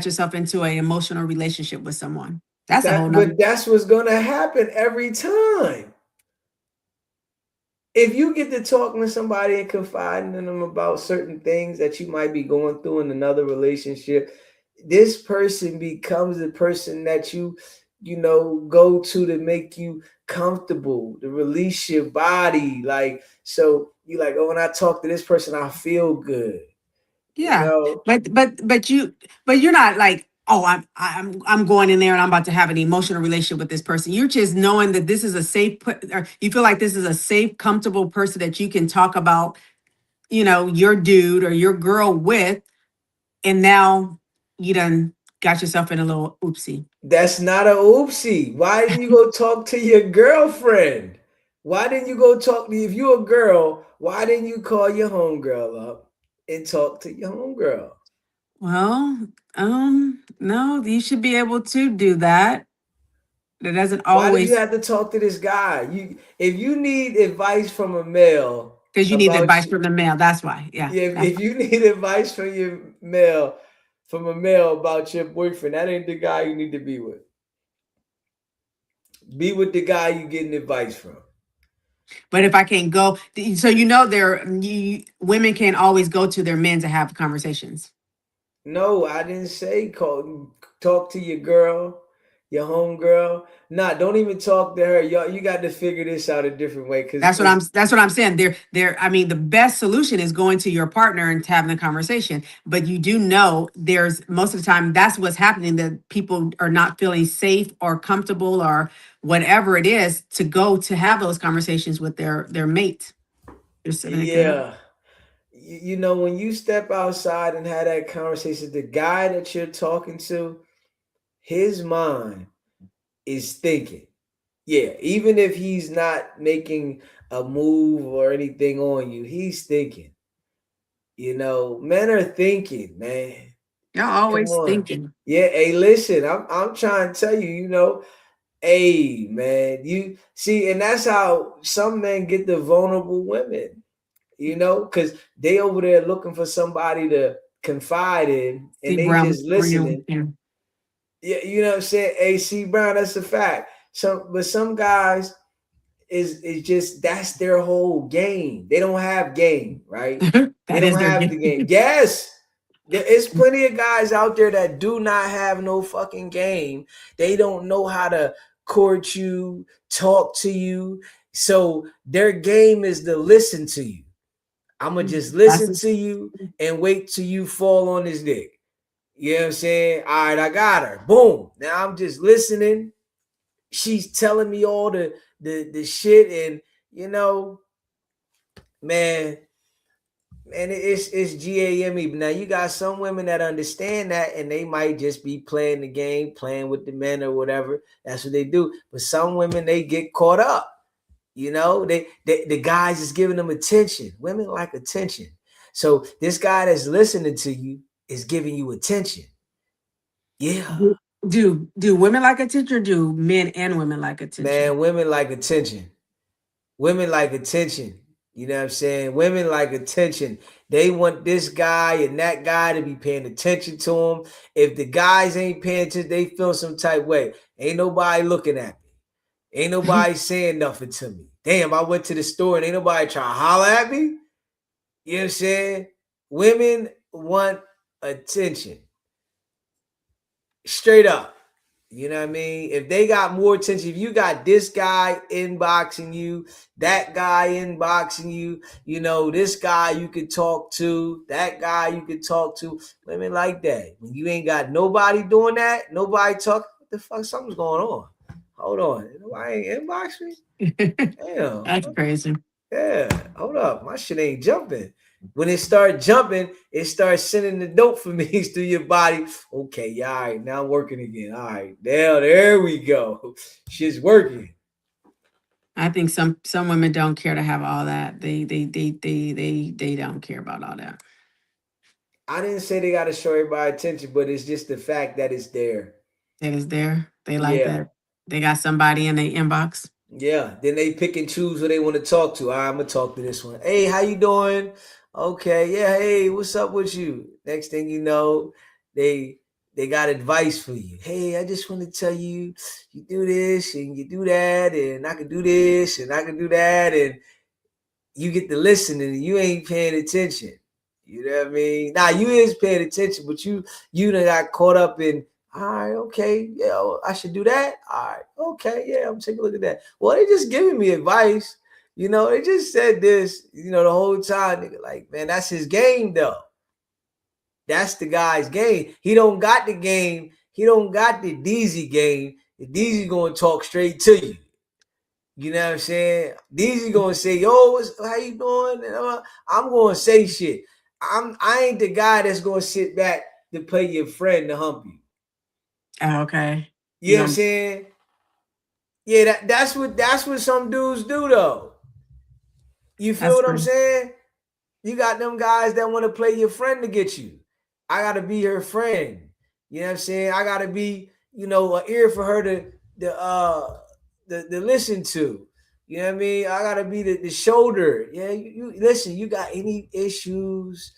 yourself into an emotional relationship with someone. That's a whole nother. But that's what's gonna happen every time. If you get to talking to somebody and confiding in them about certain things that you might be going through in another relationship, this person becomes the person that you know, go to make you comfortable, to release your body. Like, so you like, oh, when I talk to this person, I feel good. You Yeah, know, but you're not like, oh, I'm going in there and I'm about to have an emotional relationship with this person. You're just knowing that this is a or you feel like this is a safe, comfortable person that you can talk about, your dude or your girl with, and now you done got yourself in a little oopsie. that's not a oopsie. Why didn't you go talk to your girlfriend? Why didn't you go talk to, if you a girl, why didn't you call your homegirl up and talk to your homegirl? Well, no, you should be able to do that. That doesn't Why do you always, have to talk to this guy? You, if you need advice from a male because you need about advice you, from the male. That's why. Yeah, yeah, that's if you need advice from your male, from a male about your boyfriend, that ain't the guy you need to be with. Be with the guy you getting advice from. But if I can't go, so women can't always go to their men to have conversations. No, I didn't say call, talk to your girl, your home girl. Nah, don't even talk to her. Y'all, you got to figure this out a different way, cause That's what I'm saying. I mean, the best solution is going to your partner and having the conversation. But you do know there's most of the time that's what's happening, that people are not feeling safe or comfortable or whatever it is to go to have those conversations with their mate, their significant other. yeah, you know, when you step outside and have that conversation, the guy that you're talking to, his mind is thinking. Yeah, even if he's not making a move or anything on you, he's thinking. You know, men are thinking, man. You're Come always on. thinking. Yeah, hey, listen, I'm trying to tell you, you know, hey man, you see, and that's how some men get the vulnerable women, you know, because they over there looking for somebody to confide in and See they Brown just for you. listening. Yeah. Yeah, you know what I'm saying? AC Brown, that's a fact. Some guys is just that's their whole game. They don't have game, right? They That don't is their have the gift. game. Yes. There is plenty of guys out there that do not have no fucking game. They don't know how to court you, talk to you. So their game is to listen to you. I'm going to just That's listen to you and wait till you fall on this dick. You know what I'm saying? All right, I got her. Boom. Now I'm just listening. She's telling me all the shit, and you know, man, it's GAME. Now you got some women that understand that, and they might just be playing the game, playing with the men or whatever. That's what they do. But some women, they get caught up. You know, the guys is giving them attention. Women like attention. So this guy that's listening to you is giving you attention. Yeah. do women like attention, or do men and women like attention? Man, women like attention. Women like attention. You know what I'm saying? Women like attention. They want this guy and that guy to be paying attention to them. If the guys ain't paying attention, they feel some type way. Ain't nobody looking at me. Ain't nobody saying nothing to me. Damn, I went to the store and ain't nobody trying to holler at me. You know what I'm saying? Women want attention. Straight up. You know what I mean? If they got more attention, if you got this guy inboxing you, that guy inboxing you, you know, this guy you could talk to, that guy you could talk to, women like that. When you ain't got nobody doing that, nobody talking, what the fuck, something's going on. Hold on. Nobody ain't inbox me? Damn. That's crazy. Yeah, hold up. My shit ain't jumping. When it starts jumping, it starts sending the dopamine through your body. Okay, yeah, all right, now I'm working again. All right, there we go. Shit's working. I think some women don't care to have all that. They don't care about all that. I didn't say they got to show everybody attention, but it's just the fact that it's there. It is there. They like Yeah. that. They got somebody in their inbox. Yeah, then they pick and choose who they want to talk to. All right, I'm gonna talk to this one. Hey, how you doing? Okay, yeah. Hey, what's up with you? Next thing you know, they they got advice for you. Hey, I just want to tell you, you do this and you do that, and I can do this and I can do that, and you get to listen and you ain't paying attention. You know what I mean? Now you is paying attention, but you done got caught up in. All right, okay, yeah, I should do that. All right, okay, yeah, I'm taking a look at that. Well, they just giving me advice. You know, they just said this. You know, the whole time, nigga, like, man, that's his game though. That's the guy's game. He don't got the game. He don't got the DZ game. The DZ gonna talk straight to you. You know what I'm saying? DZ gonna say, "Yo, how you doing?" And I'm gonna say shit. I ain't the guy that's gonna sit back to play your friend to hump you. Oh, okay. You You know what I'm gonna saying? Yeah, that's what some dudes do though. You feel that's what I'm true. saying? You got them guys that want to play your friend to get you. I gotta be her friend. You know what I'm saying? I gotta be, an ear for her to listen to. You know what I mean? I gotta be the shoulder. Yeah, you listen, you got any issues,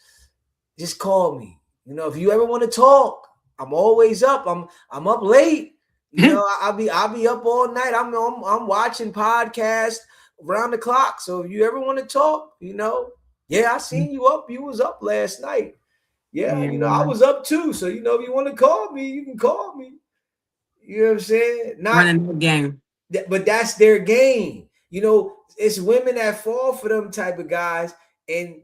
just call me. If you ever want to talk, I'm always up. I'm up late. I'll be up all night. I'm watching podcasts around the clock. So if you ever want to talk, yeah, I seen you up. You was up last night. Yeah, I Yeah. was up too. So if you want to call me, you can call me. You know what I'm saying? Not, Running the game. but that's their game. It's women that fall for them type of guys, and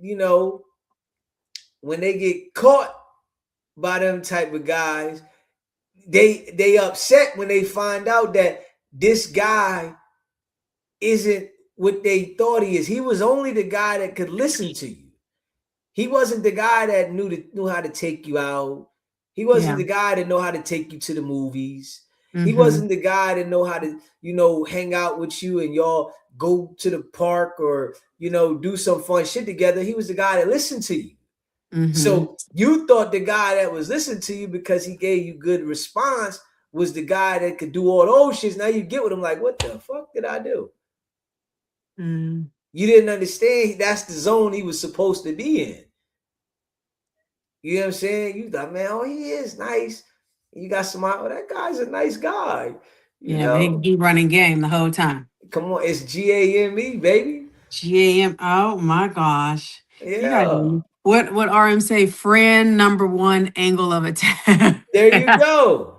when they get caught by them type of guys, they upset when they find out that this guy isn't what they thought he is. He was only the guy that could listen to you. He wasn't the guy that knew how to take you out. He wasn't Yeah. the guy that know how to take you to the movies. He Mm-hmm. wasn't the guy that know how to, hang out with you and y'all go to the park or, do some fun shit together. He was the guy that listened to you. Mm-hmm. So you thought the guy that was listening to you because he gave you good response was the guy that could do all those shits. Now you get with him like, what the fuck did I do? Mm. You didn't understand that's the zone he was supposed to be in. You know what I'm saying? You thought, man, oh, he is nice. You got somebody, oh, that guy's a nice guy. Yeah, but he running game the whole time. Come on, it's GAME, baby. GAM. Oh my gosh. You Yeah. gotta what RM say? Friend number one angle of attack. There you go.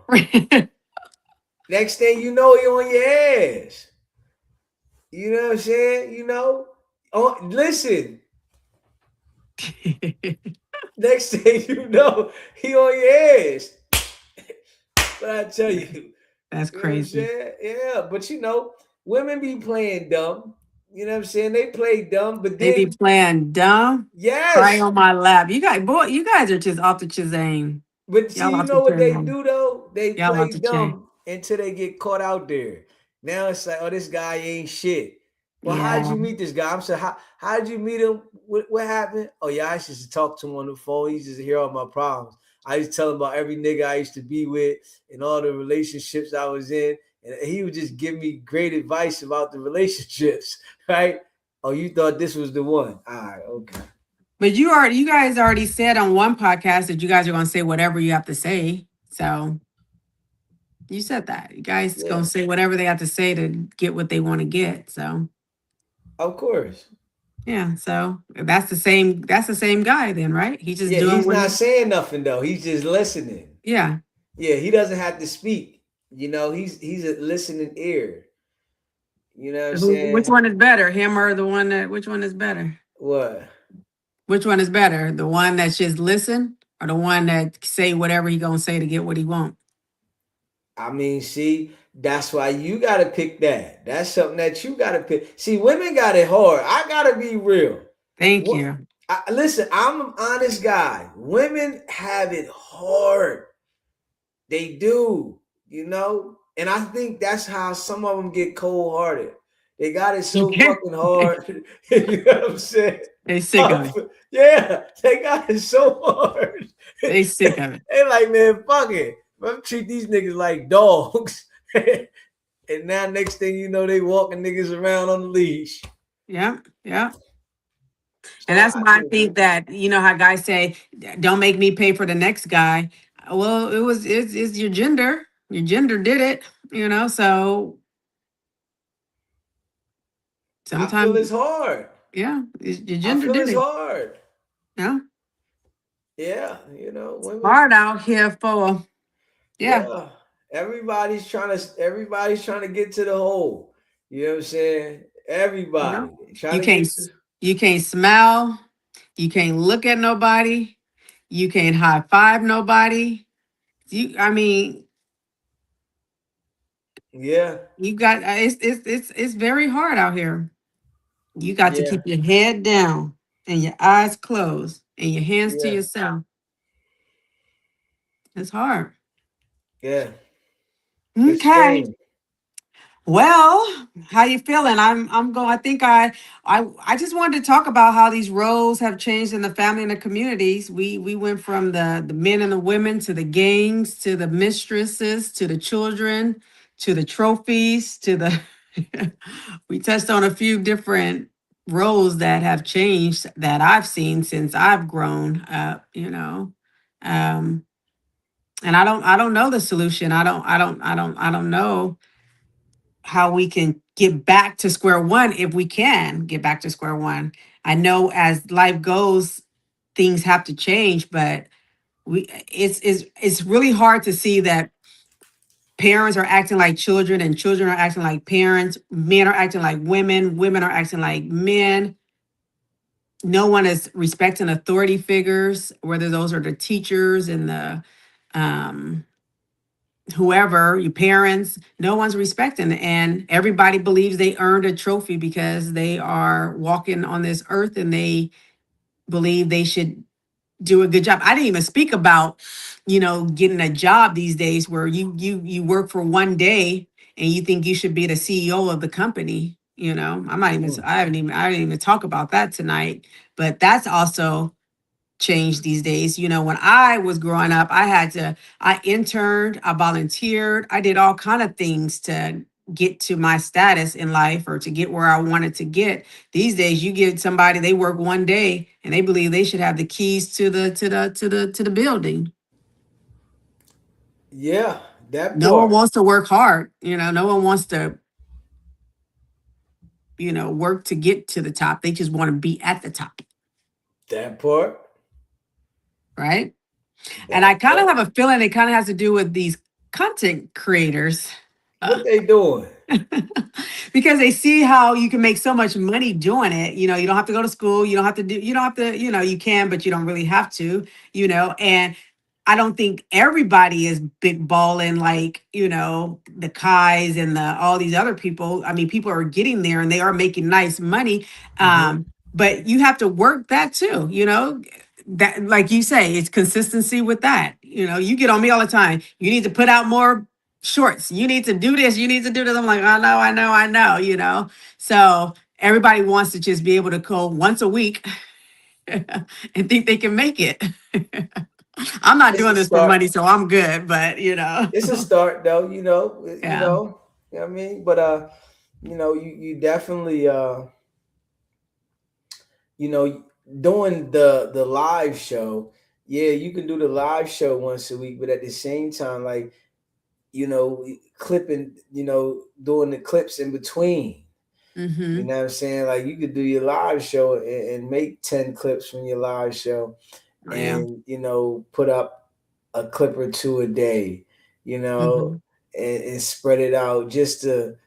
Next thing you know, you're on your ass. You know what I'm saying? Oh, listen. Next thing you know, he on your ass. But I tell you, That's you know what I'm crazy. saying? Yeah, but women be playing dumb. You know what I'm saying? They play dumb, but They be then playing dumb. Cry yes, on my lap. You guys, boy, you guys are just off the Chazane. but Y'all see, you off the know what they chain. do though? They Y'all off play the chain. dumb until they get caught out there. Now it's like, oh, this guy ain't shit. Well, how'd Yeah. you meet this guy? I'm saying, how'd you meet him? What happened? Oh yeah, I used to talk to him on the phone. He used to hear all my problems. I used to tell him about every nigga I used to be with and all the relationships I was in. And he would just give me great advice about the relationships, right? Oh, you thought this was the one. All right, okay. But you guys already said on one podcast that you guys are going to say whatever you have to say. So you said that. You guys going Yeah, to say whatever they have to say to get what they want to get. So of course. yeah. So that's the same guy then, right? He's just Yeah, doing he's what not he, saying nothing though. He's just listening. yeah. Yeah, he doesn't have to speak. He's a listening ear. You know what I'm Which saying? one is better? Him or the one which one is better? What? Which one is better? The one that just listen or the one that say whatever he going to say to get what he want? I mean, see, that's why you gotta pick that. That's something that you gotta pick. See, women got it hard. I gotta be real. Thank What? you. Listen, I'm an honest guy. Women have it hard. They do, and I think that's how some of them get cold hearted. They got it so fucking hard. You know what I'm saying? They sick of it. Yeah, they got it so hard. They sick of it. They like, man, fuck it. I'm treat these niggas like dogs. And now next thing you know, they walking niggas around on the leash. Yeah, yeah. So And that's I why I think, think that how guys say, "Don't make me pay for the next guy." Well, it's your gender. Your gender did it. So I feel sometimes, it's hard. yeah, your I gender feel did it's it. hard. Yeah, Yeah, women. hard out here for yeah. Yeah, everybody's trying to get to the hole. You know what I'm saying? Yeah. Everybody trying You to can't get to. s- you can't smile. You can't look at nobody. You can't high five nobody. I mean, Yeah, you got it's very hard out here. You got to yeah, keep your head down and your eyes closed and your hands to yeah, yourself. It's hard. yeah. It's Okay. pain. Well, how you feeling? I'm going. I think I just wanted to talk about how these roles have changed in the family and the communities. We went from the men and the women to the gangs to the mistresses to the children to the trophies to the we touched on a few different roles that have changed that I've seen since I've grown up. Um and I don't know the solution. I don't know how we can get back to square one if we can get back to square one. I know as life goes, things have to change, but it's really hard to see that parents are acting like children and children are acting like parents, men are acting like women are acting like men. No one is respecting authority figures, whether those are the teachers and the um whoever, your parents, no one's respecting it. And everybody believes they earned a trophy because they are walking on this earth and they believe they should do a good job. I didn't even speak about, getting a job these days where you work for one day and you think you should be the CEO of the company. I'm not even Mm. I didn't even talk about that tonight. But that's also changed these days. When I was growing up, I interned, I volunteered, I did all kind of things to get to my status in life or to get where I wanted to get. These days, you give somebody they work one day and they believe they should have the keys to the building. Yeah, that No one part. wants to work hard. No one wants to, work to get to the top. They just want to be at the top, That part. right? And I That kind of part. have a feeling it kind of has to do with these content creators. What they doing? Because they see how you can make so much money doing it. You don't have to go to school. You don't have to do, you don't have to, you can, but you don't really have to, and I don't think everybody is big balling like, the Kais and all these other people. I mean, people are getting there and they are making nice money. Mm-hmm. But you have to work that too, that, like you say, it's consistency with that. You get on me all the time. You need to put out more shorts. You need to do this. You need to do this. I'm like, I know, I know, I know, So everybody wants to just be able to go once a week and think they can make it. I'm not It's a doing this for start. money, so I'm good. But It's a start, though. yeah. You know what I mean. But you definitely you know, doing the live show. Yeah, you can do the live show once a week, but at the same time, like clipping, doing the clips in between. You Mm-hmm. know what I'm saying? Like you could do your live show and make 10 clips from your live show Oh, yeah. and put up a clip or two a day, you know, Mm-hmm. and spread it out just to,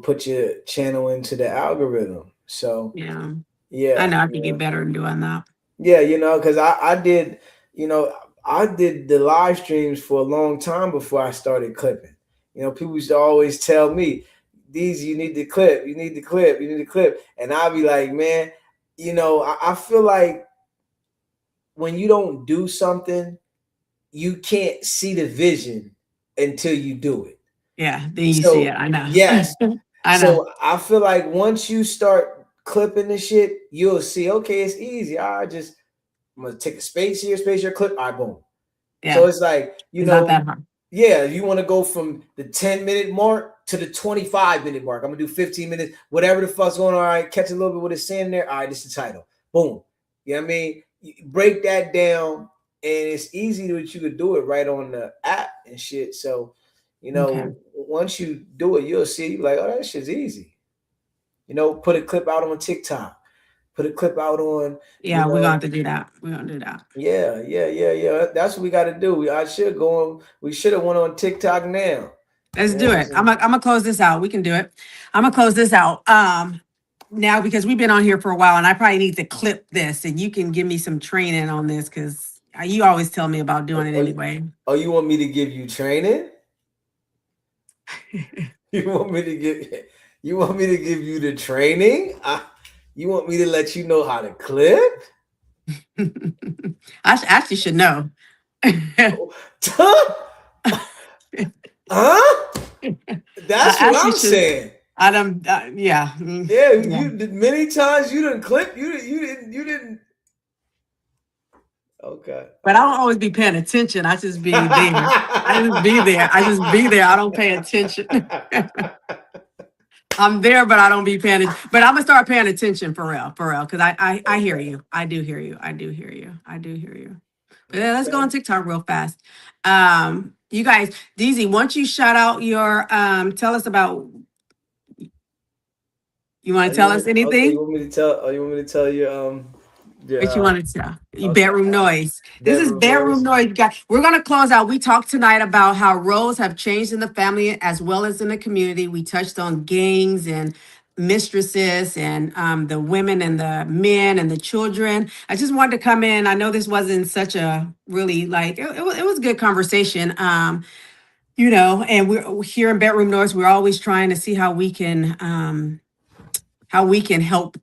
put your channel into the algorithm. So Yeah. I yeah, know I could get better in doing that. yeah, because I did, you know, I did the live streams for a long time before I started clipping. People used to always tell me, "These you need to clip, you need to clip, you need to clip," and I'd be like, "Man, I feel like when you don't do something, you can't see the vision until you do it." Yeah. Then you see it. So I know. yes, I know. so I feel like once you start clipping the shit, you'll see. Okay, it's easy. I'm gonna take a space here, clip. All right, boom. So Yeah. it's like, It's not that hard. yeah, you want to go from the 10-minute mark to the 25-minute mark. I'm gonna do 15 minutes, whatever the fuck's going on. All right, catch a little bit what it's saying there. All right, this is the title. Boom. You know what I mean? You break that down, and it's easy that you could do it right on the app and shit. So, Okay. once you do it, you'll see like, oh, that shit's easy. Put a clip out on TikTok, put a clip out on, Yeah, we're gonna have to do that. We're gonna do that. yeah, yeah, yeah, yeah. That's what we got to do. I should go on. We should have went on TikTok now. Let's You know do what I'm it. I'm saying? gonna I'm gonna close this out. We can do it. I'm gonna close this out. Now because we've been on here for a while, and I probably need to clip this, and you can give me some training on this because you always tell me about doing it Oh, you, anyway. you want me to give you training? You want me to give? You want me to give you the training? You want me to let you know how to clip? Actually should know. I Huh? That's what actually I'm should. saying. I don't. Yeah. Yeah, Yeah. you did many times. You didn't clip. You didn't. Okay. But I don't always be paying attention. I just be there. I just be there. I just be there. I don't pay attention. I'm there, but I don't be paying attention. But I'm gonna start paying attention for real, because I hear Okay. you. I do hear you. I do hear you. I do hear you. But yeah, let's go on Okay. TikTok real fast. You guys, DZ, once you shout out your tell us about, you want Oh, to you tell us want? Okay. You anything? want me to tell? Oh, you want me to tell you? Your What you want to tell? Your okay. bedroom noise. This is Bedroom bedroom noise. noise, guys. We're gonna close out. We talked tonight about how roles have changed in the family as well as in the community. We touched on gangs and mistresses and the women and the men and the children. I just wanted to come in. I know this wasn't such a really like it was a good conversation. And we're here in bedroom noise. We're always trying to see how we can help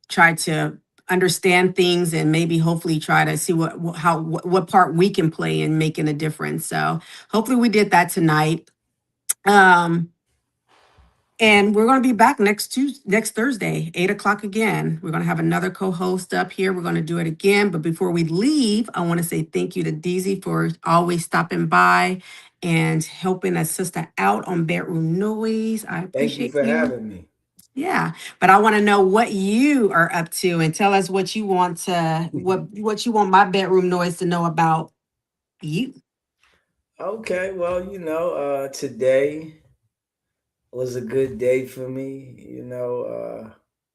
try to understand things and maybe hopefully try to see what part we can play in making a difference. So hopefully we did that tonight. Um, and we're going to be back next Thursday, 8 o'clock again. We're going to have another co-host up here. We're going to do it again. But before we leave, I want to say thank you to DZ for always stopping by and helping a sister out on bedroom noise. I Thank you appreciate for you. having me. Yeah, but I want to know what you are up to and tell us what you want to what you want my bedroom noise to know about you. Okay. Well, today was a good day for me.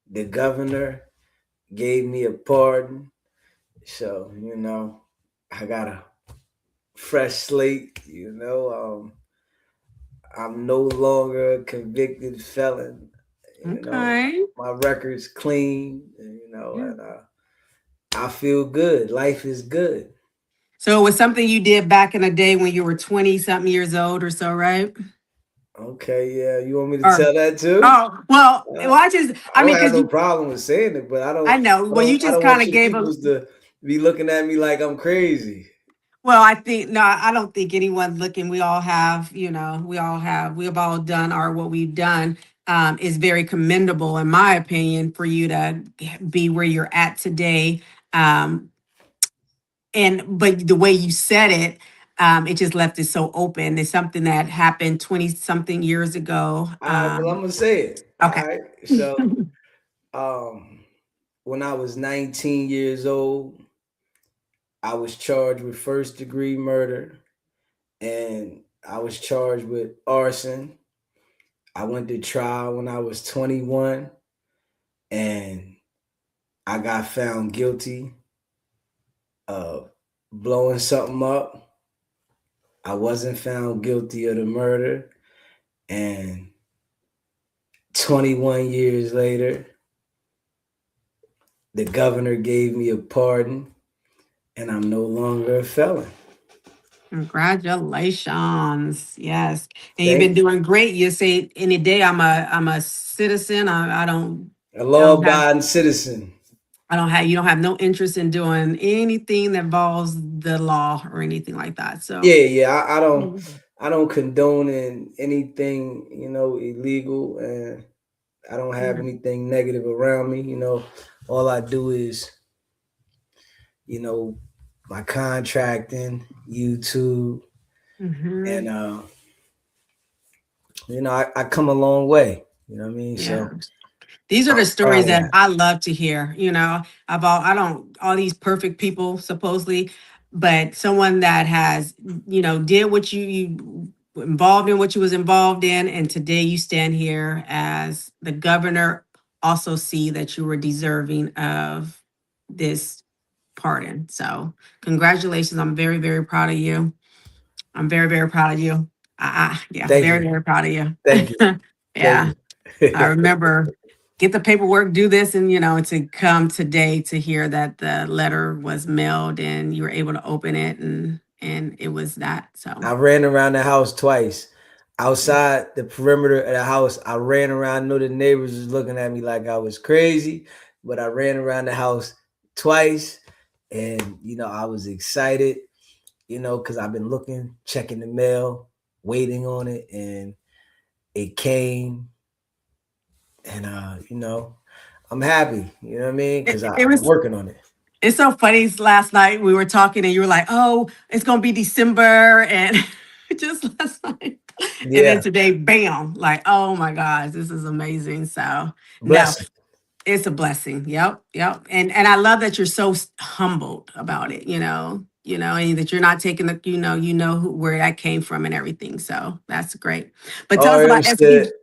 The governor gave me a pardon, so I got a fresh slate. I'm no longer a convicted felon. You know, Okay. my record's clean. Yeah. And I feel good. Life is good. So it was something you did back in the day when you were 20 something years old or so, right? Okay, yeah. You want me to Or tell that too? oh, well, I I don't mean, have because no you, problem with saying it, but I know. Well, you I just don't kind want of you gave a, peoples to be looking at me like I'm crazy. well, I think, no, I don't think anyone's looking. We all have, we've all done what we've done. Is very commendable, in my opinion, for you to be where you're at today. Um, but the way you said it, it just left it so open. It's something that happened 20 something years ago. All right, well, I'm gonna say it. All Okay. right. So um when I was 19 years old, I was charged with first degree murder and I was charged with arson. I went to trial when I was 21 and I got found guilty of blowing something up. I wasn't found guilty of the murder. And 21 years later, the governor gave me a pardon and I'm no longer a felon. Congratulations. Yes. And you've been Thank you. doing great. You say any day I'm a citizen. A I law don't have abiding citizen. you don't have no interest in doing anything that involves the law or anything like that. So Yeah. Mhm. I don't condone in anything, illegal, and I don't have Yeah. anything negative around me. All I do is, you know, my contracting, YouTube, Hmm. and I come a long way. You know what I mean? Yeah. So These are I'm the proud stories of that that. I love to hear, about I don't all these perfect people supposedly, but someone that has, did what you involved in what you was involved in, and today you stand here as the governor also see that you were deserving of this pardon. So congratulations. I'm very, very proud of you. I'm very, very proud of you. Yeah, Thank very, you. very proud of you. Thank you. Thank Yeah. I you. remember get the paperwork, do this, and to come today to hear that the letter was mailed and you were able to open it and it was that. So I ran around the house twice. Outside the perimeter of the house, I ran around. I know the neighbors was looking at me like I was crazy, but I ran around the house twice, and I was excited, because I've been looking, checking the mail, waiting on it, and it came, and I'm happy. You know what I mean? Because it I've been was working on it. it's so funny. Last night we were talking and you were like, "Oh, it's gonna be December," and just last night, and then Yeah, today, bam! Like, oh my gosh, this is amazing. So no, blessing. it's a blessing. Yep, yep. And I love that you're so humbled about it. And that you're not taking the, where that came from and everything. So that's great. But tell us RM about said, SQ,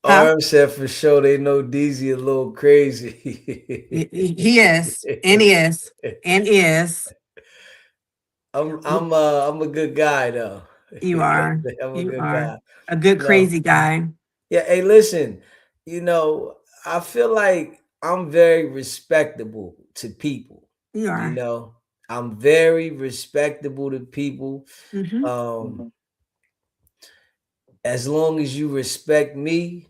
huh? RM said for sure they know DZ a little crazy. He is, and is, and is. I'm a good guy though. You are, I'm a you good are guy. a good No. crazy guy. Yeah, hey, listen, you know, I feel like I'm very respectable to people. You You are. know, I'm very respectable to people. Mm-hmm. As long as you respect me,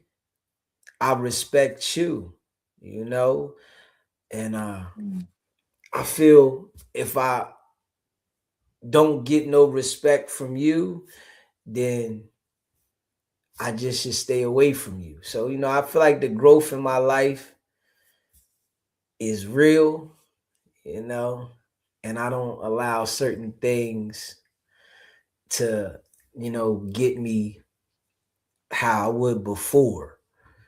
I respect you, you know? And I feel if I don't get no respect from you, then I just should stay away from you. So, I feel like the growth in my life is real, you know, and I don't allow certain things to, get me how I would before.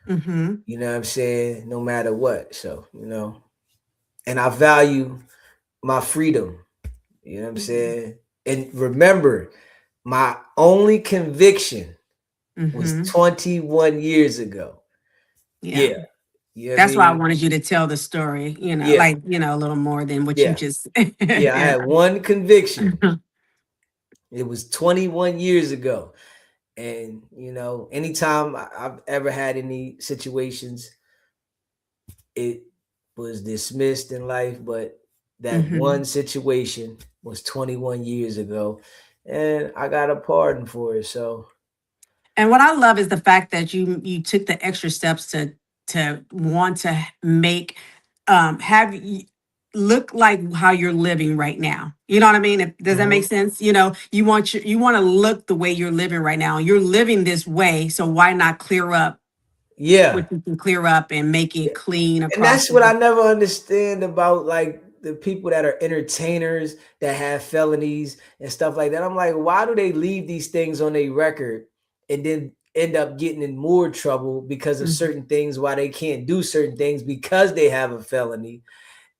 Mm-hmm. You know what I'm saying? No matter what. So, and I value my freedom. You know what I'm saying? And remember, my only conviction was Mm-hmm. 21 years ago. Yeah. Yeah. You know what I That's why I mean? wanted you to tell the story, Yeah. a little more than what you Yeah. just Yeah. I yeah. had one conviction. It was 21 years ago. And anytime I've ever had any situations, it was dismissed in life. But that Hmm. one situation was 21 years ago, and I got a pardon for it. So And what I love is the fact that you took the extra steps to want to make have look like how you're living right now. You know what I mean? Does that make mhm. sense? You want to look the way you're living right now. You're living this way, so why not clear up what Yeah. you can clear up and make it clean And across that's the what I board? never understand about like the people that are entertainers that have felonies and stuff like that. I'm like, why do they leave these things on their record and then end up getting in more trouble because of Mhm. certain things, why they can't do certain things because they have a felony,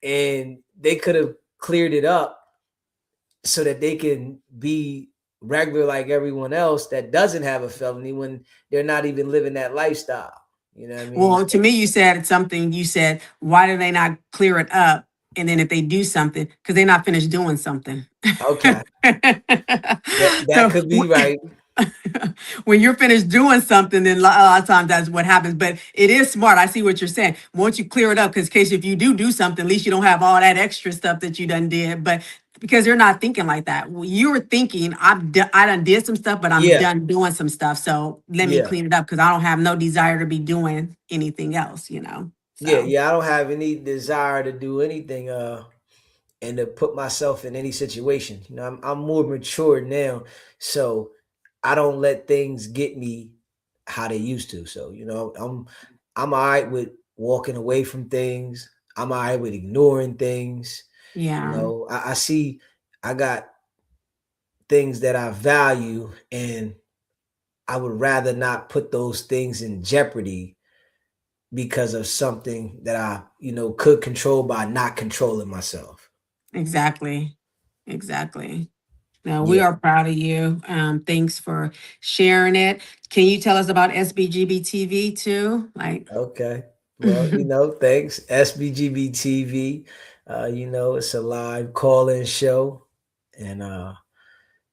and they could have cleared it up so that they can be regular like everyone else that doesn't have a felony when they're not even living that lifestyle. You know what I mean? Well, to me, you said something. You said, why do they not clear it up? And then if they do something, because they're not finished doing something. Okay. That So could be right. when you're finished doing something, then a lot of times that's what happens. But it is smart. I see what you're saying. Once you clear it up, because in case if you do something, at least you don't have all that extra stuff that you done did. But because they're not thinking like that. Well, you were thinking, I done did some stuff, but I'm Yeah. done doing some stuff. So let me Yeah. clean it up because I don't have no desire to be doing anything else. Yeah. So Yeah. I don't have any desire to do anything and to put myself in any situation. I'm more mature now. So I don't let things get me how they used to. So, I'm all right with walking away from things. I'm all right with ignoring things. yeah, I see I got things that I value, and I would rather not put those things in jeopardy because of something that I, could control by not controlling myself. exactly. Exactly. No, we Yeah. are proud of you. Thanks for sharing it. Can you tell us about SBGB TV too? Like, Okay. Well, thanks. SBGB TV. It's a live call-in show. And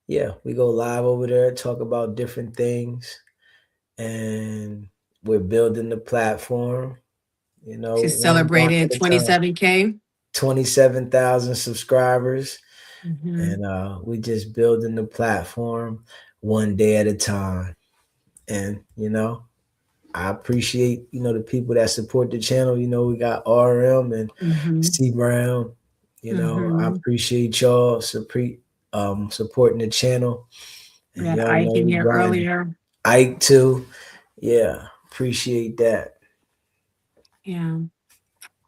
yeah, we go live over there, talk about different things. And we're building the platform, she's one block celebrated at a time. 27K. 27,000 subscribers. Hmm. And we just building the platform one day at a time. And I appreciate the people that support the channel. We got RM and Hmm. C Brown. I Hmm. appreciate y'all supporting the channel, We and had y'all Ike in know we here grinding. earlier. Ike too. Yeah, appreciate that. Yeah.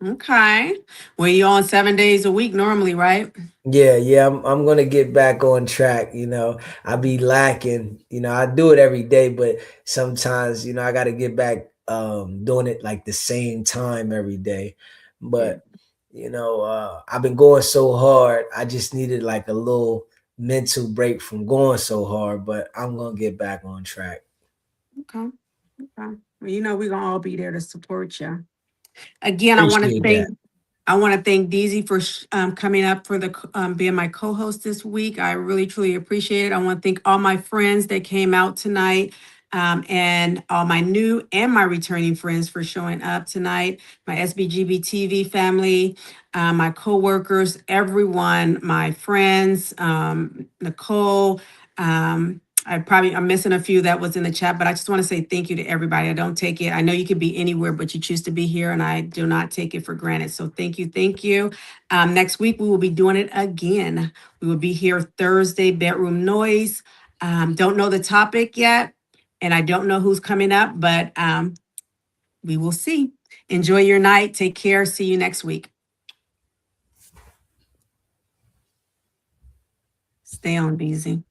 Okay. Well, you on 7 days a week normally, right? Yeah, yeah, I'm gonna get back on track. I be lacking. I do it every day, but sometimes I got to get back doing it like the same time every day. Yeah. But I've been going so hard. I just needed like a little mental break from going so hard. But I'm gonna get back on track. Okay. Okay. Well, we're gonna all be there to support you. Again, Appreciate that. I want to thank Deezy for coming up for being my co-host this week. I really truly appreciate it. I want to thank all my friends that came out tonight, and all my new and my returning friends for showing up tonight. My SBGB TV family, my coworkers, everyone, my friends, Nicole. I'm missing a few that was in the chat, but I just want to say thank you to everybody. I don't take it. I know you could be anywhere, but you choose to be here, and I do not take it for granted. So thank you, thank you. Next week we will be doing it again. We will be here Thursday, bedroom noise. Don't know the topic yet, and I don't know who's coming up, but we will see. Enjoy your night. Take care. See you next week. Stay on, BZ.